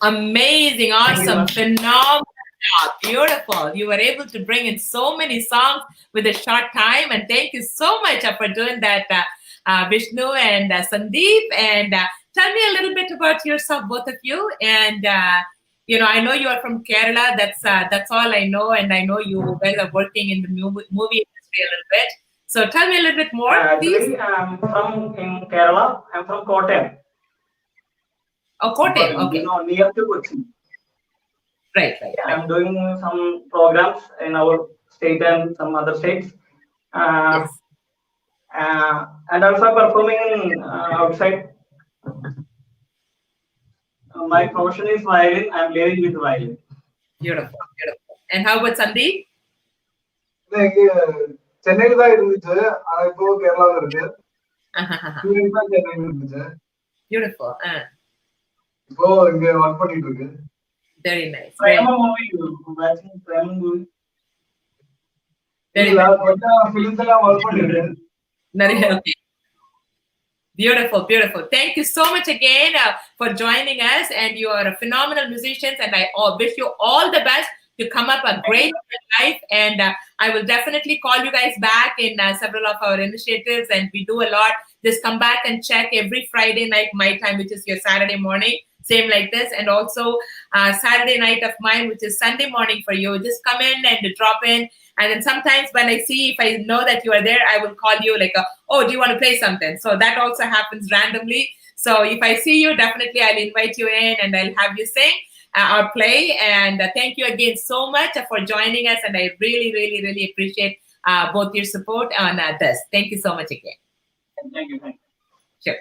Amazing, awesome, phenomenal job, beautiful. You were able to bring in so many songs with a short time, and thank you so much for doing that, Vishnu and Sandeep. And tell me a little bit about yourself, both of you. And I know you are from Kerala. That's all I know, and I know you guys are working in the movie industry a little bit. So tell me a little bit more, please. Actually, I'm from in Kerala. I'm from Kottayam. Oh, Kottayam, okay. Near to Kochi. Right. I'm doing some programs in our state and some other states. Yes. And also performing outside. My profession is violin. I'm living with violin. Beautiful. And how about Sandeep? சென்னையில தான் இருந்துச்சு ஆனா இப்போ கேரளால இருக்கு சென்னையில இருந்துச்சு Beautiful. இப்போ இங்க ஒர்க் பண்ணிட்டு இருக்கு. Very nice. Very okay. Beautiful. Thank you so much again for joining us, and you are a phenomenal musicians, and I wish you all the best to come up a great life, and I will definitely call you guys back in several of our initiatives, and we do a lot. Just come back and check every Friday night my time, which is your Saturday morning, same like this, and also Saturday night of mine, which is Sunday morning for you. Just come in and drop in, and then sometimes when I see, if I know that you are there, I will call you like, oh, do you want to play something? So that also happens randomly. So if I see you, definitely I'll invite you in and I'll have you sing or play. And thank you again so much for joining us, and I really appreciate both your support on this. Thank you so much again. Thank you. Sure.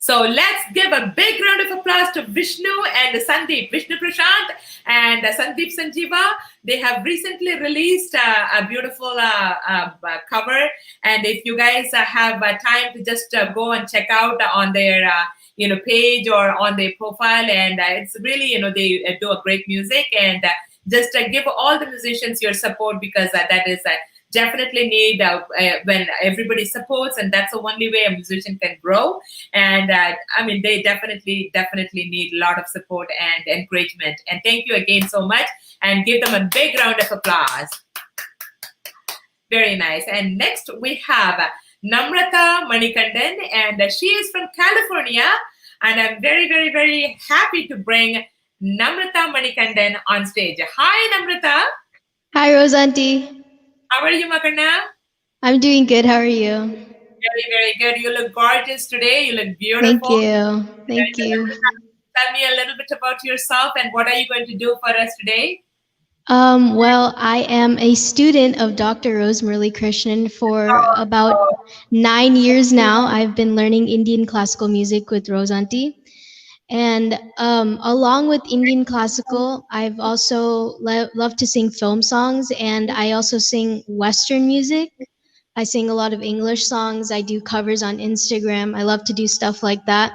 So let's give a big round of applause to Vishnu and Sandeep. Vishnu Prasanth and Sandeep Sanjeeva. They have recently released a beautiful cover. And if you guys have time to just go and check out on their page or on their profile, and it's really, they do a great music, and just give all the musicians your support, because that is definitely need when everybody supports, and that's the only way a musician can grow. And they definitely need a lot of support and encouragement. And thank you again so much, and give them a big round of applause. Very nice. And next we have Namrata Manikandan, and she is from California, and I'm very happy to bring Namrata Manikandan on stage. Hi Namrata. Hi Rose Auntie. How are you, Makarna? I'm doing good. How are you? Very good. You look gorgeous today. You look beautiful. Thank you. Tell me a little bit about yourself, and what are you going to do for us today? Well, I am a student of Dr. Rose Muralikrishnan for about 9 years now. I've been learning Indian classical music with Rose Auntie. And along with Indian classical, I've also loved to sing film songs, and I also sing Western music, I sing a lot of English songs. I do covers on Instagram. I love to do stuff like that.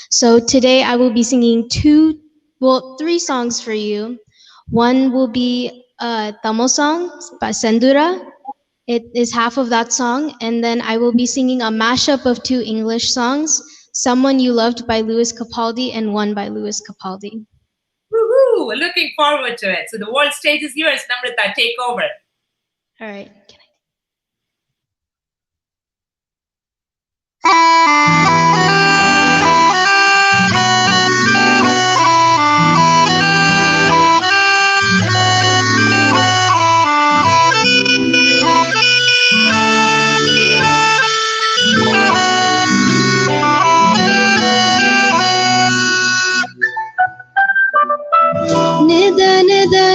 So today I will be singing three songs for you. One will be a Tamil song by Sendura. It is half of that song. And then I will be singing a mashup of two English songs, Someone You Loved by Louis Capaldi and One by Louis Capaldi. Woohoo! Looking forward to it. So the world stage is yours, Namrata. Take over. All right.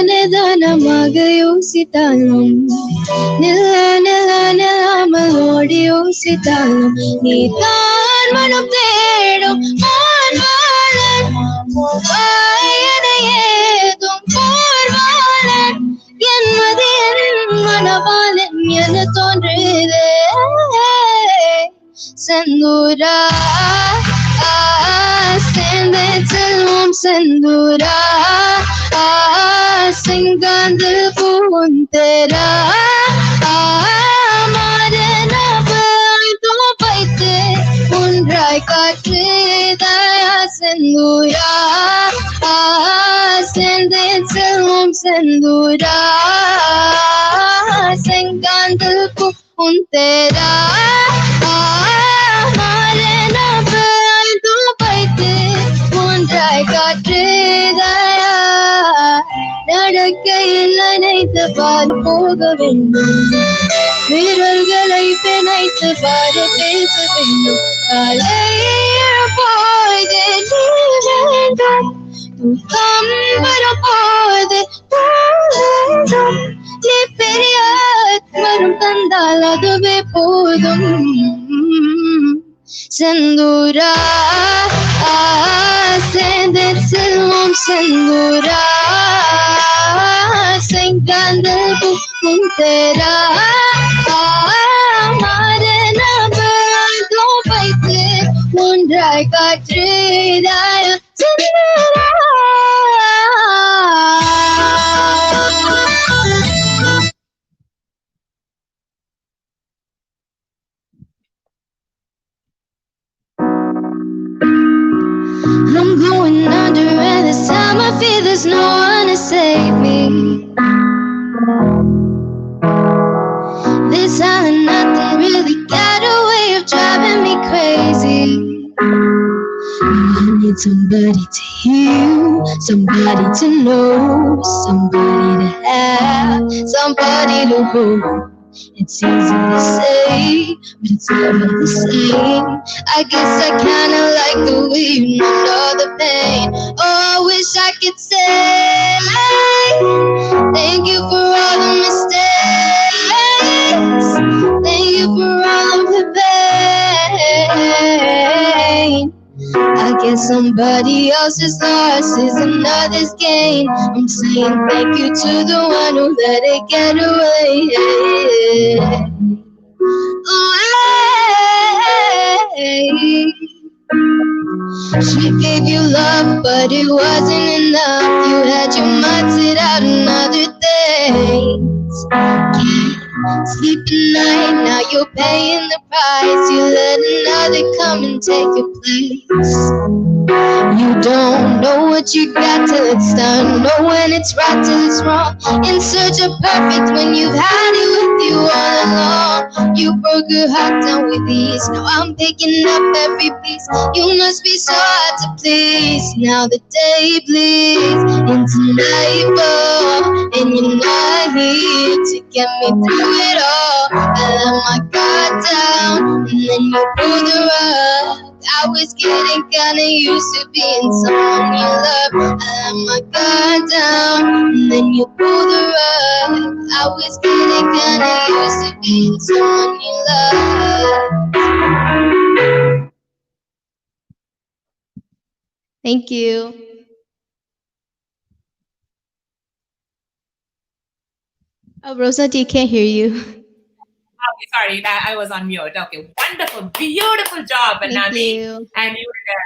நிதானமாக யோசித்தாலும் நில்லாமலோடி யோசித்தாலும் நீதான் மனம் தேடும் மான்வாளன் ஏதும் போர்வாளன் என்பது என் மனவாளன் என தோன்றுதே செந்தூரா சேர்ந்தே செல்வோம் செந்தூரா செங்காந்தல் பூந்தேரா வைத்து ஒன்றாய் காற்று தயா செந்தூரா சேர்ந்தே செல்வோம் செந்தூரா செங்காந்தல் பூந்தேரா வைத்து ஒன்றாய் காற்று தயா நடக்கையில் நினைத்து பார் போக வேண்டும் வீரர்களை பிணைத்து பாரு பேச வேண்டும் போது நீ வேண்டும் தூக்கம் வரப்போது வேண்டும் நீ பெரிய வரும் தந்தால் அதுவே போதும் செந்தூரா சேர்ந்து செல்வோம் செந்தூரா செங்காந்தல் பூந்தேரா வைத்து ஒன்றாய் காற்று I'm going under and this time I feel there's no one to save me. This silent nothing really got a way of driving me crazy. I need somebody to hear, somebody to know, somebody to have, somebody to hold. It's easy to say, but it's never the same. I guess I kinda like the way you know the pain. Oh, I wish I could say thank you for all the mistakes, thank you for all of the pain. I guess somebody else's loss is another's gain. I'm saying thank you to the one who let it get away. She gave you love, but it wasn't enough. You had your mind set out on other things. Can't sleep at night, now you're paying the price. You let another come and take your place. You don't know what you got till it's done. Know when it's right till it's wrong. In search of perfect when you've had it with you all along. You broke her heart down with ease. Now I'm picking up every piece. You must be so hard to please. Now the day bleeds into nightfall, and you're not here to get me through it all. I let my guard down, and then you pulled the rug. I was getting kinda used to being someone you love. I let my guard down, and then you pulled the rug. I was getting kinda used to being someone you love. Thank you. Oh, Rosanti, can't hear you. Okay, sorry, I was on mute. Okay, wonderful, beautiful job, Thank Nami. you. And you did a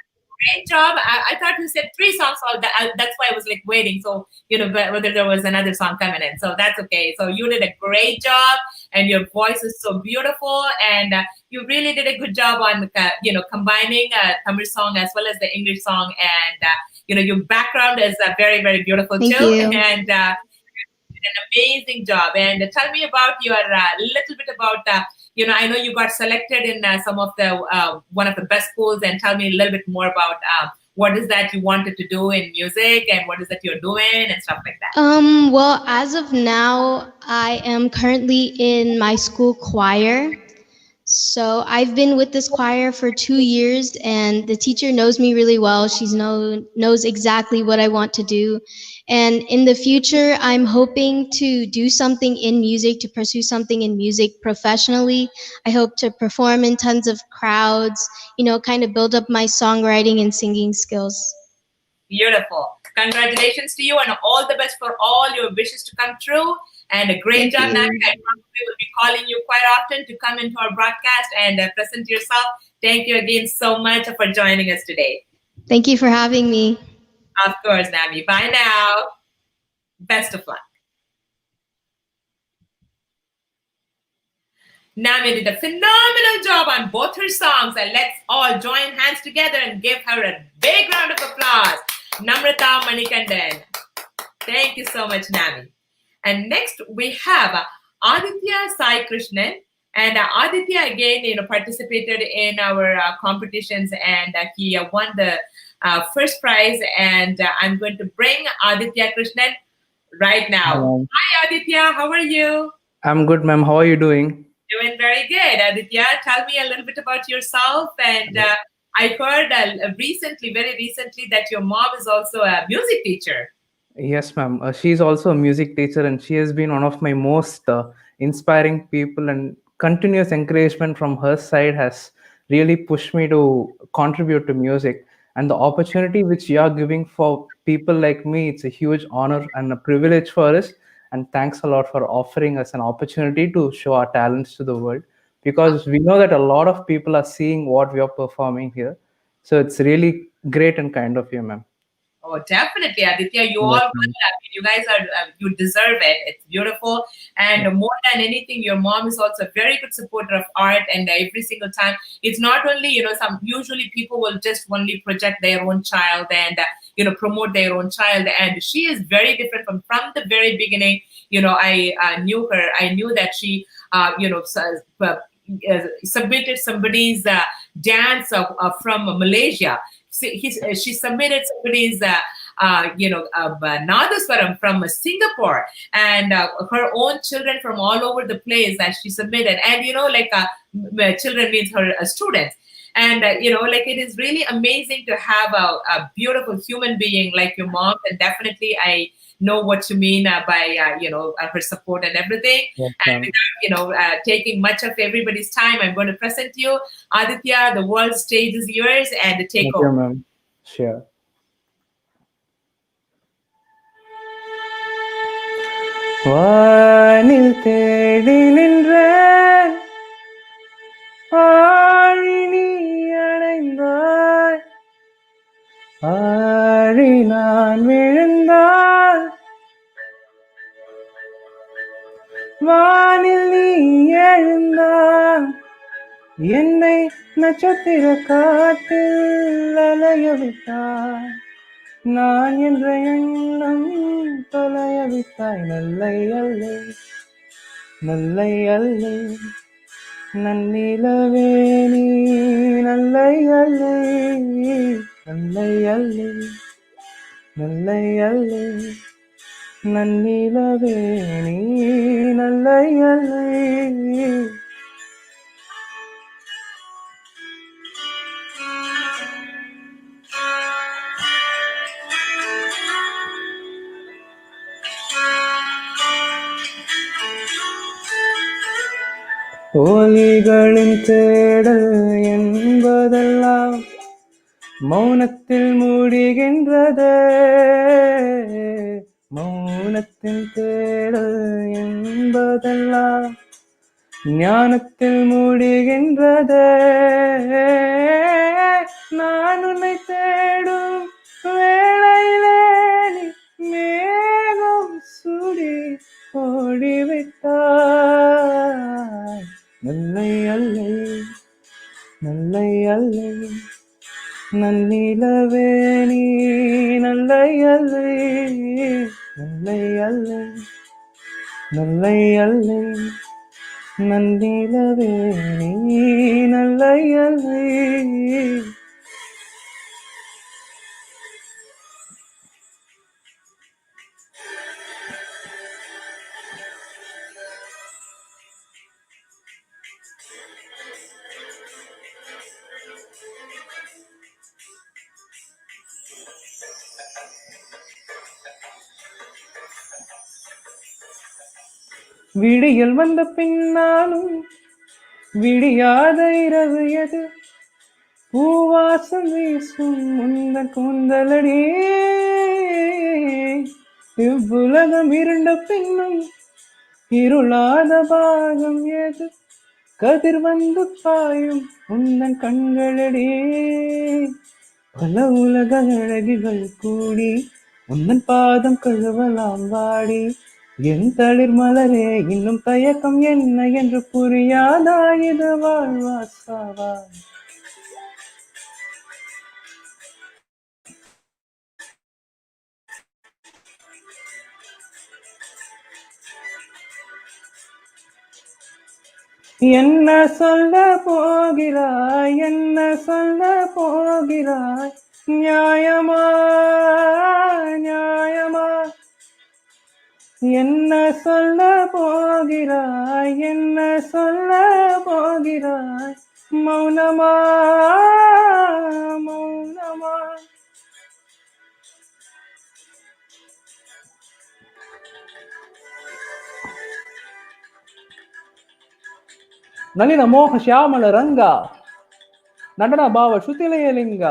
great job. I thought you said 3 songs, so that's why I was like waiting. So, whether there was another song coming in. So that's okay. So you did a great job, and your voice is so beautiful, and you really did a good job on, combining Tamil song as well as the English song. And, your background is very, very beautiful Thank too. you. And you did an amazing job. And tell me about your little bit about, I know you got selected in some of the one of the best schools, and tell me a little bit more about what is that you wanted to do in music, and what is that you're doing and stuff like that. Well, as of now, I am currently in my school choir. So I've been with this choir for 2 years, and the teacher knows me really well. She knows exactly what I want to do. And in the future, I'm hoping to do something in music, to pursue something in music professionally. I hope to perform in tons of crowds, kind of build up my songwriting and singing skills. Beautiful. Congratulations to you, and all the best for all your wishes to come true. And a great Thank job, you. Nami. I probably will be calling you quite often to come into our broadcast and present yourself. Thank you again so much for joining us today. Thank you for having me. Of course, Nami. Bye now. Best of luck. Nami did a phenomenal job on both her songs, and let's all join hands together and give her a big round of applause. Namrata Manikandan. Thank you so much, Nami. And next we have Adithya Sai Krishnan. And Adithya again, participated in our competitions, and he won the first prize. And I'm going to bring Adithya Krishnan right now. Hello. Hi, Adithya. How are you? I'm good, ma'am. How are you doing? Doing very good. Adithya, tell me a little bit about yourself. And I heard very recently, that your mom is also a music teacher. Yes, ma'am. She's also a music teacher, and she has been one of my most inspiring people, and continuous encouragement from her side has really pushed me to contribute to music. And the opportunity which you are giving for people like me, it's a huge honor and a privilege for us. And thanks a lot for offering us an opportunity to show our talents to the world, because we know that a lot of people are seeing what we are performing here. So it's really great and kind of you, ma'am. Oh, definitely, Adithya. You all will. You guys are, you deserve it. It's beautiful. And more than anything, your mom is also a very good supporter of art. And every single time, it's not only, usually people will just only project their own child and, promote their own child. And she is very different from the very beginning. I knew her. I knew that she, submitted somebody's dance from Malaysia. She submitted somebody's Nadaswaram from Singapore, and her own children from all over the place that she submitted. And children means her students. And it is really amazing to have a beautiful human being like your mom. And definitely I know what you mean by her support and everything. Yes, and without taking much of everybody's time, I'm going to present you Adithya. The world stage is yours, and take Thank over. you, ma'am. Sure. வானில் தேடி நின்றேன், ஆழி நீ அடைந்தாய், ஆழி நான் விழுந்தால் வானில் நீ எழுந்தாய், என்னை நட்சத்திர காட்டில் அலைய விட்டாய், நான் என்ற எண்ணம் தொலைய விட்டாய். நல்லை அல்லை நல்லை அல்லை நன்னிலவே நீ, நல்லை அல்லை நல்லை அல்லை நல்லை அல்லை நன்னிலவே நீ, நல்லை அல்லை. ஒலிகளின் தேடல் என்பதெல்லாம் மௌனத்தில் முடிகின்றது, மௌனத்தில் தேடல் என்பதெல்லாம் ஞானத்தில் மூடுகின்றதே நான் உன்னை தேடும் வேளையிலே நீ மேகம் சூடி ஓடிவிட்டாய். நல்லை அல்லை நல்லை அல்லை நன்னிலவே நீ நல்லை அல்லை நல்லை அல்லை நல்லை அல்லை நன்னிலவே நீ நல்லை அல்லை. விடியல் வந்த பின்னாலும் விடியாத இரவு எது பூவாசம் வீசும் முந்த கூந்தலடி. இவ்வுலகம் இருண்ட பின்னும் இருளாத பாகம் எது கதிர் வந்து பாயும் உந்தன் கண்களடி. பல உலக அழகிகள் கூடி உந்தன் பாதம் கழுவலாம் வாடி. என் தளிர் மலரே இன்னும் தயக்கம் என்ன என்று புரியாதா இது வாழ்வாசாவா. என்ன சொல்ல போகிறாய் என்ன சொல்ல போகிறாய் நியாயமா நியாயமா. என்ன சொல்ல போகிறாய் என்ன சொல்ல போகிறாய் மௌனமா மௌனமா. ನಳಿನ ಮೋಹ ಶ್ಯಾಮಳ ರಂಗ நடன பாவ சுத்திலையலிங்க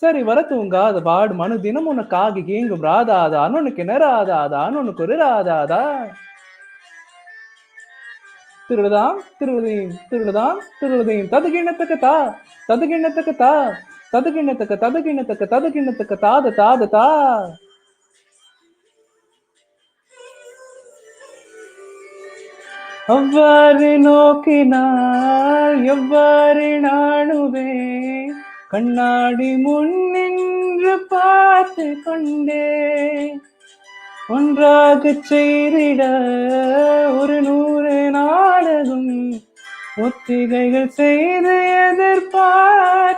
சரி வர தூங்காத பாடு மனு தினம் உனக்காகி கேங்கும் ராதாதா அனுனுக்கு நெராதாதா அனுனுக்கு ஒரு ராதாதா. திருடுதாம் திருடுதீம் திருடுதாம் திருடுதீம் ததுகிண்ணத்துக்கு தா ததுகிண்ணத்துக்கு தா ததுகிண்ணத்துக்கு ததுகிண்ணத்துக்கு ததுகிண்ணத்துக்கு தாத தாத தா. அவ்வாறு நோக்கினால் எவ்வாறு நாணுவே கண்ணாடி முன்னின்று பார்த்து கொண்டே ஒன்றாக செய்திட ஒரு 100 நாடகம் ஒத்திகைகள் செய்து எதிர்பார்த்திருந்தே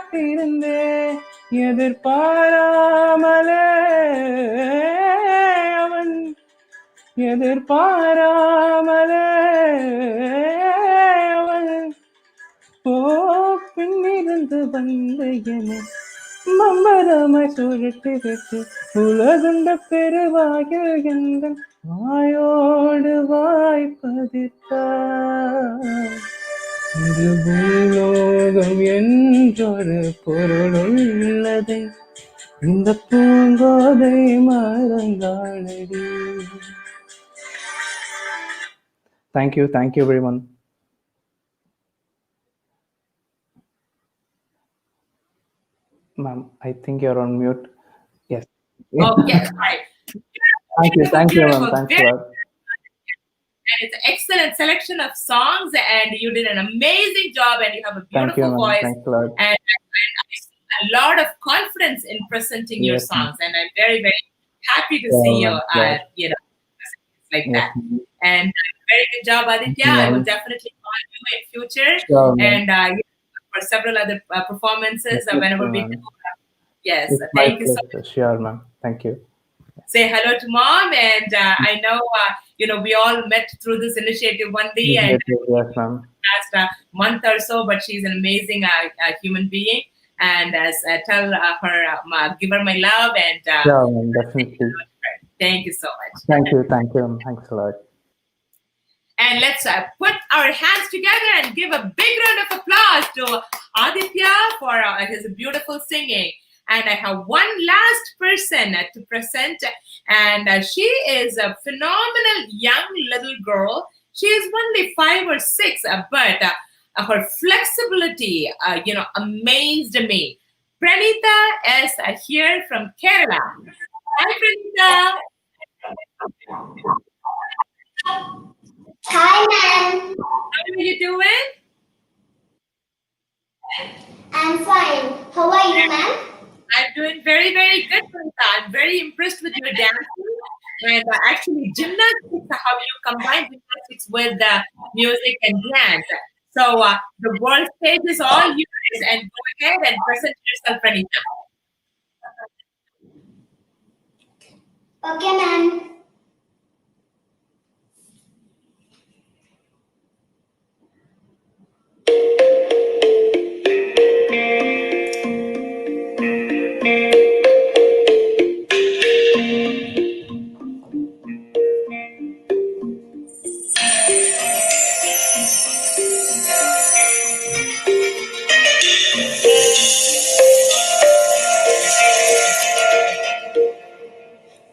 எதிர்பாராமலே அவன் எதிர்பாராமலே அவன் பின்னிருந்து வந்து என மம்மரமாய் சுழட்டி விட்டு உலகுண்ட பெருவாயில் எந்த வாயோடு வாய்ப்பதித்தார். இது பூலோகம் என்றொரு பொருள் உள்ளதை இந்த Poongothai மறந்தாளடி. Thank you everyone. Ma'am, I think you're on mute. Yes. Oh, yes, right. Thank you, ma'am. Thanks a lot. And it's an excellent selection of songs, and you did an amazing job, and you have a beautiful voice. Thanks a lot. And a lot of confidence in presenting your songs, and I'm very, very happy to see you, like that. And very good job, Adithya. I will definitely call you in future, and for several other performances whenever we do. Yes, thank you so much. Sure, ma'am. Thank you. Say hello to mom, and I know we all met through this initiative one day, and yes, ma'am. Last month or so, but she's an amazing human being, and as tell her, give her my love, and sure, ma'am, definitely. Thank you so much. Thank you, thanks a lot. And let's put our hands together and give a big round of applause to Adithya for his beautiful singing. And I have one last person to present, and she is a phenomenal young little girl, She is only 5 or 6, but her flexibility, amazed me. Pranitha is here from Kerala. Hi, Pranitha. Hi, ma'am. How are you doing? I'm fine. How are you, ma'am? I'm doing very, very good, Pranitha. I'm very impressed with your dancing and actually gymnastics, how you combine gymnastics with music and dance. So the world stage is all yours, and go ahead and present yourself, Pranitha. Okay, ma'am.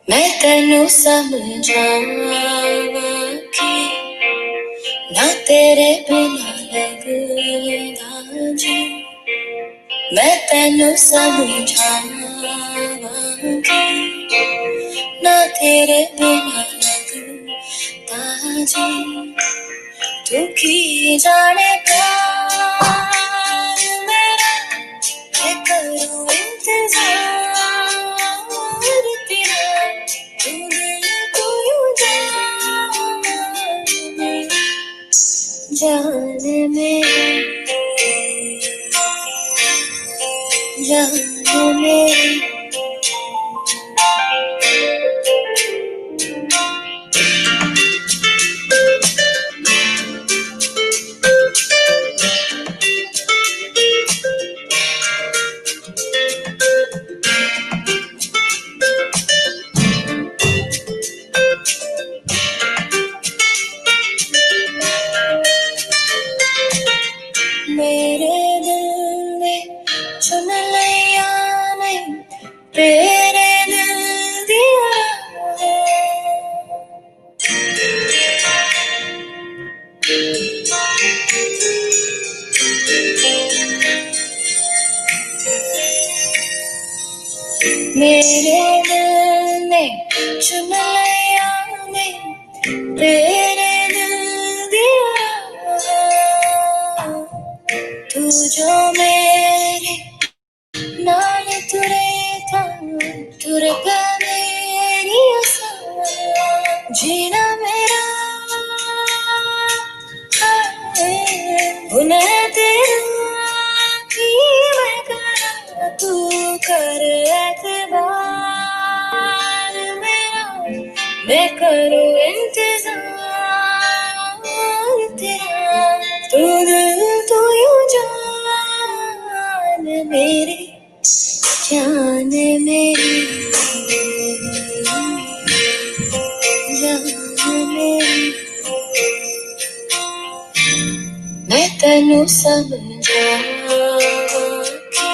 मैं तेनू समझावा कि ना तेरे बिना लगदा जी मैं तेनू समझावा कि ना तेरे बिना लगदा जी तू की जाने प्यार मेरा मैं करूं इंतजार तेरा तू दिल को यूं जाने में मेरे दिल ने चुन लिया नहीं तेरे दिल दिया मेरे दिल ने चुन लिया नहीं तेरे दिल दिया तू जो मेरे नाल तुरे था तुर पे मेरी आसा जीना मेरा उन्हें तेरा की मैं करा तू कर एतबार मेरा मैं करूं इंतजार तेरा तू दिल तू यूं जान मेरी जान मेरी जान मेरी मैं तेनू समझावा कि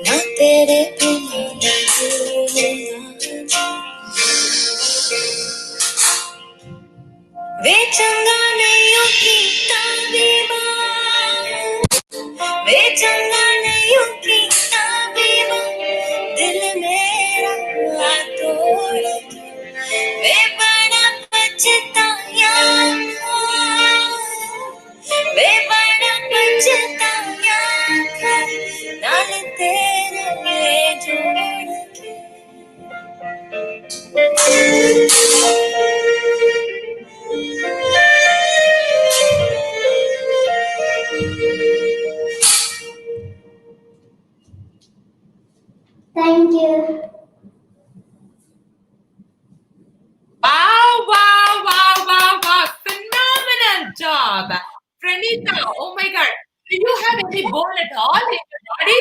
ना तेरे बिना लगदा वे चंगा नहीं कीता बीमार वे चंगा नहीं कीता बीमार दिल मेरा तोड़ वे बड़ा पछताया वे बड़ा पछताया नाल तेरे जोड़ के Thank you. Wow. Phenomenal job. Pranitha, oh my God. Do you have any bone at all in your body?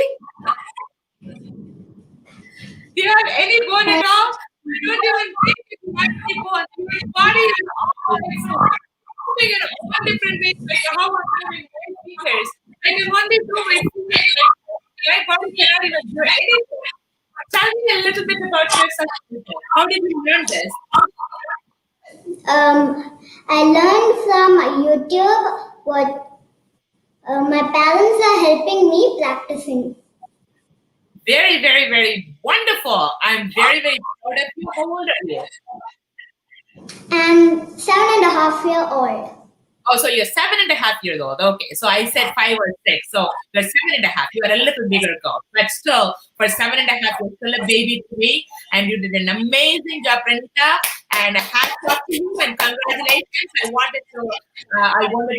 Do you have any bone at all? I don't even think you have any bone. Your body is all moving in all different ways. Like how I'm doing my fingers. I can only do my fingers. My body cannot even do anything. Tell me a little bit about yourself. How did you learn this? I learned from YouTube. What my parents are helping me practicing. Very, very, very wonderful. I'm very, very proud of you. How old are you? I'm 7.5 years old. Oh, so you're 7.5 years old. Okay, so I said 5 or 6. So you're 7.5. You are a little bigger girl, but still, for 7.5, you're still a baby to me, and you did an amazing job, Pranitha. And hats off to you, and congratulations. I wanted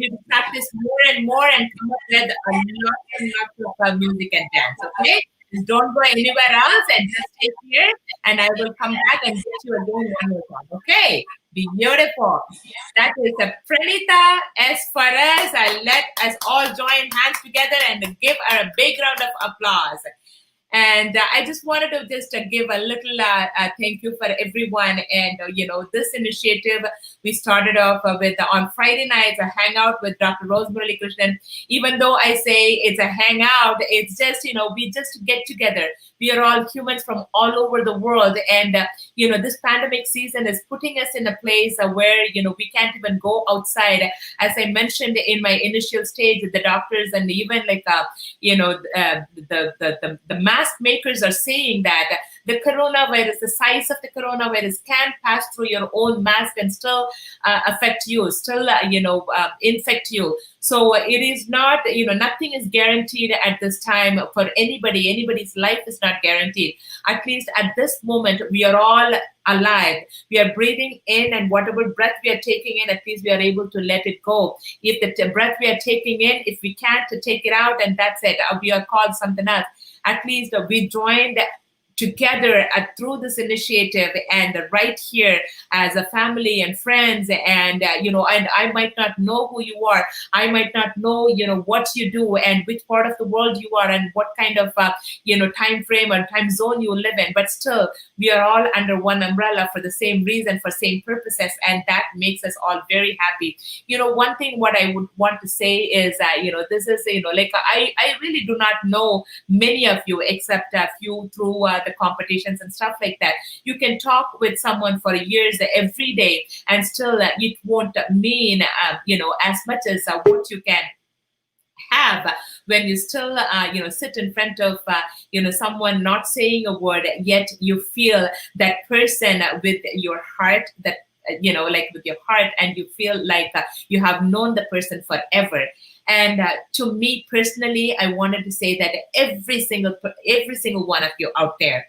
you to practice more and more, and come up with a lot and lots of music and dance. Okay, just don't go anywhere else, and just stay here, and I will come back and get you again one more time. Okay. Beautiful. That is a Pranitha. As far as let us all join hands together and give her a big round of applause. And I just wanted to just give a little thank you for everyone. And, this initiative, we started off with on Friday nights, a hangout with Dr. Muralikrishnan. Even though I say it's a hangout, it's just, we just get together. We are all humans from all over the world. And, this pandemic season is putting us in a place where, we can't even go outside. As I mentioned in my initial stage with the doctors and even like, the mask makers are saying that the coronavirus, the size of the coronavirus can pass through your own mask and still affect you, still, infect you. So it is not, nothing is guaranteed at this time for anybody. Anybody's life is not guaranteed. At least at this moment, we are all alive. We are breathing in, and whatever breath we are taking in, at least we are able to let it go. If the breath we are taking in, if we can't take it out, and that's it, we are called something else. At least we joined together through this initiative, and right here as a family and friends, and and I might not know who you are, I might not know what you do and which part of the world you are and what kind of time frame or time zone you live in, but still we are all under one umbrella for the same reason, for same purposes, and that makes us all very happy. One thing what I would want to say is this is like I really do not know many of you except a few through the competitions and stuff like that. You can talk with someone for years every day, and still it won't mean as much as what you can have when you still sit in front of someone not saying a word, yet you feel that person with your heart, that like with your heart, and you feel like you have known the person forever. And to me personally, I wanted to say that every single one of you out there,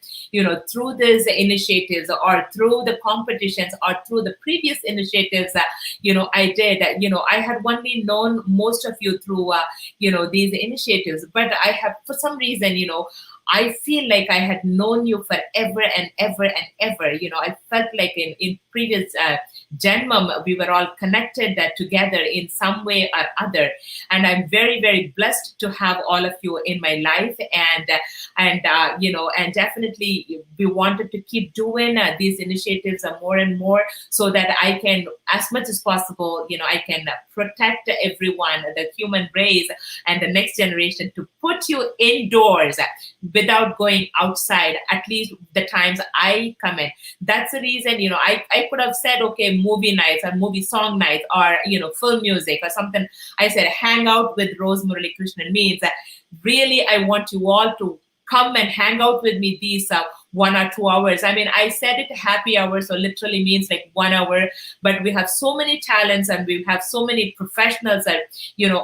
through these initiatives or through the competitions or through the previous initiatives I did, I had only known most of you through these initiatives, but I have, for some reason, I feel like I had known you forever and ever and ever. I felt like in previous Janmam, we were all connected together in some way or other. And I'm very, very blessed to have all of you in my life. And definitely we wanted to keep doing these initiatives more and more, so that I can, as much as possible, I can protect everyone, the human race and the next generation, to put you indoors without going outside, at least the times I come in. That's the reason, I could have said, okay, movie nights or movie song nights or, film music or something. I said, hang out with Rose Muralikrishnan means that really I want you all to come and hang out with me these 1 or 2 hours. I mean, I said it happy hour, so literally means like 1 hour, but we have so many talents and we have so many professionals that,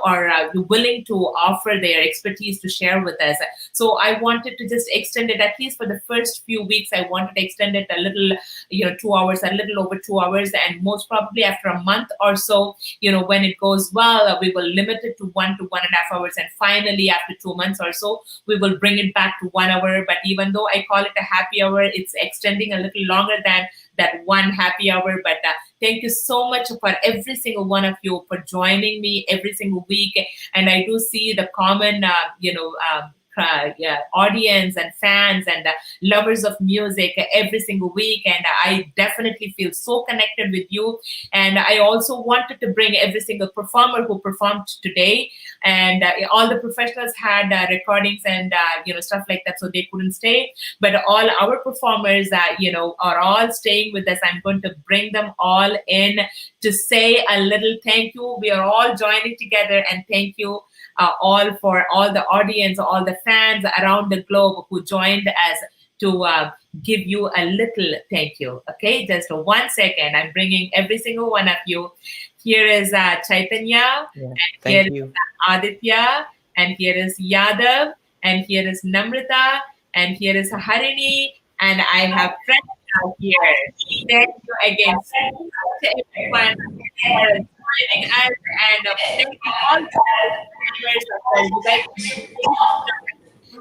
are willing to offer their expertise to share with us. So I wanted to just extend it, at least for the first few weeks, I wanted to extend it a little, 2 hours, a little over 2 hours. And most probably after a month or so, when it goes well, we will limit it to 1 to 1.5 hours. And finally, after 2 months or so, we will bring it back to 1 hour. But even though I call it a happy hour, it's extending a little longer than that one happy hour. But thank you so much for every single one of you for joining me every single week. And I do see the common, audience and fans and lovers of music every single week, and I definitely feel so connected with you. And I also wanted to bring every single performer who performed today, and all the professionals had recordings and stuff like that, so they couldn't stay. But all our performers, are all staying with us. I'm going to bring them all in to say a little thank you. We are all joining together, and thank you all for all the audience, all the fans around the globe who joined us to give you a little thank you. Okay, just 1 second. I'm bringing every single one of you. Here is Chaitanya, and here is Adithya, and here is Yadav, and here is Namrata, and here is Harini, and I have Pranitha here. Thank you again so much to everyone for joining us, and thank you all for you guys.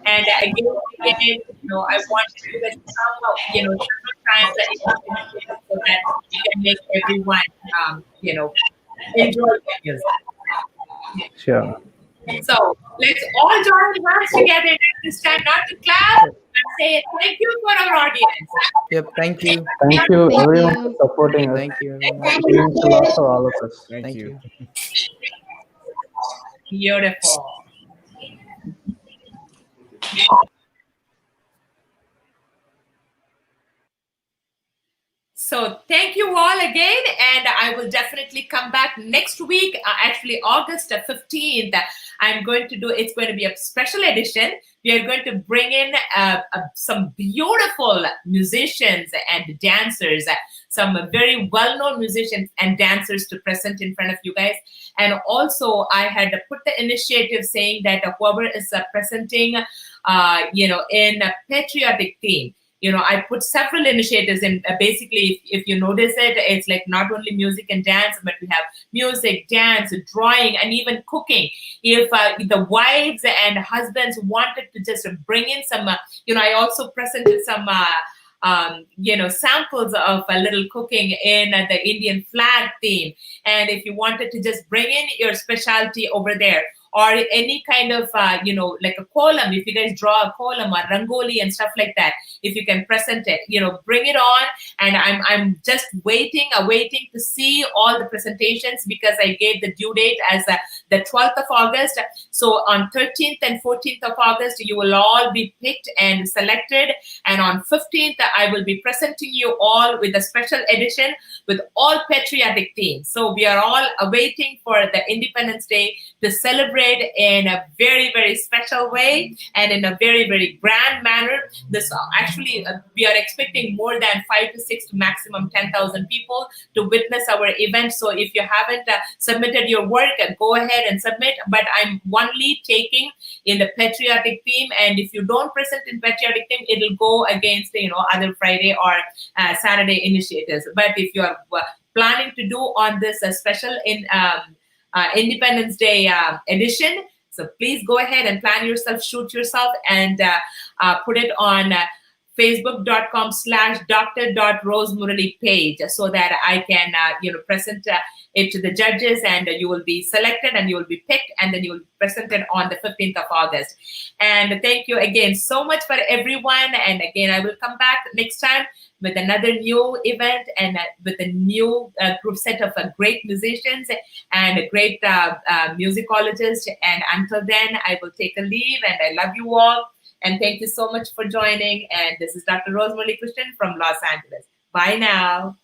And again, I want you to come, several times so that we can make everyone, enjoy the music. Sure. So let's all join hands together this time, not to clap, but say thank you for our audience. Yep, thank you. Thank you everyone for supporting us. Thank you. It means a lot for all of us. Thank you. Beautiful. So thank you all again, and I will definitely come back next week, actually August 15th. I'm going to do, it's going to be a special edition. We are going to bring in some beautiful musicians and dancers, some very well-known musicians and dancers to present in front of you guys. And also I had put the initiative saying that whoever is presenting, in a patriotic theme, I put several initiatives in. Basically, if you notice it, it's like not only music and dance, but we have music, dance, drawing, and even cooking. If the wives and husbands wanted to just bring in some, I also presented some, samples of a little cooking in the Indian flag theme. And if you wanted to just bring in your specialty over there, or any kind of, like a kolam, if you guys draw a kolam or rangoli and stuff like that, if you can present it, bring it on. And I'm just awaiting to see all the presentations, because I gave the due date as the 12th of August. So on 13th and 14th of August, you will all be picked and selected. And on 15th, I will be presenting you all with a special edition with all patriotic themes. So we are all awaiting for the Independence Day to celebrate in a very, very special way and in a very, very grand manner. This actually, we are expecting more than 5 to 6 to maximum 10,000 people to witness our event. So if you haven't submitted your work, go ahead and submit. But I'm only taking in the patriotic theme, and if you don't present in patriotic theme, it'll go against other Friday or Saturday initiatives. But if you are planning to do on this special Independence Day edition, so please go ahead and plan yourself, shoot yourself, and put it on facebook.com/dr.rosemurali page, so that I can present it to the judges, and you will be selected and you will be picked, and then you will be presented on the 15th of August. And thank you again so much for everyone. And again, I will come back next time with another new event and with a new group set of great musicians and great musicologists. And until then, I will take a leave, and I love you all. And thank you so much for joining. And this is Dr. Muralikrishnan from Los Angeles. Bye now.